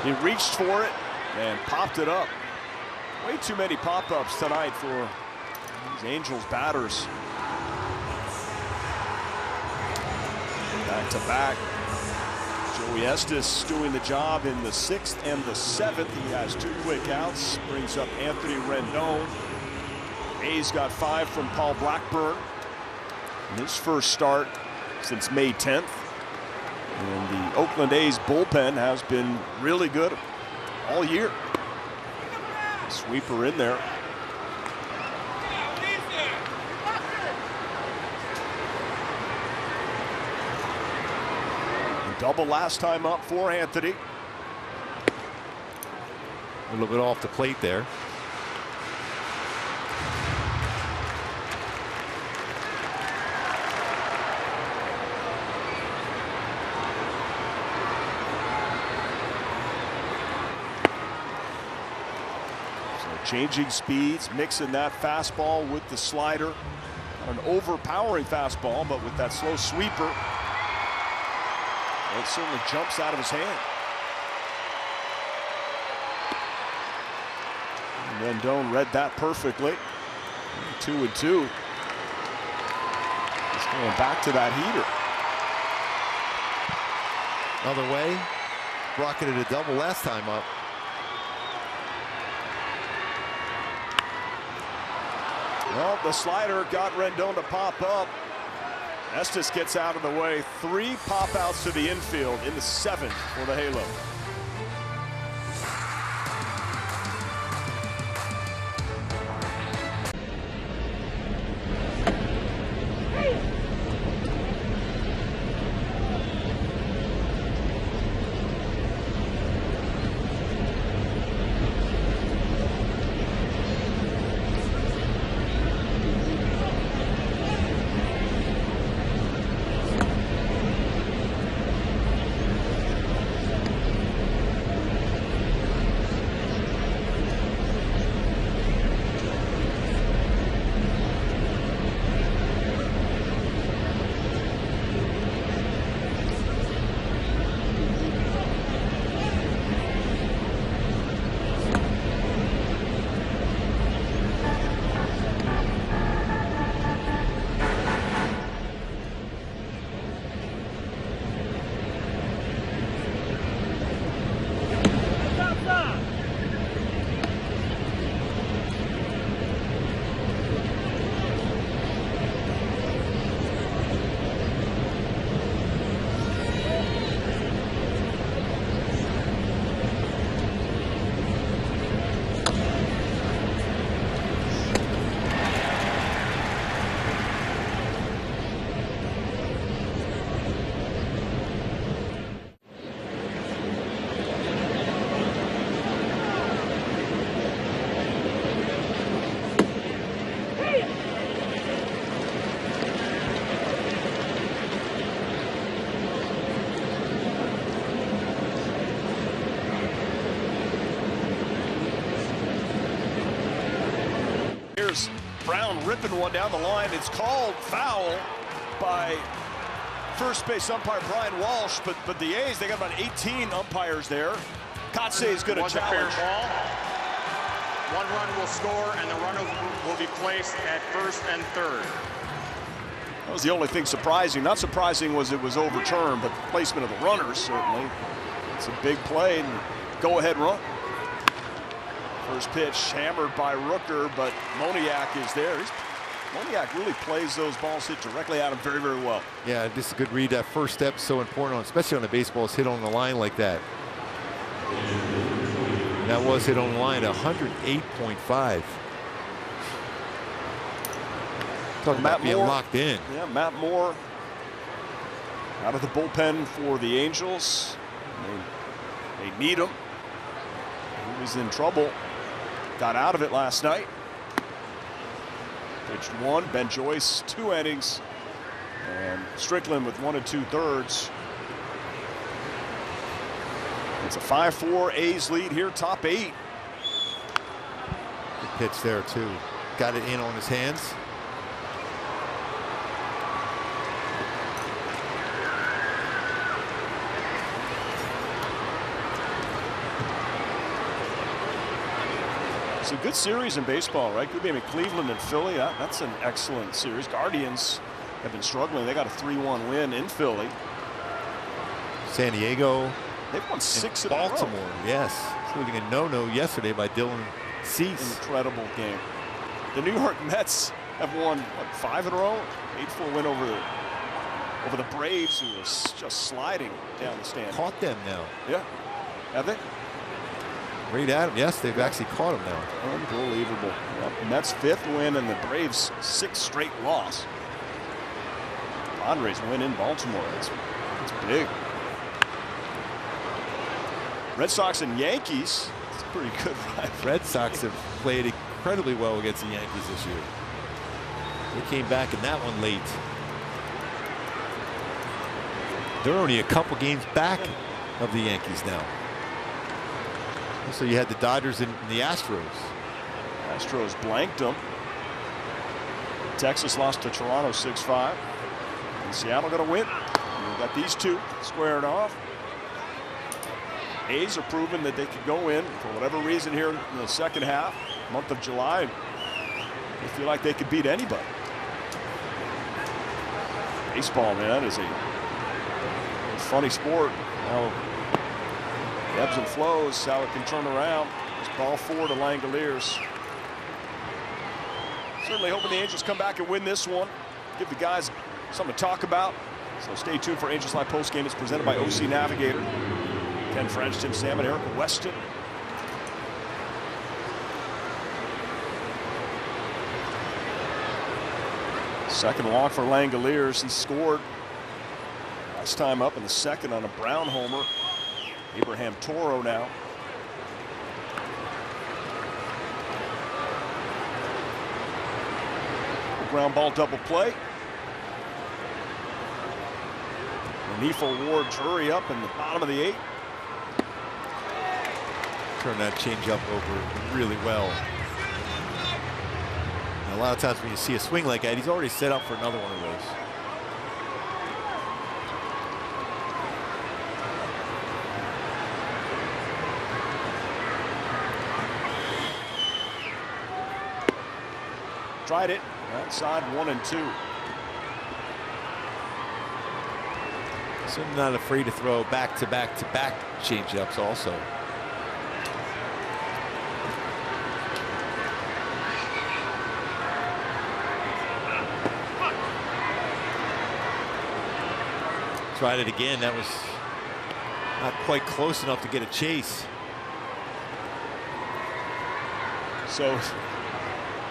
He reached for it and popped it up. Way too many pop-ups tonight for these Angels batters. Back to back. Joey Estes doing the job in the 6th and the 7th. He has 2 quick outs. Brings up Anthony Rendon. A's got 5 from Paul Blackburn in his first start since May 10th. And the Oakland A's bullpen has been really good all year. Sweeper in there. Double last time up for Anthony. A little bit off the plate there. Changing speeds, mixing that fastball with the slider. Not an overpowering fastball, but with that slow sweeper, it certainly jumps out of his hand. And Rendon read that perfectly. 2-2. He's going back to that heater. Other way, rocketed a double last time up. Well, the slider got Rendon to pop up. Estes gets out of the way. 3 pop outs to the infield in the 7th for the Halo. Brown ripping one down the line. It's called foul by first base umpire Brian Walsh, but the A's, they got about 18 umpires there. Kotze is going to challenge. Fair ball. 1 run will score, and the runners will be placed at 1st and 3rd. That was the only thing surprising. Not surprising was it was overturned, but the placement of the runners, certainly. It's a big play, and go-ahead run. First pitch hammered by Rooker, but Moniak is there. Moniak really plays those balls hit directly at him very, very well. Yeah, this is a good read. That first step is so important, especially on the baseballs hit on the line like that. That was hit on the line, 108.5. Talking about being locked in. Yeah, Matt Moore out of the bullpen for the Angels. They need him. He was in trouble. Got out of it last night. Pitched 1, Ben Joyce 2 innings, and Strickland with 1 2/3. It's a 5-4 A's lead here, top 8. Good pitch there too. Got it in on his hands. It's a good series in baseball, right? Could be Cleveland and Philly. That's an excellent series. Guardians have been struggling. They got a 3-1 win in Philly. San Diego. They've won 6 in Baltimore. a row. Yes, including a no-no yesterday by Dylan Cease. Incredible game. The New York Mets have won, what, 5 in a row? 8-4 win over the Braves, who are just sliding down the stand. Caught them now. Yeah. Have they? Reed Adams. Yes, they've actually caught him now. Unbelievable. Yep. Mets 5th win and the Braves 6th straight loss. Padres win in Baltimore. That's big. Red Sox and Yankees. It's pretty good, right? Red Sox have played incredibly well against the Yankees this year. They came back in that one late. They're only a couple games back of the Yankees now. So you had the Dodgers and the Astros. Astros blanked them. Texas lost to Toronto 6-5. And Seattle got a win. We've got these two squaring off. A's are proving that they could go in for whatever reason here in the second half, month of July. They feel like they could beat anybody. Baseball, man, is a funny sport. How ebbs and flows, how it can turn around. It's ball 4 to Langoliers. Certainly hoping the Angels come back and win this one. Give the guys something to talk about. So stay tuned for Angels Live postgame. It's presented by OC Navigator. Ken French, Tim Salmon, Eric Weston. Second walk for Langoliers. He scored last time up in the second on a Brown homer. Abraham Toro now. Ground ball double play. Renifo Ward Drury up in the bottom of the 8th. Turn that changeup over really well. And a lot of times when you see a swing like that, he's already set up for another one of those. Tried it outside 1 and 2. So I'm not afraid to throw back-to-back changeups also. Tried it again. That was not quite close enough to get a chase. So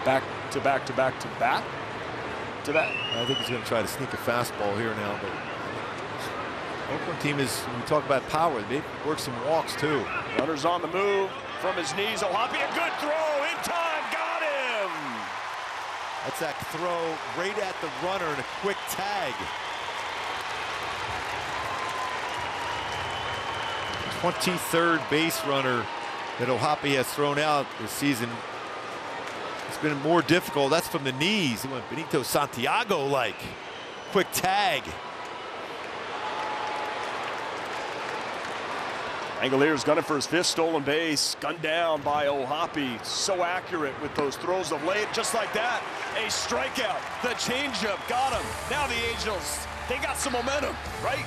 back to back to back to back to that. I think he's going to try to sneak a fastball here now, but Oakland team is, when we talk about power, they work some walks too. Runners on the move from his knees. O'Hoppe, a good throw in time, got him. That's that throw right at the runner and a quick tag. 23rd base runner that O'Hoppe has thrown out this season. It's been more difficult. That's from the knees. It went Benito Santiago-like. Quick tag. Langoliers gunning for his 5th stolen base. Gunned down by O'Hoppe. So accurate with those throws of late. Just like that, a strikeout. The changeup got him. Now the Angels, they got some momentum, right?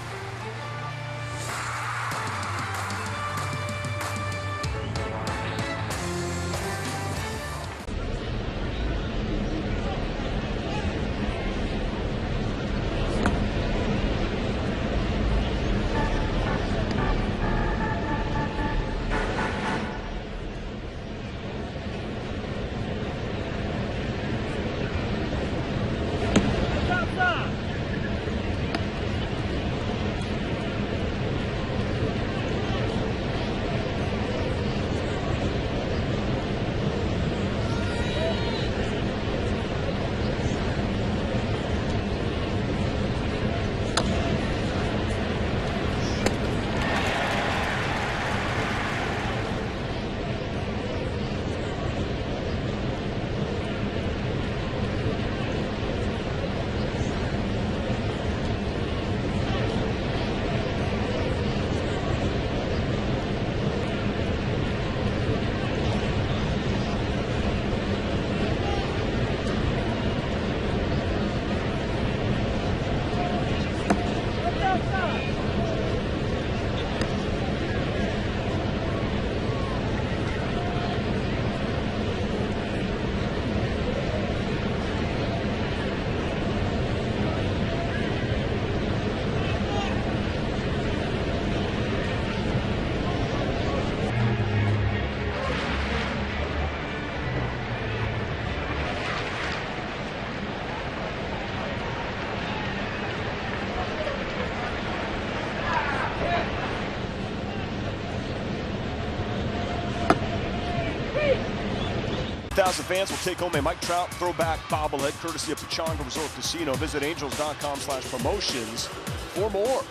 5,000 fans will take home a Mike Trout throwback bobblehead courtesy of Pechanga Resort Casino. Visit angels.com/promotions for more.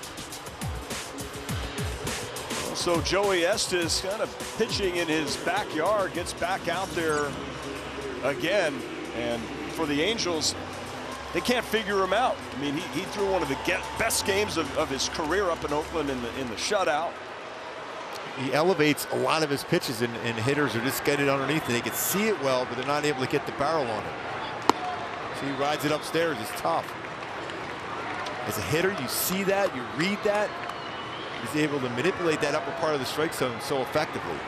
So Joey Estes kind of pitching in his backyard, gets back out there again. And for the Angels, they can't figure him out. I mean, he threw one of the best games of his career up in Oakland in the shutout. He elevates a lot of his pitches, and hitters are just getting it underneath, and they can see it well, but they're not able to get the barrel on it. So he rides it upstairs. It's tough. As a hitter, you see that, you read that. He's able to manipulate that upper part of the strike zone so effectively.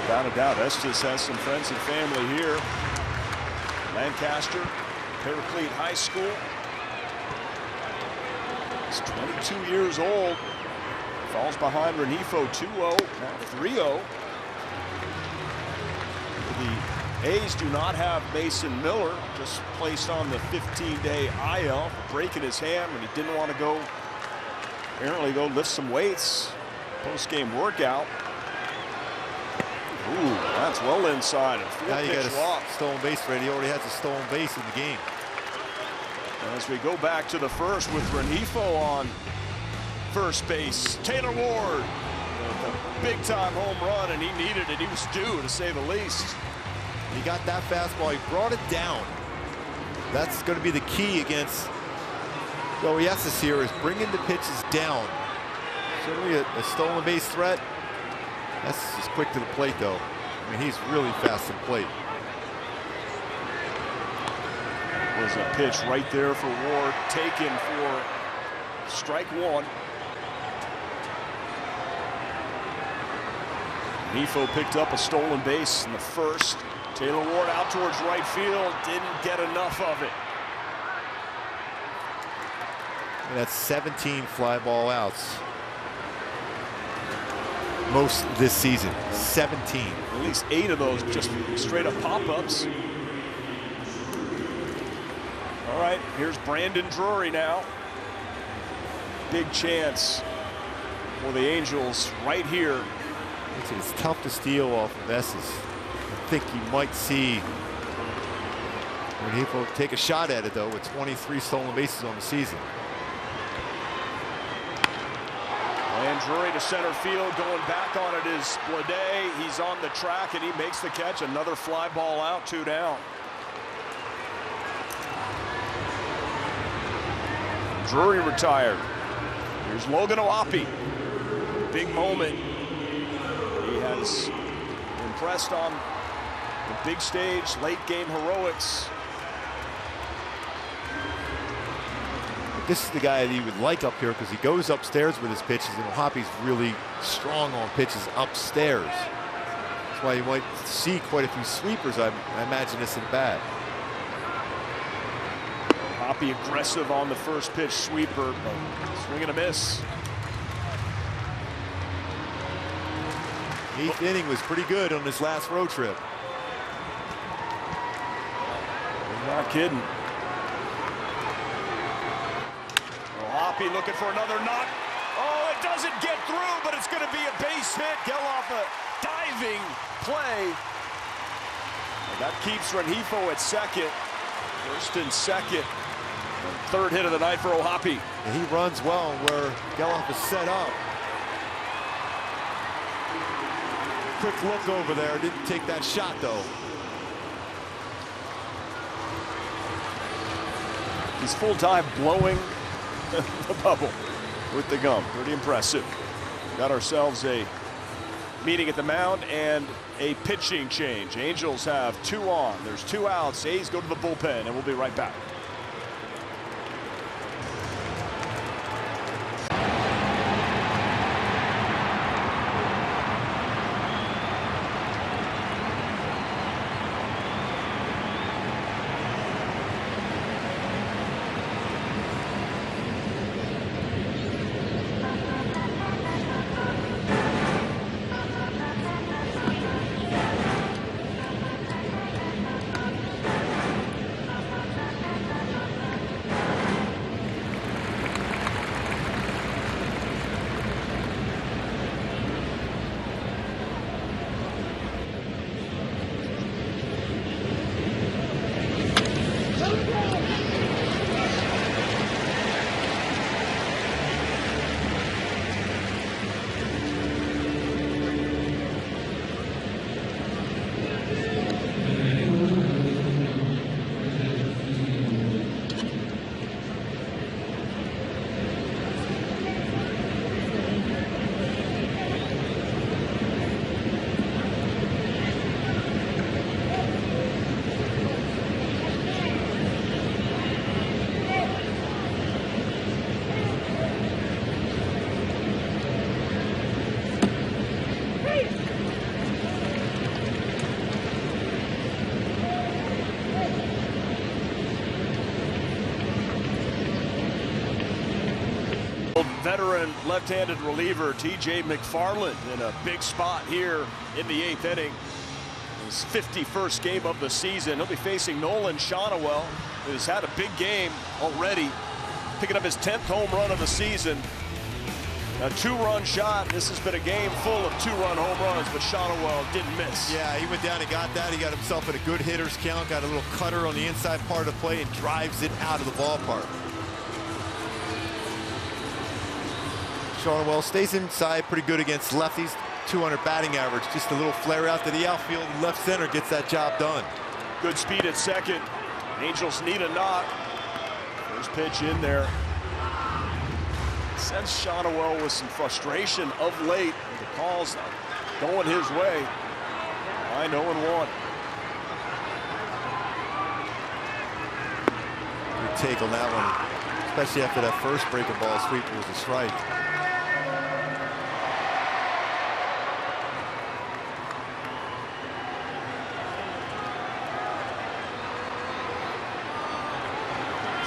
Without a doubt, Estes has some friends and family here. Lancaster, Paraclete High School. He's 22 years old. Falls behind Renifo 2-0, now 3-0. The A's do not have Mason Miller, just placed on the 15-day IL for breaking his hand when he didn't want to go, apparently go lift some weights. Post-game workout. Ooh, that's well inside. Now you got a stolen base ready. He already has a stolen base in the game. As we go back to the first with Renifo on first base, Taylor Ward, a big-time home run, and he needed it. He was due, to say the least. He got that fastball. He brought it down. That's going to be the key against Joey Estes here, is bringing the pitches down. Certainly a stolen base threat. Estes is quick to the plate, though. I mean, he's really fast to the plate. Was a pitch right there for Ward, taken for strike one. Renifo picked up a stolen base in the first. Taylor Ward out towards right field, didn't get enough of it. And that's 17 fly ball outs. Most this season, 17. At least 8 of those just straight up pop-ups. All right, here's Brandon Drury now. Big chance for the Angels right here. It's tough to steal off of Estes. I think you might see Renifo take a shot at it, though, with 23 stolen bases on the season. And Drury to center field, going back on it is Blade. He's on the track, and he makes the catch. Another fly ball out, 2 down. Drury retired. Here's Logan Oapi. Big moment. He has impressed on the big stage, late game heroics. This is the guy that you would like up here because he goes upstairs with his pitches, and Oapi's really strong on pitches upstairs. That's why you might see quite a few sweepers, I imagine, this in bat. Oapi aggressive on the first pitch sweeper, but swing and a miss. 8th inning was pretty good on this last road trip. Not kidding. Oapi looking for another knock. Oh, it doesn't get through, but it's going to be a base hit. Geloff a diving play. And that keeps Renifo at second. First and second. Third hit of the night for Oapi. And he runs well where Geloff is set up. Quick look over there. Didn't take that shot, though. He's full dive blowing the bubble with the gum. Pretty impressive. Got ourselves a meeting at the mound and a pitching change. Angels have 2 on. There's 2 outs. A's go to the bullpen, and we'll be right back. veteran left-handed reliever TJ McFarland in a big spot here in the 8th inning. His 51st game of the season. He'll be facing Nolan Shonowell, who's had a big game already, picking up his 10th home run of the season. A 2-run shot. This has been a game full of 2-run home runs, but Shonowell didn't miss. Yeah, he went down and got that. He got himself at a good hitter's count, got a little cutter on the inside part of the play and drives it out of the ballpark. Shonowell stays inside pretty good against lefties. 200 batting average, just a little flare out to the outfield. Left center gets that job done. Good speed at second. Angels need a knock. First pitch in there. Sends Shonowell with some frustration of late. The calls going his way. I 0-1. Good take on that one, especially after that first breaking ball sweep was a strike.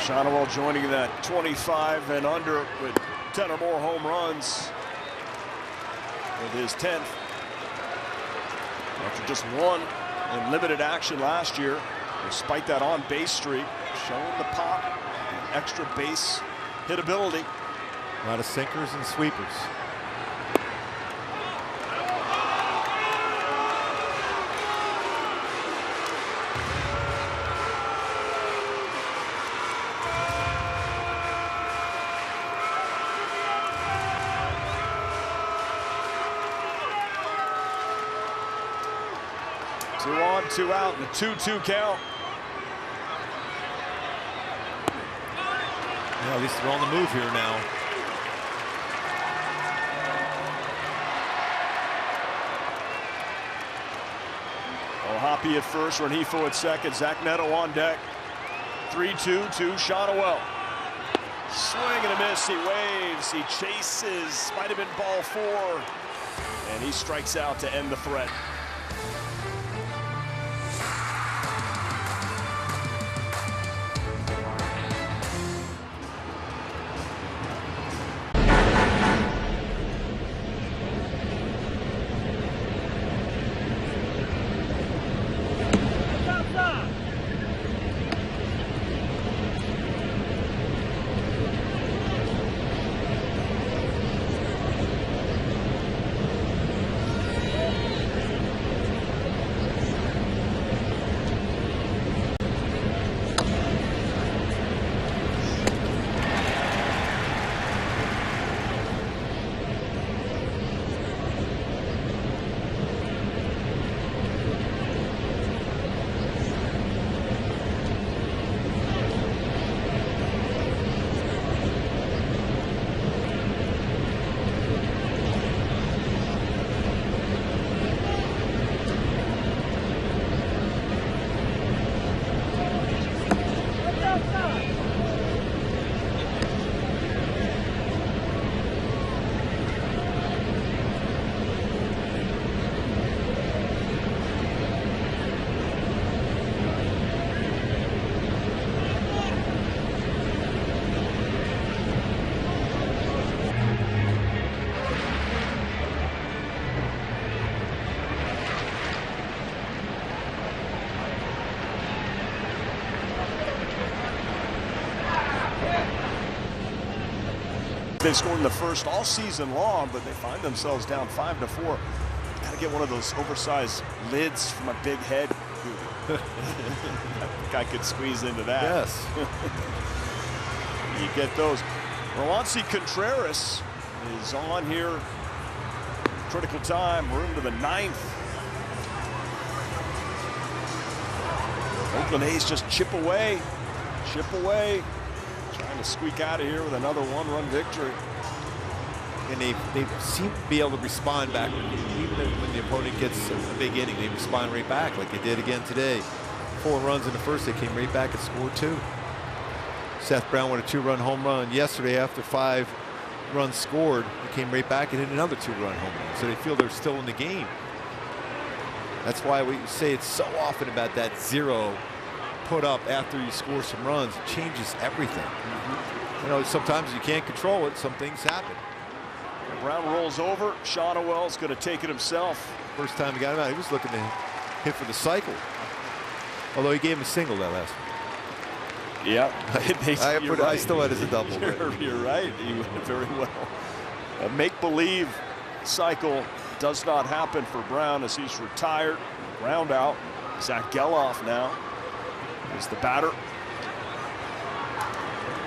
Shonowell joining that 25 and under with 10 or more home runs with his 10th. After just one in limited action last year, despite that on-base streak, showing the pop, the extra base hitability. A lot of sinkers and sweepers. Two on, two out, and a 2-2 count. Yeah, at least they're on the move here now. Hoppy at first, Rengifo at second, Zach Neto on deck. 3-2 to Shonowell. Swing and a miss, he waves, he chases, might have been ball 4, and he strikes out to end the threat. They've scored in the first all season long, but they find themselves down 5-4. Got to get one of those oversized lids from a big head. I think I could squeeze into that. Yes. You get those. Roansy Contreras is on here. Critical time. We're into the 9th. Oakland A's just chip away. Trying to squeak out of here with another 1-run victory. And they seem to be able to respond back. Even when the opponent gets a big inning, they respond right back like they did again today. 4 runs in the first, they came right back and scored 2. Seth Brown with a 2-run home run yesterday after 5 runs scored. He came right back and hit another 2-run home run. So they feel they're still in the game. That's why we say it's so often about that 0 put up after you score some runs. It changes everything. You know, sometimes you can't control it. Some things happen. Brown rolls over. Shonowell's going to take it himself. First time he got him out, he was looking to hit for the cycle. Although he gave him a single that last one. Yeah. I still had it as a double. You're right. He went very well. A make-believe cycle does not happen for Brown as he's retired. Ground out. Zach Geloff now is the batter.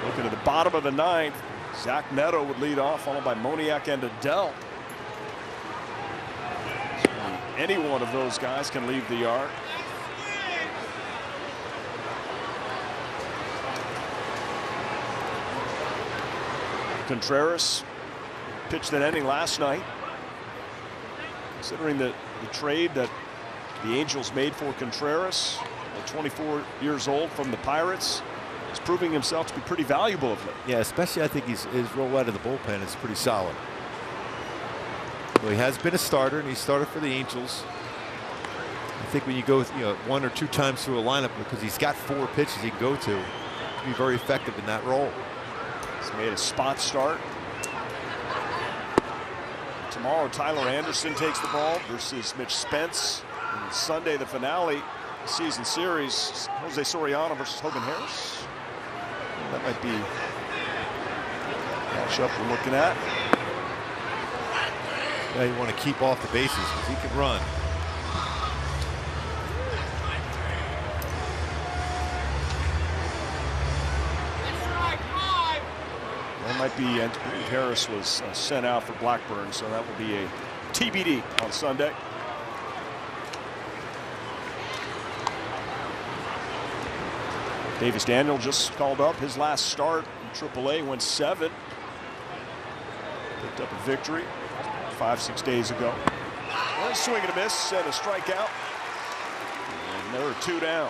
Looking at the bottom of the ninth, Zach Neto would lead off, followed by Moniak and Adell. So any one of those guys can leave the yard. Contreras pitched that inning last night. Considering the trade that the Angels made for Contreras, at 24 years old from the Pirates, is proving himself to be pretty valuable of late. Yeah, especially I think his role out of the bullpen is pretty solid. Well, he has been a starter, and he started for the Angels. I think when you go, one or two times through a lineup, because he's got 4 pitches he can go to, he'll be very effective in that role. He's made a spot start. Tomorrow, Tyler Anderson takes the ball versus Mitch Spence. And Sunday, the finale season series, Jose Soriano versus Hogan Harris. That might be the matchup we're looking at. Yeah, you want to keep off the bases because he can run. That might be, and Harris was sent out for Blackburn, so that will be a TBD on Sunday. Davis Daniel just called up his last start in AAA, went 7. Picked up a victory 5-6 days ago. One swing and a miss and a strikeout. And there are 2 down.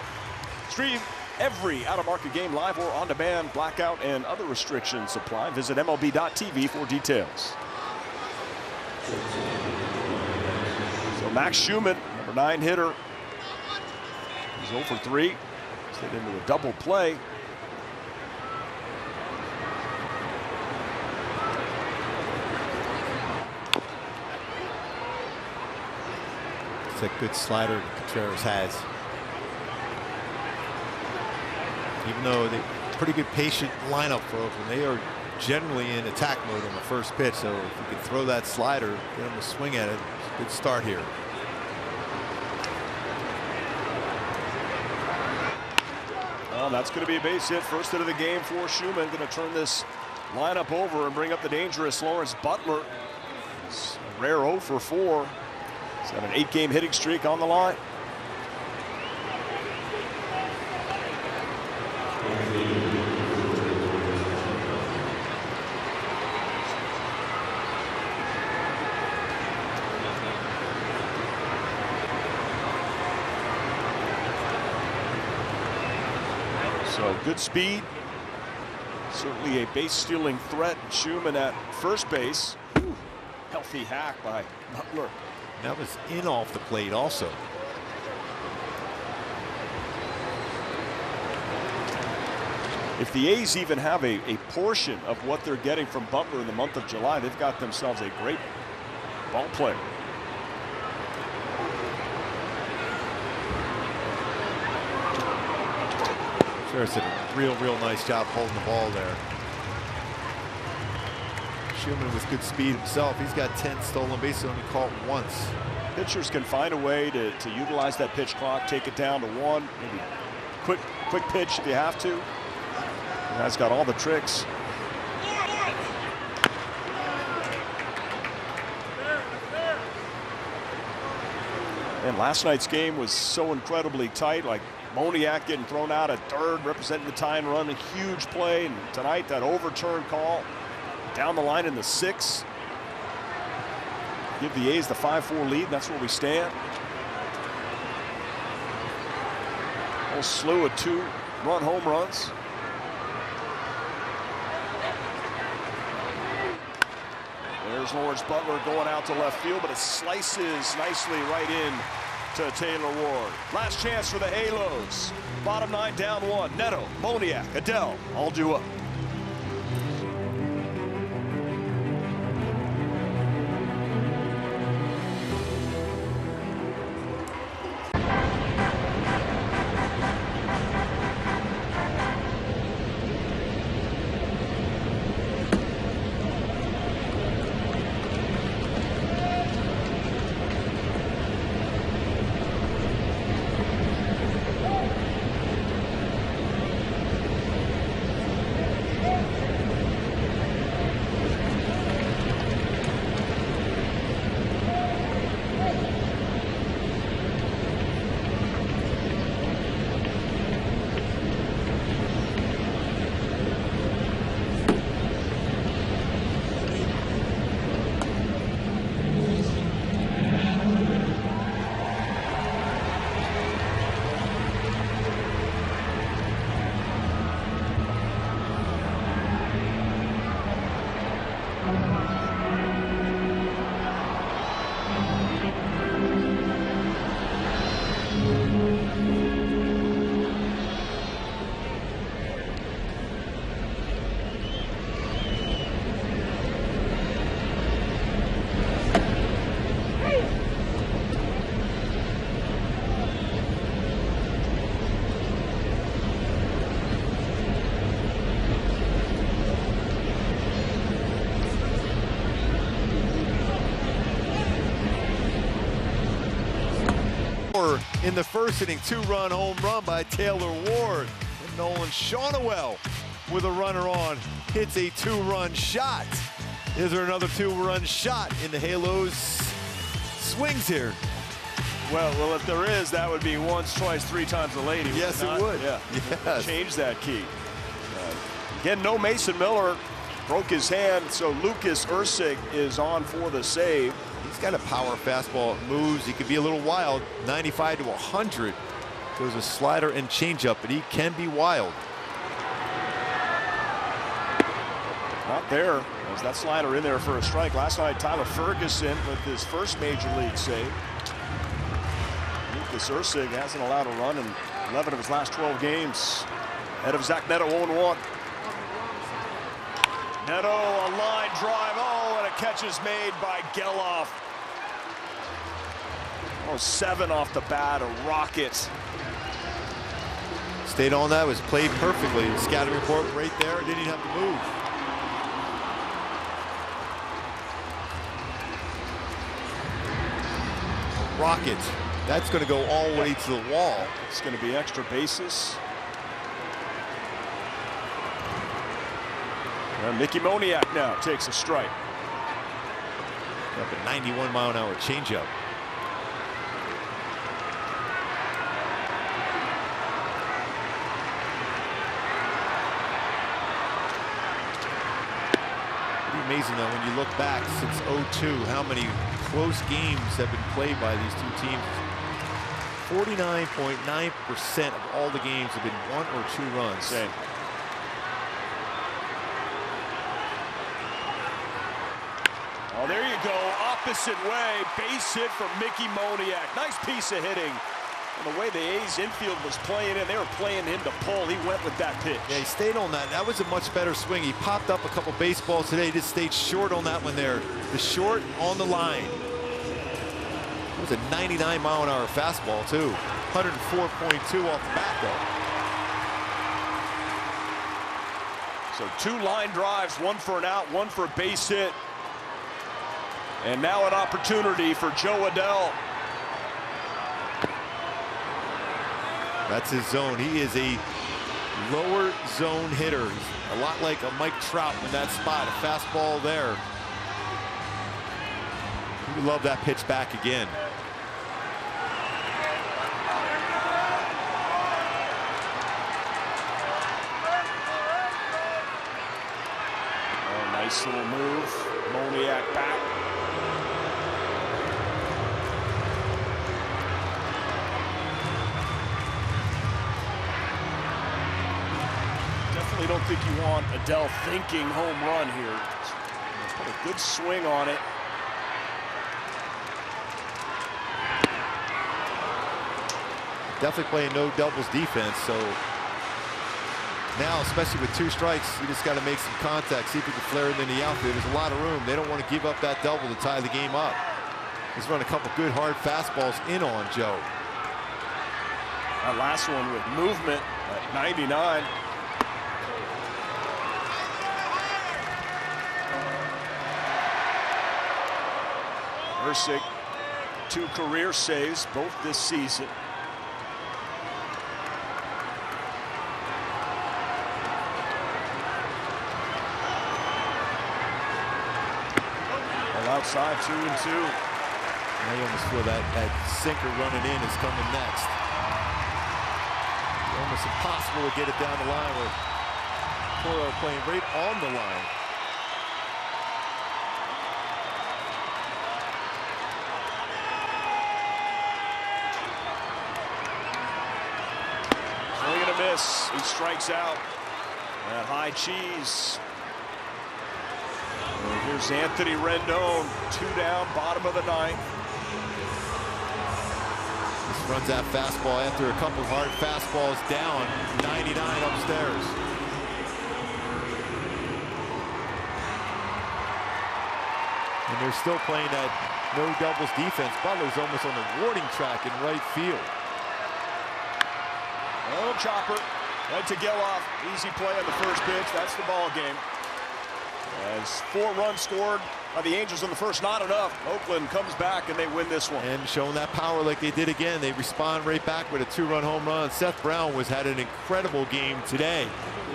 Stream every out-of-market game live or on demand. Blackout and other restrictions apply. Visit MLB.tv for details. So Max Schumann, number 9 hitter. He's 0 for 3. Slid into a double play. It's a good slider Contreras has. Even though they pretty good patient lineup for Oakland, they are generally in attack mode on the first pitch. So if you can throw that slider, get them to swing at it, it's a good start here. Well, that's going to be a base hit. First hit of the game for Schumann. Going to turn this lineup over and bring up the dangerous Lawrence Butler. It's a rare 0 for 4. He's got an 8-game hitting streak on the line. So good speed, certainly a base-stealing threat. Schumann at first base. Ooh, healthy hack by Butler. That was in off the plate also. If the A's even have a portion of what they're getting from Butler in the month of July, they've got themselves a great ball player. Contreras did a real nice job holding the ball there. Schumann with good speed himself. He's got 10 stolen bases, only caught once. Pitchers can find a way to utilize that pitch clock, take it down to 1, maybe quick pitch if you have to. The guy's got all the tricks. And last night's game was so incredibly tight, like Moniak getting thrown out at third, representing the tying run, a huge play. And tonight, that overturn call down the line in the 6th. Give the A's the 5-4 lead, and that's where we stand. A whole slew of 2-run home runs. There's Lawrence Butler going out to left field, but it slices nicely right in to Taylor Ward. Last chance for the Halos. Bottom 9 down 1. Neto, Moniak, Adell all due up. in the first inning. 2-run home run by Taylor Ward. And Nolan Shaunawell with a runner on hits a 2-run shot. Is there another 2-run shot in the Halos swings here? Well, if there is, that would be once, twice, 3 times a lady. Yes, it would. Yeah. Yes. Change that key. Again, no Mason Miller. Broke his hand, so Lucas Ursig is on for the save. He's got a power fastball. It moves. He could be a little wild. 95 to 100. Goes a slider and changeup, but he can be wild. Not there. There's that slider in there for a strike. Last night, Tyler Ferguson with his first major league save. Lucas Ursig hasn't allowed a run in 11 of his last 12 games. Ahead of Zach Neto, 0-1. Neto, a line drive. Oh, and a catch is made by Geloff. Oh, 7 off the bat, a rocket. Stayed on that, was played perfectly. Scouting report right there, didn't even have to move. Rocket. That's going to go all the way to the wall. It's going to be extra bases. And Mickey Moniak now takes a strike. Up a 91-mile-an-hour changeup. Pretty amazing though when you look back since '02, how many close games have been played by these two teams. 49.9% of all the games have been 1 or 2 runs. Same. Oh, there you go, opposite way, base hit from Mickey Moniak. Nice piece of hitting. And the way the A's infield was playing in, they were playing him to pull. He went with that pitch. Yeah, he stayed on that. That was a much better swing. He popped up a couple baseballs today. He just stayed short on that one there. The short on the line. It was a 99-mile-an-hour fastball, too. 104.2 off the bat, though. So 2 line drives, 1 for an out, 1 for a base hit. And now an opportunity for Jo Adell. That's his zone. He is a lower zone hitter. He's a lot like a Mike Trout in that spot. A fastball there. We love that pitch back again. Oh, nice little move. Moniak back. Definitely don't think you want Adell thinking home run here. Put a good swing on it. Definitely playing no doubles defense, so now, especially with 2 strikes, you just got to make some contact, see if you can flare it in the outfield. There's a lot of room. They don't want to give up that double to tie the game up. He's run a couple good hard fastballs in on Joe. That last one with movement at 99. Ursig, 2 career saves, both this season. Outside, 2-2. Now you almost feel that sinker running in is coming next. Almost impossible to get it down the line with Toro playing right on the line. Swing and a miss. He strikes out. That high cheese. And here's Anthony Rendon, 2 down, bottom of the 9th. This runs that fastball after a couple hard fastballs down, 99 upstairs. And they're still playing that no doubles defense. Butler's almost on the warning track in right field. Oh, chopper, right to Geloff. Easy play on the first pitch. That's the ball game. As 4 runs scored by the Angels in the first, not enough. Oakland comes back and they win this one. And showing that power like they did again. They respond right back with a 2-run home run. Seth Brown had an incredible game today.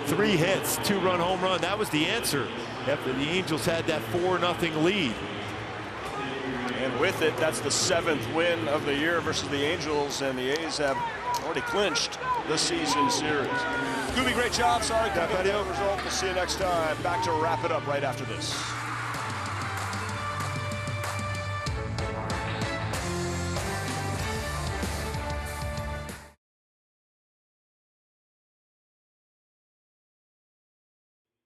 3 hits, 2-run home run. That was the answer after the Angels had that 4-0 lead. And with it, that's the 7th win of the year versus the Angels, and the A's have already clinched the season series. Scooby, great job. Sorry, couldn't get the result. We'll see you next time. Back to wrap it up right after this.